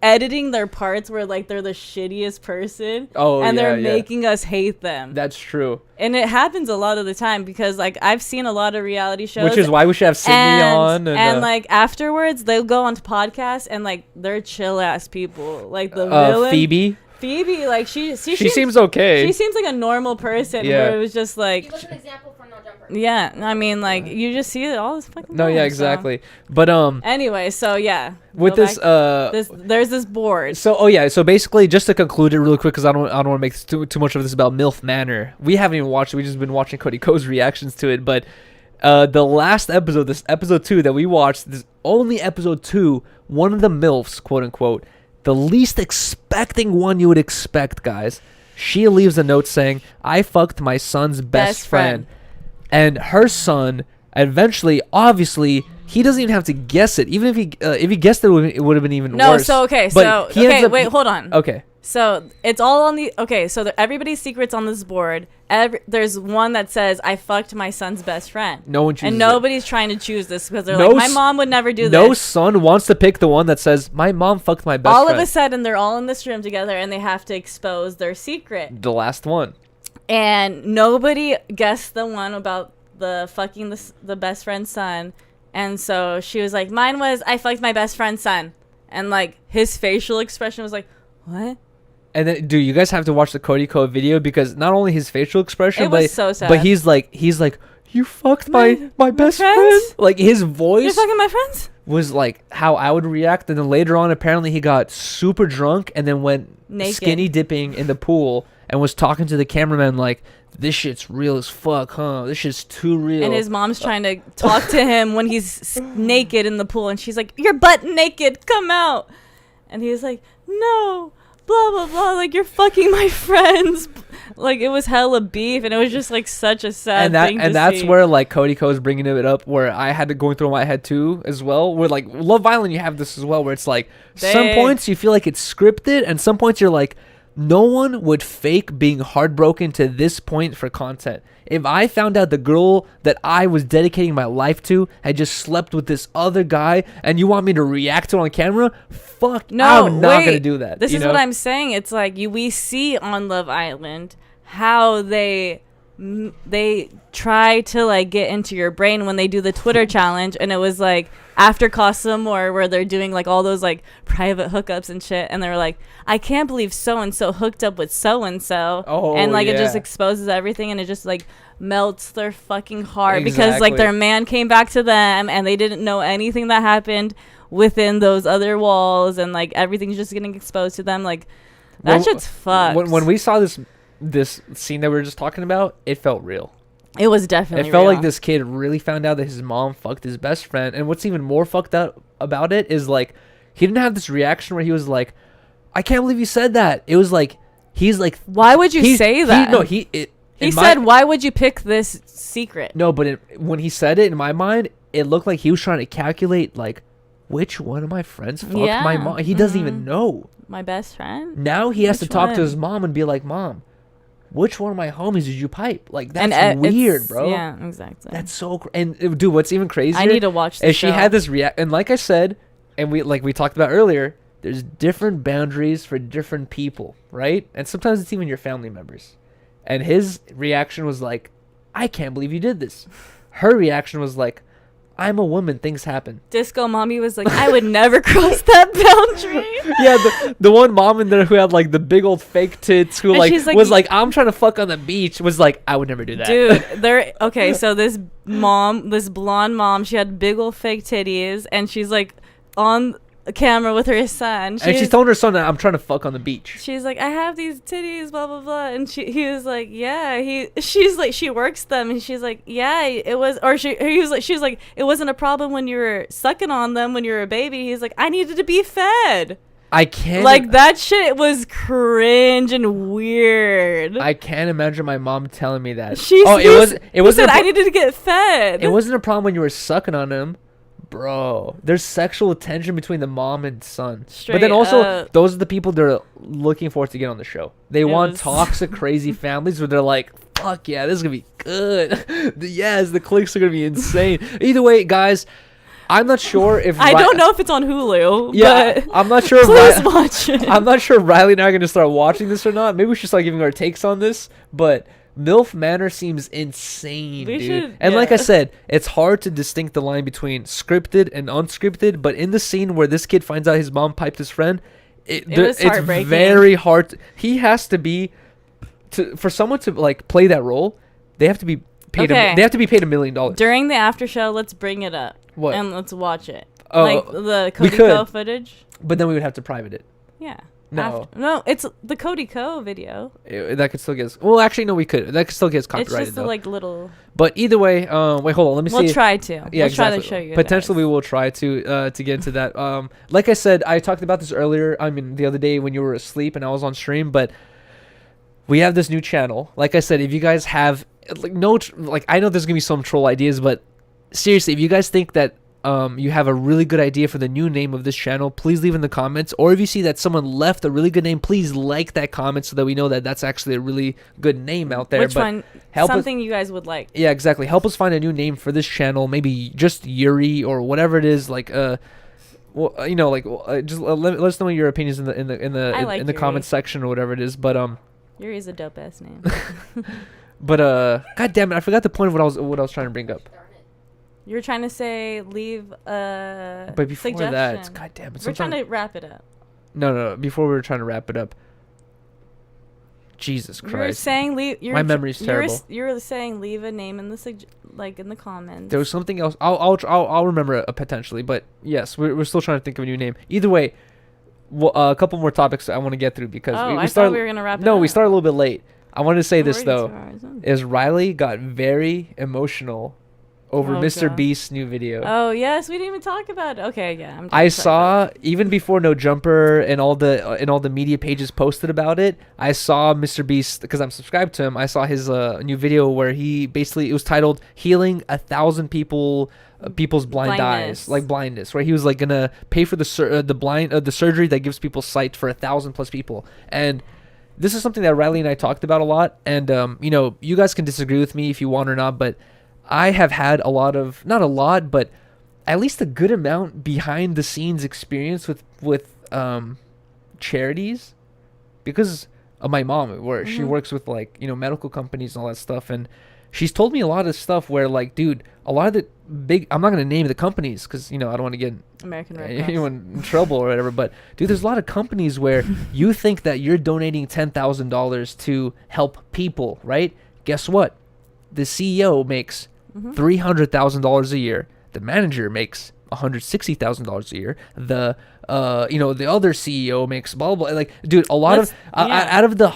editing their parts where like they're the shittiest person. Oh, and they're yeah. making us hate them. That's true. And it happens a lot of the time because like I've seen a lot of reality shows, Which is why we should have Sydney on. And like afterwards they'll go onto podcasts and like they're chill ass people, like the villain Phoebe, like she seems okay. She seems like a normal person. Yeah. Where it was just like. He was an example for No Jumper. Yeah, I mean, like you just see it all this fucking. No, time, yeah, so. exactly. But Anyway, so yeah. with go this back- there's this board. So basically, just to conclude it really quick, because I don't want to make too much of this about MILF Manor. We haven't even watched it. We just been watching Cody Co's reactions to it. But the last episode, this episode 2 that we watched, this only episode 2. One of the MILFs, quote unquote. The least expecting one you would expect, guys. She leaves a note saying, I fucked my son's best friend. And her son, eventually, obviously, he doesn't even have to guess it. Even if he guessed it, it would have been even worse. So okay, But he ends up- wait, hold on. Okay. So it's all on the so everybody's secret's on this board. There's one that says I fucked my son's best friend. No one chooses and it. nobody's trying to choose this because they're No like, my s- mom would never do No this. son wants to pick the one that says, my mom fucked my best All friend. of a sudden, they're all in this room together and they have to expose their secret. The last one. And nobody guessed the one about the fucking the best friend's son. And so she was like, mine was I fucked my best friend's son. And like his facial expression was like, what? And then, dude, you guys have to watch the Cody Co video because not only his facial expression, It was so sad. but he's like, you fucked my best friend. friends? Like his You're voice fucking my friends? was like how I would react. And then later on, apparently he got super drunk and then went Naked. skinny dipping in the pool and was talking to the cameraman like, this shit's real as fuck, huh? This shit's too real. And his mom's trying to talk to him when he's naked in the pool. And she's like, you're butt naked. Come out. And he's like, no. blah blah blah, like you're fucking my friends. Like it was hella beef, and it was just like such a sad thing to that's see. where like Cody Co is bringing it up, where I had to go through my head too as well. Where like Love Island, you have this as well, where it's like some points you feel like it's scripted, and some points you're like, no one would fake being heartbroken to this point for content. If I found out the girl that I was dedicating my life to had just slept with this other guy, and you want me to react to it on camera, fuck, No, I'm not wait, gonna do that. This is what I'm saying. It's like we see on Love Island how they try to like get into your brain when they do the Twitter challenge, and it was like after Costume or where they're doing like all those like private hookups and shit, and they're like, I can't believe so and so hooked up with so and so, and like it just exposes everything, and it just like melts their fucking heart because like their man came back to them and they didn't know anything that happened within those other walls, and like everything's just getting exposed to them. Like that shit's fucked. When we saw this scene that we were just talking about, it felt real. It was definitely it felt real. like this kid really found out that his mom fucked his best friend, and what's even more fucked up about it is like he didn't have this reaction where he was like, I can't believe you said that. It was like he's like, why would you say that? He said, why would you pick this secret? No, but when he said it, in my mind, it looked like he was trying to calculate like which one of my friends fucked my mom. He doesn't even know. My best friend? Now he has to talk to his mom and be like, Mom, which one of my homies did you pipe? Like, that's weird, bro. Yeah, exactly. That's so and dude, what's even crazier? I need to watch this. She had this and like I said, and we talked about earlier, there's different boundaries for different people, right? And sometimes it's even your family members. And his reaction was like, I can't believe you did this. Her reaction was like, I'm a woman, things happen. Disco mommy was like, I would never cross that boundary. Yeah, the one mom in there who had like the big old fake tits, who like was like, I'm trying to fuck on the beach, was like, I would never do that. Dude, okay, so this blonde mom, she had big old fake titties, and she's like on camera with her son, and she's telling her son that I'm trying to fuck on the beach. She's like, I have these titties, blah blah blah, and he was like, yeah, she's like, she works them, and she's like, yeah, it was, or she was like, it wasn't a problem when you were sucking on them when you were a baby. He's like, I needed to be fed. I can't like that shit was cringe and weird. I can't imagine my mom telling me that. It wasn't. I needed to get fed. It wasn't a problem when you were sucking on him. Bro, there's sexual tension between the mom and son. But then also, those are the people they're looking for to get on the show. They want toxic, crazy families where they're like, fuck yeah, this is going to be good. Yes, the clicks are going to be insane. Either way, guys, I'm not sure if... I don't know if it's on Hulu. Yeah, but I'm not sure. Please watch it. I'm not sure if Rylee and I are going to start watching this or not. Maybe we should start giving our takes on this. But... Milf Manor seems insane, dude. And like I said, it's hard to distinct the line between scripted and unscripted, but in the scene where this kid finds out his mom piped his friend, it's very hard. He has to be for someone to like play that role, they have to be paid they have to be paid $1 million. During the after show, let's bring it up. What? And let's watch it. Like the Cody Co footage. But then we would have to private it. Yeah. No, it's the Cody Co video. That could still get us. Well, actually, no, we could. That could still get us copyrighted. It's just the, like little. But either way, wait, hold on. Let me see. We'll try to. Yeah, we'll try to show you. Potentially, we will try to get into that. Like I said, I talked about this earlier. I mean, the other day when you were asleep and I was on stream. But we have this new channel. Like I said, if you guys have I know there's gonna be some troll ideas, but seriously, if you guys think that you have a really good idea for the new name of this channel, please leave in the comments. Or if you see that someone left a really good name, please like that comment so that we know that that's actually a really good name out there. Which one? Something you guys would like. Yeah, exactly. Help us find a new name for this channel. Maybe just Yuri or whatever it is. Like, just let us know your opinions in the comments section or whatever it is. But Yuri is a dope ass name. But god damn it, I forgot the point of what I was trying to bring up. You were trying to say leave a But before suggestion. that, god damn it. We're trying to wrap it up. No. Before we were trying to wrap it up. Jesus Christ. You were saying leave. My memory's terrible. You were saying leave a name in the in the comments. There was something else. I'll remember it potentially. But yes, we're still trying to think of a new name. Either way, a couple more topics I want to get through because I thought we were gonna wrap it up. No, we started a little bit late. I wanted to say this though, is Rylee got very emotional over Oh, Mr. God. Beast's new video. Oh yes, we didn't even talk about it. Okay, yeah. I'm I sorry saw about even before No Jumper and all the media pages posted about it. I saw Mr. Beast because I'm subscribed to him. I saw his new video where he basically, it was titled "Healing 1,000 people's blind eyes, like blindness," where he was like gonna pay for the surgery that gives people sight for 1,000 plus people. And this is something that Rylee and I talked about a lot. And you know, you guys can disagree with me if you want or not, but I have had a lot of, not a lot, but at least a good amount behind the scenes experience with charities because of my mom, where she works with like, you know, medical companies and all that stuff. And she's told me a lot of stuff where like, dude, a lot of the big, I'm not going to name the companies because, you know, I don't want to get American Red Cross. anyone in trouble or whatever. But dude, there's a lot of companies where you think that you're donating $10,000 to help people, right? Guess what? The CEO makes $300,000 a year. The manager makes $160,000 a year. The you know, the other CEO makes blah blah blah. Like, dude, a lot of out of the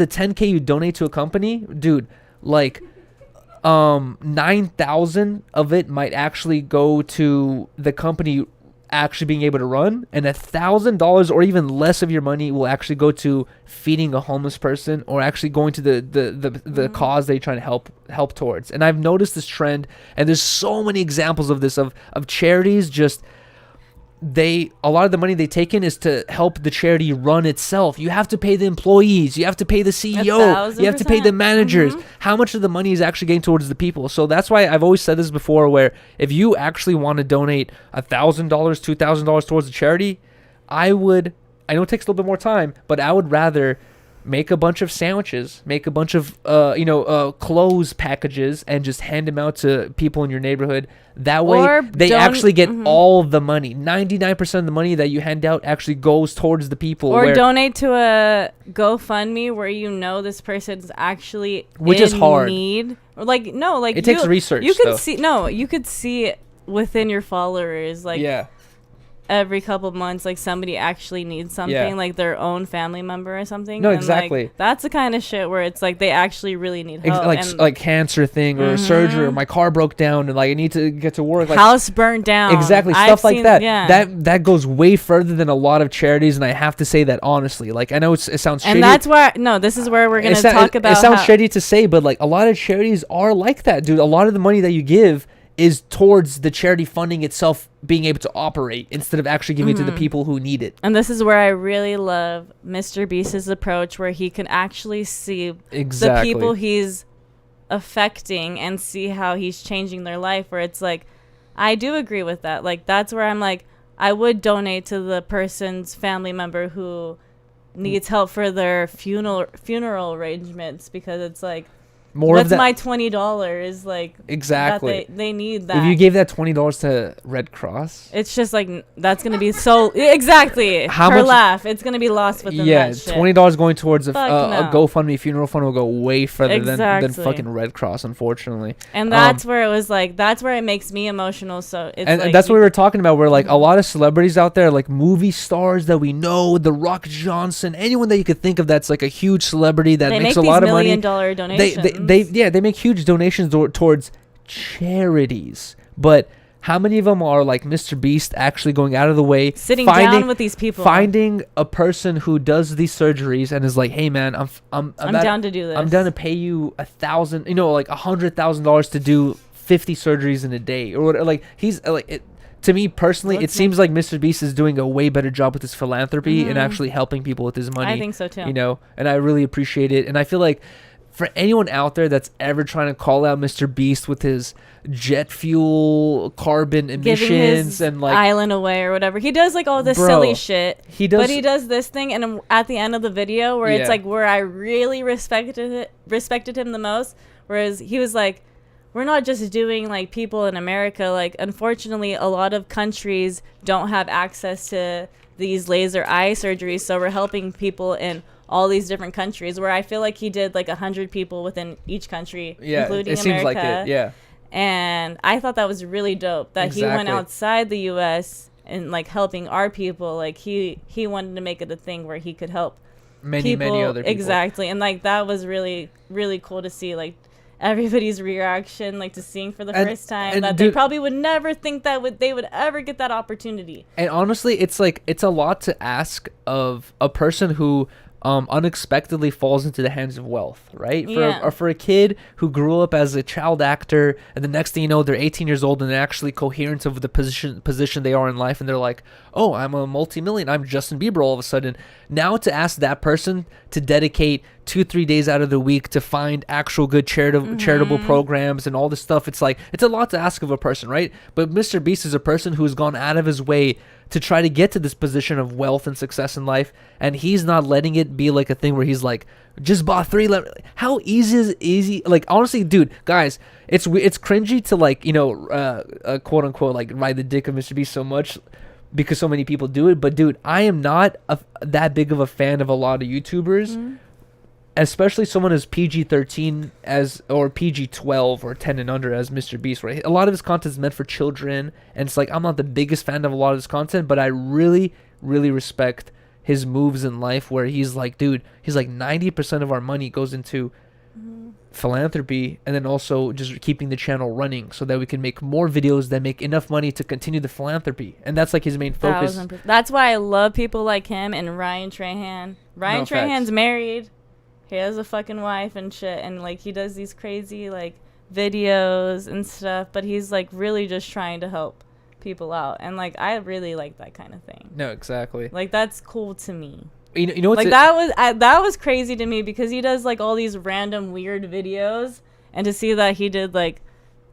$10K you donate to a company, dude, like 9,000 of it might actually go to the company actually being able to run, and $1,000 or even less of your money will actually go to feeding a homeless person or actually going to the cause that you're trying to help towards. And I've noticed this trend, and there's so many examples of this of charities just a lot of the money they take in is to help the charity run itself. You have to pay the employees, you have to pay the CEO, you have to pay the managers. How much of the money is actually getting towards the people? So that's why I've always said this before, where if you actually want to donate $1,000, $2,000 towards a charity, I know it takes a little bit more time, but I would rather make a bunch of sandwiches, make a bunch of clothes packages, and just hand them out to people in your neighborhood. That way they actually get all the money. 99% of the money that you hand out actually goes towards the people. Or donate to a GoFundMe where you know this person's actually which is hard. Need. Or like it takes research. You could see it within your followers, like every couple months, like somebody actually needs something, like their own family member or something. No, and exactly. Like, that's the kind of shit where it's like they actually really need help. Like cancer thing or surgery, or my car broke down and like I need to get to work. Like, house burnt down. Exactly, stuff like that. Yeah. That goes way further than a lot of charities, and I have to say that honestly. Like, I know it sounds shady. And that's where this is where we're gonna talk about. It sounds shady to say, but like a lot of charities are like that, dude. A lot of the money that you give is towards the charity funding itself being able to operate instead of actually giving it to the people who need it. And this is where I really love Mr. Beast's approach, where he can actually see the people he's affecting and see how he's changing their life, where it's like, I do agree with that. Like, that's where I'm like, I would donate to the person's family member who needs help for their funeral arrangements, because it's like, what's my $20? Like, exactly, they need that. If you gave that $20 to Red Cross, it's just like that's gonna be so exactly how her much laugh. It's gonna be lost within that shit. $20 going towards a GoFundMe funeral fund will go way further than fucking Red Cross, unfortunately. And that's where it was like, that's where it makes me emotional. So it's and that's what we were talking about. Where like a lot of celebrities out there, like movie stars that we know, The Rock Johnson, anyone that you could think of that's like a huge celebrity that makes a lot of money. They make these $1 million donations. They make huge donations towards charities, but how many of them are like Mr. Beast actually going out of the way, sitting down with these people, finding a person who does these surgeries and is like, hey man, I'm down to do this. I'm down to pay you $1,000, like $100,000 to do 50 surgeries in a day or whatever. Like, he's like it. To me personally, it seems like Mr. Beast is doing a way better job with his philanthropy and actually helping people with his money. I think so too. And I really appreciate it. And I feel like for anyone out there that's ever trying to call out Mr. Beast with his jet fuel carbon emissions and like island away or whatever, he does like all this silly shit. He does this thing, and at the end of the video where it's like where I really respected him the most, whereas he was like, we're not just doing like people in America. Like, unfortunately, a lot of countries don't have access to these laser eye surgeries, so we're helping people in all these different countries, where I feel like he did like 100 people within each country, including America. Seems like it, yeah. And I thought that was really dope that he went outside the U.S. and like helping our people. Like he wanted to make it a thing where he could help many other people. Exactly. And like that was really, really cool to see. Like, everybody's reaction, like to seeing for the first time, and that they probably would never think that they would ever get that opportunity. And honestly, it's like, it's a lot to ask of a person who unexpectedly falls into the hands of wealth, right? For a kid who grew up as a child actor, and the next thing you know, they're 18 years old and they're actually coherent of the position they are in life, and they're like, oh, I'm a multi-million, I'm Justin Bieber all of a sudden. Now to ask that person to dedicate 2-3 days out of the week to find actual good charitable programs and all this stuff, it's like, it's a lot to ask of a person, right? But Mr. Beast is a person who's gone out of his way to try to get to this position of wealth and success in life, and he's not letting it be like a thing where he's like, just bought 3. How easy? Like, honestly, dude, guys, it's cringy to, like, you know, quote unquote, like, ride the dick of Mr. Beast so much because so many people do it. But dude, I am not that big of a fan of a lot of YouTubers. Especially someone as PG-13 or PG-12 or 10 and under as Mr. Beast, right? A lot of his content is meant for children, and it's like, I'm not the biggest fan of a lot of his content, but I really, really respect his moves in life, where he's like, dude, he's like, 90% of our money goes into philanthropy, and then also just keeping the channel running so that we can make more videos that make enough money to continue the philanthropy. And that's like his main focus. 1000%. That's why I love people like him and Ryan Trahan. Ryan Trahan's married. He has a fucking wife and shit, and like he does these crazy like videos and stuff, but he's like really just trying to help people out, and like I really like that kind of thing. No, exactly. Like that's cool to me. You know what's like that was crazy to me, because he does like all these random weird videos, and to see that he did like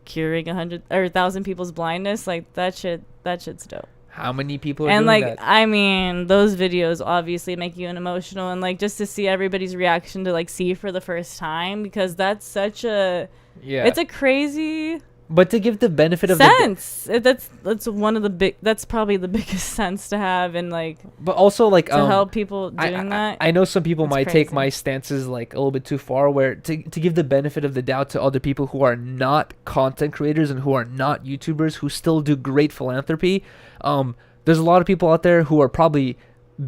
curing 1,000 people's blindness, like that shit's dope. How many people are and doing like that? I mean, those videos obviously make you an emotional, and like just to see everybody's reaction to like see for the first time, because that's such a it's a crazy but to give the benefit of sense. That's one of the that's probably the biggest sense to have, and like but also like to help people doing that. I know some people might crazy. take my stances like a little bit too far, where to give the benefit of the doubt to other people who are not content creators and who are not YouTubers, who still do great philanthropy. There's a lot of people out there who are probably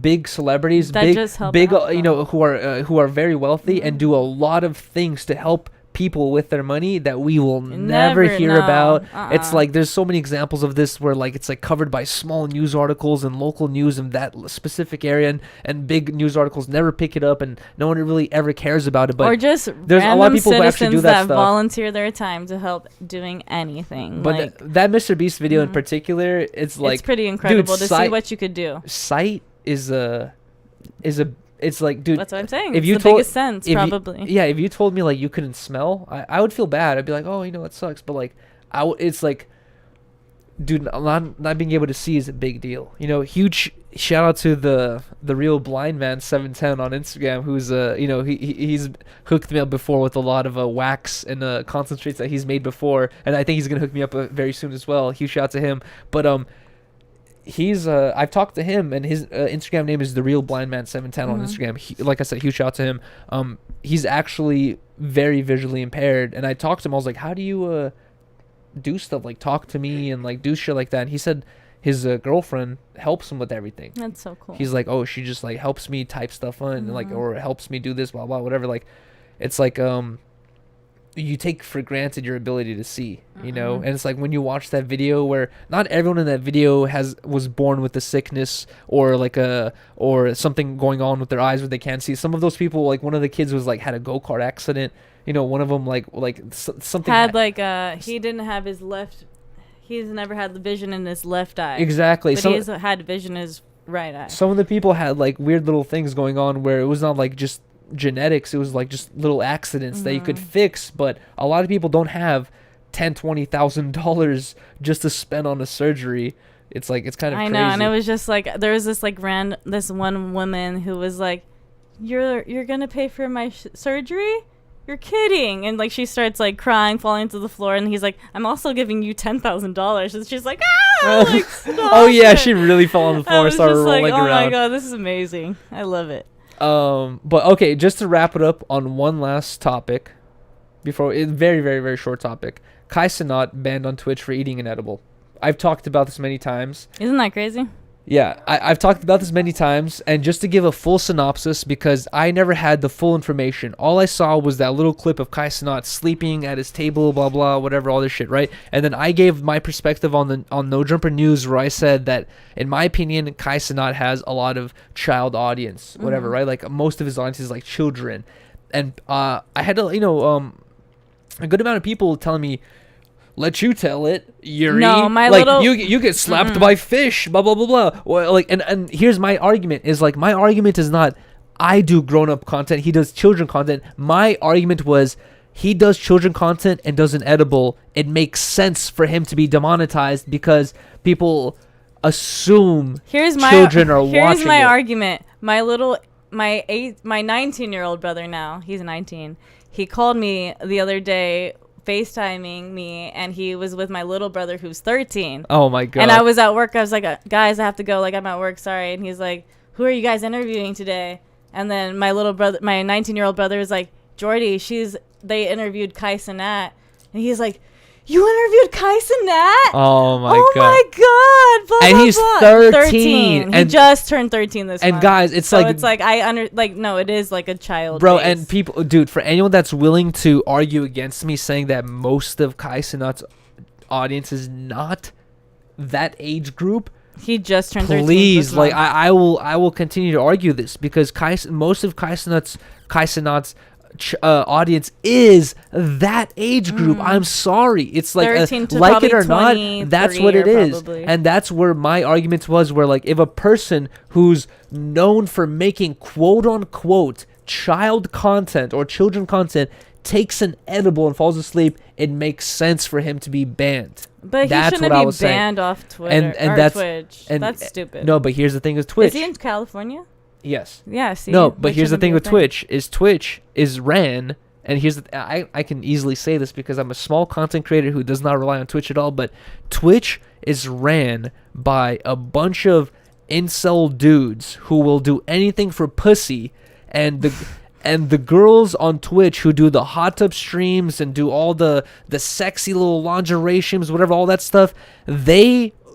big celebrities, that big you know, who are very wealthy and do a lot of things to help people with their money that we will never hear about. It's like there's so many examples of this where like it's like covered by small news articles and local news in that specific area, and big news articles never pick it up, and no one really ever cares about it. But or just there's a lot of people who actually do that stuff. Volunteer their time to help doing anything. But like, that Mr. Beast video in particular, it's like, it's pretty incredible dude, to see what you could do. Sight is a it's like, dude, that's what I'm saying. If it's you the told, biggest sense, probably. If you told me like you couldn't smell, I would feel bad. I'd be like, oh, you know, it sucks. But like, it's like, dude, not being able to see is a big deal. You know, huge shout out to the real blind man 710 on Instagram, who's you know, he's hooked me up before with a lot of wax and concentrates that he's made before, and I think he's gonna hook me up very soon as well. Huge shout out to him. But he's I've talked to him, and his Instagram name is the real blind man 710 on Instagram. Like I said, huge shout out to him. He's actually very visually impaired, and I talked to him. I was like, how do you do stuff like talk to me and like do shit like that? And he said his girlfriend helps him with everything. That's so cool. He's like, oh, she just like helps me type stuff on, and like, or helps me do this, blah blah, whatever. Like, it's like you take for granted your ability to see, you know. And it's like when you watch that video, where not everyone in that video was born with a sickness or like or something going on with their eyes where they can't see. Some of those people, like one of the kids was like had a go-kart accident, you know. One of them like something had like he didn't have his left, he's never had the vision in his left eye. Exactly. But he's had vision in his right eye. Some of the people had like weird little things going on where it was not like just genetics, it was like just little accidents that you could fix. But a lot of people don't have $10,000-$20,000 just to spend on a surgery. It's like, it's kind of crazy. I know. And it was just like there was this like this one woman who was like, you're gonna pay for my surgery? You're kidding. And like she starts like crying, falling to the floor, and he's like, I'm also giving you $10,000. And she's like, like, oh yeah, she really fell on the floor and started rolling like, around. Oh my god, this is amazing. I love it. But okay, just to wrap it up on one last topic, before very, very, very short topic. Cenat banned on Twitch for eating an edible. I've talked about this many times. Isn't that crazy? Yeah, I've talked about this many times, and just to give a full synopsis, because I never had the full information. All I saw was that little clip of Cenat sleeping at his table, blah blah, whatever, all this shit, right? And then I gave my perspective on No Jumper News, where I said that, in my opinion, Cenat has a lot of child audience, whatever, right? Like most of his audience is like children, and I had to, a good amount of people telling me, let you tell it, Yuri. No, my like, little... you get slapped by fish, blah blah blah blah. Well, like, and here's my argument is like, my argument is not I do grown up content, he does children content. My argument was he does children content and does an edible. It makes sense for him to be demonetized because people assume children are watching. Here's my it. argument. My 19-year-old brother now, he's 19. He called me the other day, FaceTiming me, and he was with my little brother who's 13. Oh my god. And I was at work. I was like, guys, I have to go. Like, I'm at work. Sorry. And he's like, who are you guys interviewing today? And then my little brother, my 19-year-old brother, is like, Jordy, they interviewed Cenat. And he's like, you interviewed Cenat? Oh my god. Oh my god. Blah, and blah, he's blah. 13. He just turned 13 this month. And guys, it's so like, it's like no, it is like a child. bro, base. and people, dude, for anyone that's willing to argue against me saying that most of Cenat's audience is not that age group, he just turned 13. please, this like, month. I will continue to argue this because most of Cenat's audience is that age group. I'm sorry, it's like 13 to like it or probably not, that's what it 23 is. probably. And that's where my argument was, where like, if a person who's known for making quote unquote child content or children content takes an edible and falls asleep, it makes sense for him to be banned. But that's he shouldn't what I be was saying. banned off Twitter And or that's Twitch. and That's stupid. No, but here's the thing with Twitch. Is he in California? Yes. Yeah, see. No, that but here's the shouldn't be thing a with Twitch is ran, and here's I can easily say this because I'm a small content creator who does not rely on Twitch at all, but Twitch is ran by a bunch of incel dudes who will do anything for pussy, and the girls on Twitch who do the hot tub streams and do all the sexy little lingerie streams, whatever, all that stuff,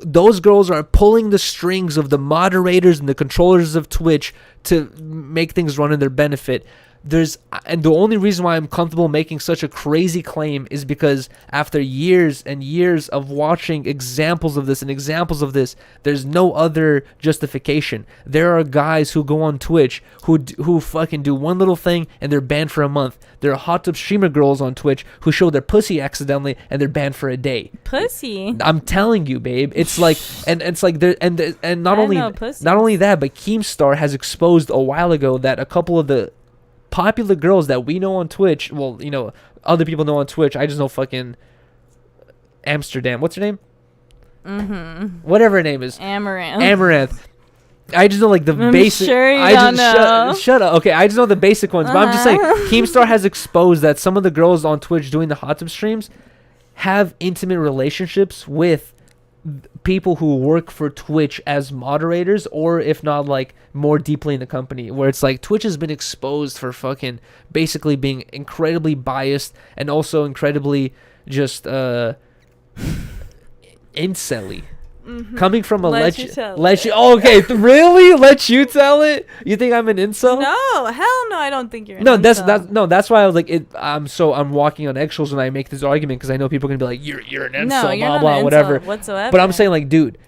those girls are pulling the strings of the moderators and the controllers of Twitch to make things run in their benefit. And the only reason why I'm comfortable making such a crazy claim is because after years and years of watching examples of this and examples of this, there's no other justification. There are guys who go on Twitch who fucking do one little thing and they're banned for a month. There are hot tub streamer girls on Twitch who show their pussy accidentally and they're banned for a day. Pussy. I'm telling you, babe. It's like, and it's like there, and not only that, but Keemstar has exposed a while ago that a couple of the popular girls that we know on Twitch, well, other people know on Twitch, I just know fucking Amsterdam. What's her name? Whatever her name is. Amaranth. I just know like the basic. Sure you don't know. Shut up. Okay, I just know the basic ones. But I'm just saying, Keemstar has exposed that some of the girls on Twitch doing the hot tub streams have intimate relationships with people who work for Twitch as moderators, or if not, like, more deeply in the company, where it's like Twitch has been exposed for fucking basically being incredibly biased and also incredibly just incelly. Coming from a Let you tell really? Let you tell it? You think I'm an incel? No, hell no, I don't think you're an No, incel. that's why I was like, I'm walking on eggshells when I make this argument, because I know people are gonna be like, you're an incel, No, you're blah not blah an whatever. incel whatsoever. But I'm saying, like, dude,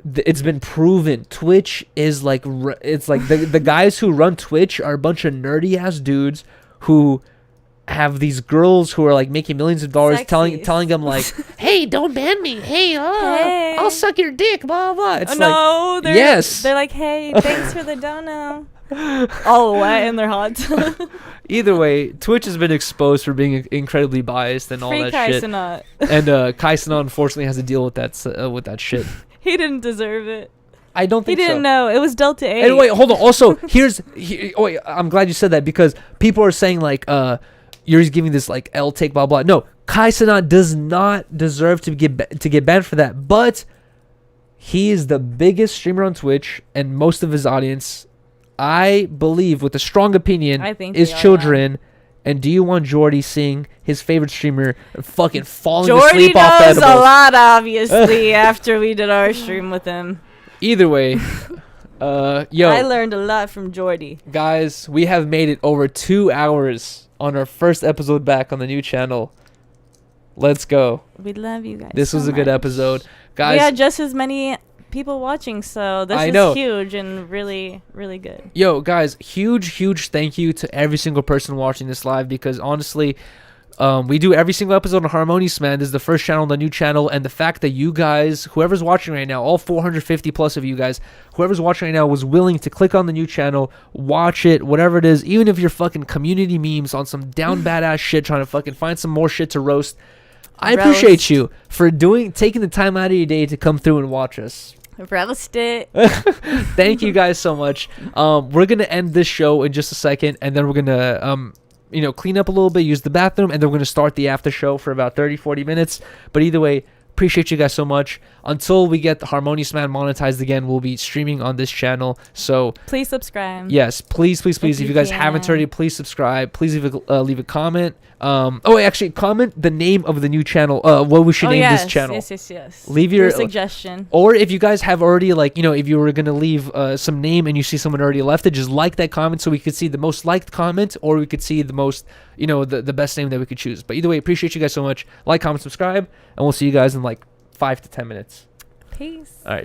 it's been proven. Twitch is like, it's like the guys who run Twitch are a bunch of nerdy ass dudes who have these girls who are like making millions of dollars, telling them like, hey, don't ban me, hey, I'll suck your dick, blah blah. It's they're like, hey, thanks for the dono. All wet in their hot tub. Either way, Twitch has been exposed for being incredibly biased and all Free that shit. Cenat. And Cenat unfortunately has to deal with that shit. He didn't deserve it. I don't think he didn't know. It was Delta 8. And wait, hold on. Also, wait, I'm glad you said that, because people are saying like, you're just giving this like L take, blah blah. No, Cenat does not deserve to get banned for that. But he is the biggest streamer on Twitch, and most of his audience, I believe, with a strong opinion, is children. And do you want Jordy seeing his favorite streamer fucking falling asleep off edibles? Jordy knows a lot, obviously, after we did our stream with him. Either way, yo, I learned a lot from Jordy. guys, we have made it over 2 hours on our first episode back on the new channel. Let's go. We love you guys. This was so a good much. episode, We guys. had just as many people watching, so this I is know. huge and really, really good. Yo, guys, huge thank you to every single person watching this live, because honestly, we do every single episode on Harmonious Man. This is the first channel on the new channel, and the fact that you guys, whoever's watching right now, all 450 plus of you guys, whoever's watching right now was willing to click on the new channel, watch it, whatever it is, even if you're fucking community memes on some down badass shit, trying to fucking find some more shit to roast. I appreciate you for taking the time out of your day to come through and watch us. Roast it. Thank you guys so much. We're gonna end this show in just a second, and then we're gonna clean up a little bit, use the bathroom, and then we're gonna start the after show for about 30-40 minutes. But either way, appreciate you guys so much. Until we get the Harmonious Man monetized again, we'll be streaming on this channel. So Please subscribe. yes, please. If you you guys haven't can. already, please subscribe. Please leave a comment. Actually, comment the name of the new channel. What we should name this channel. Yes. Leave your suggestion. Or if you guys have already, if you were going to leave some name and you see someone already left it, just like that comment so we could see the most liked comment, or we could see the most, the best name that we could choose. But either way, appreciate you guys so much. Like, comment, subscribe, and we'll see you guys in 5 to 10 minutes. Peace. All right.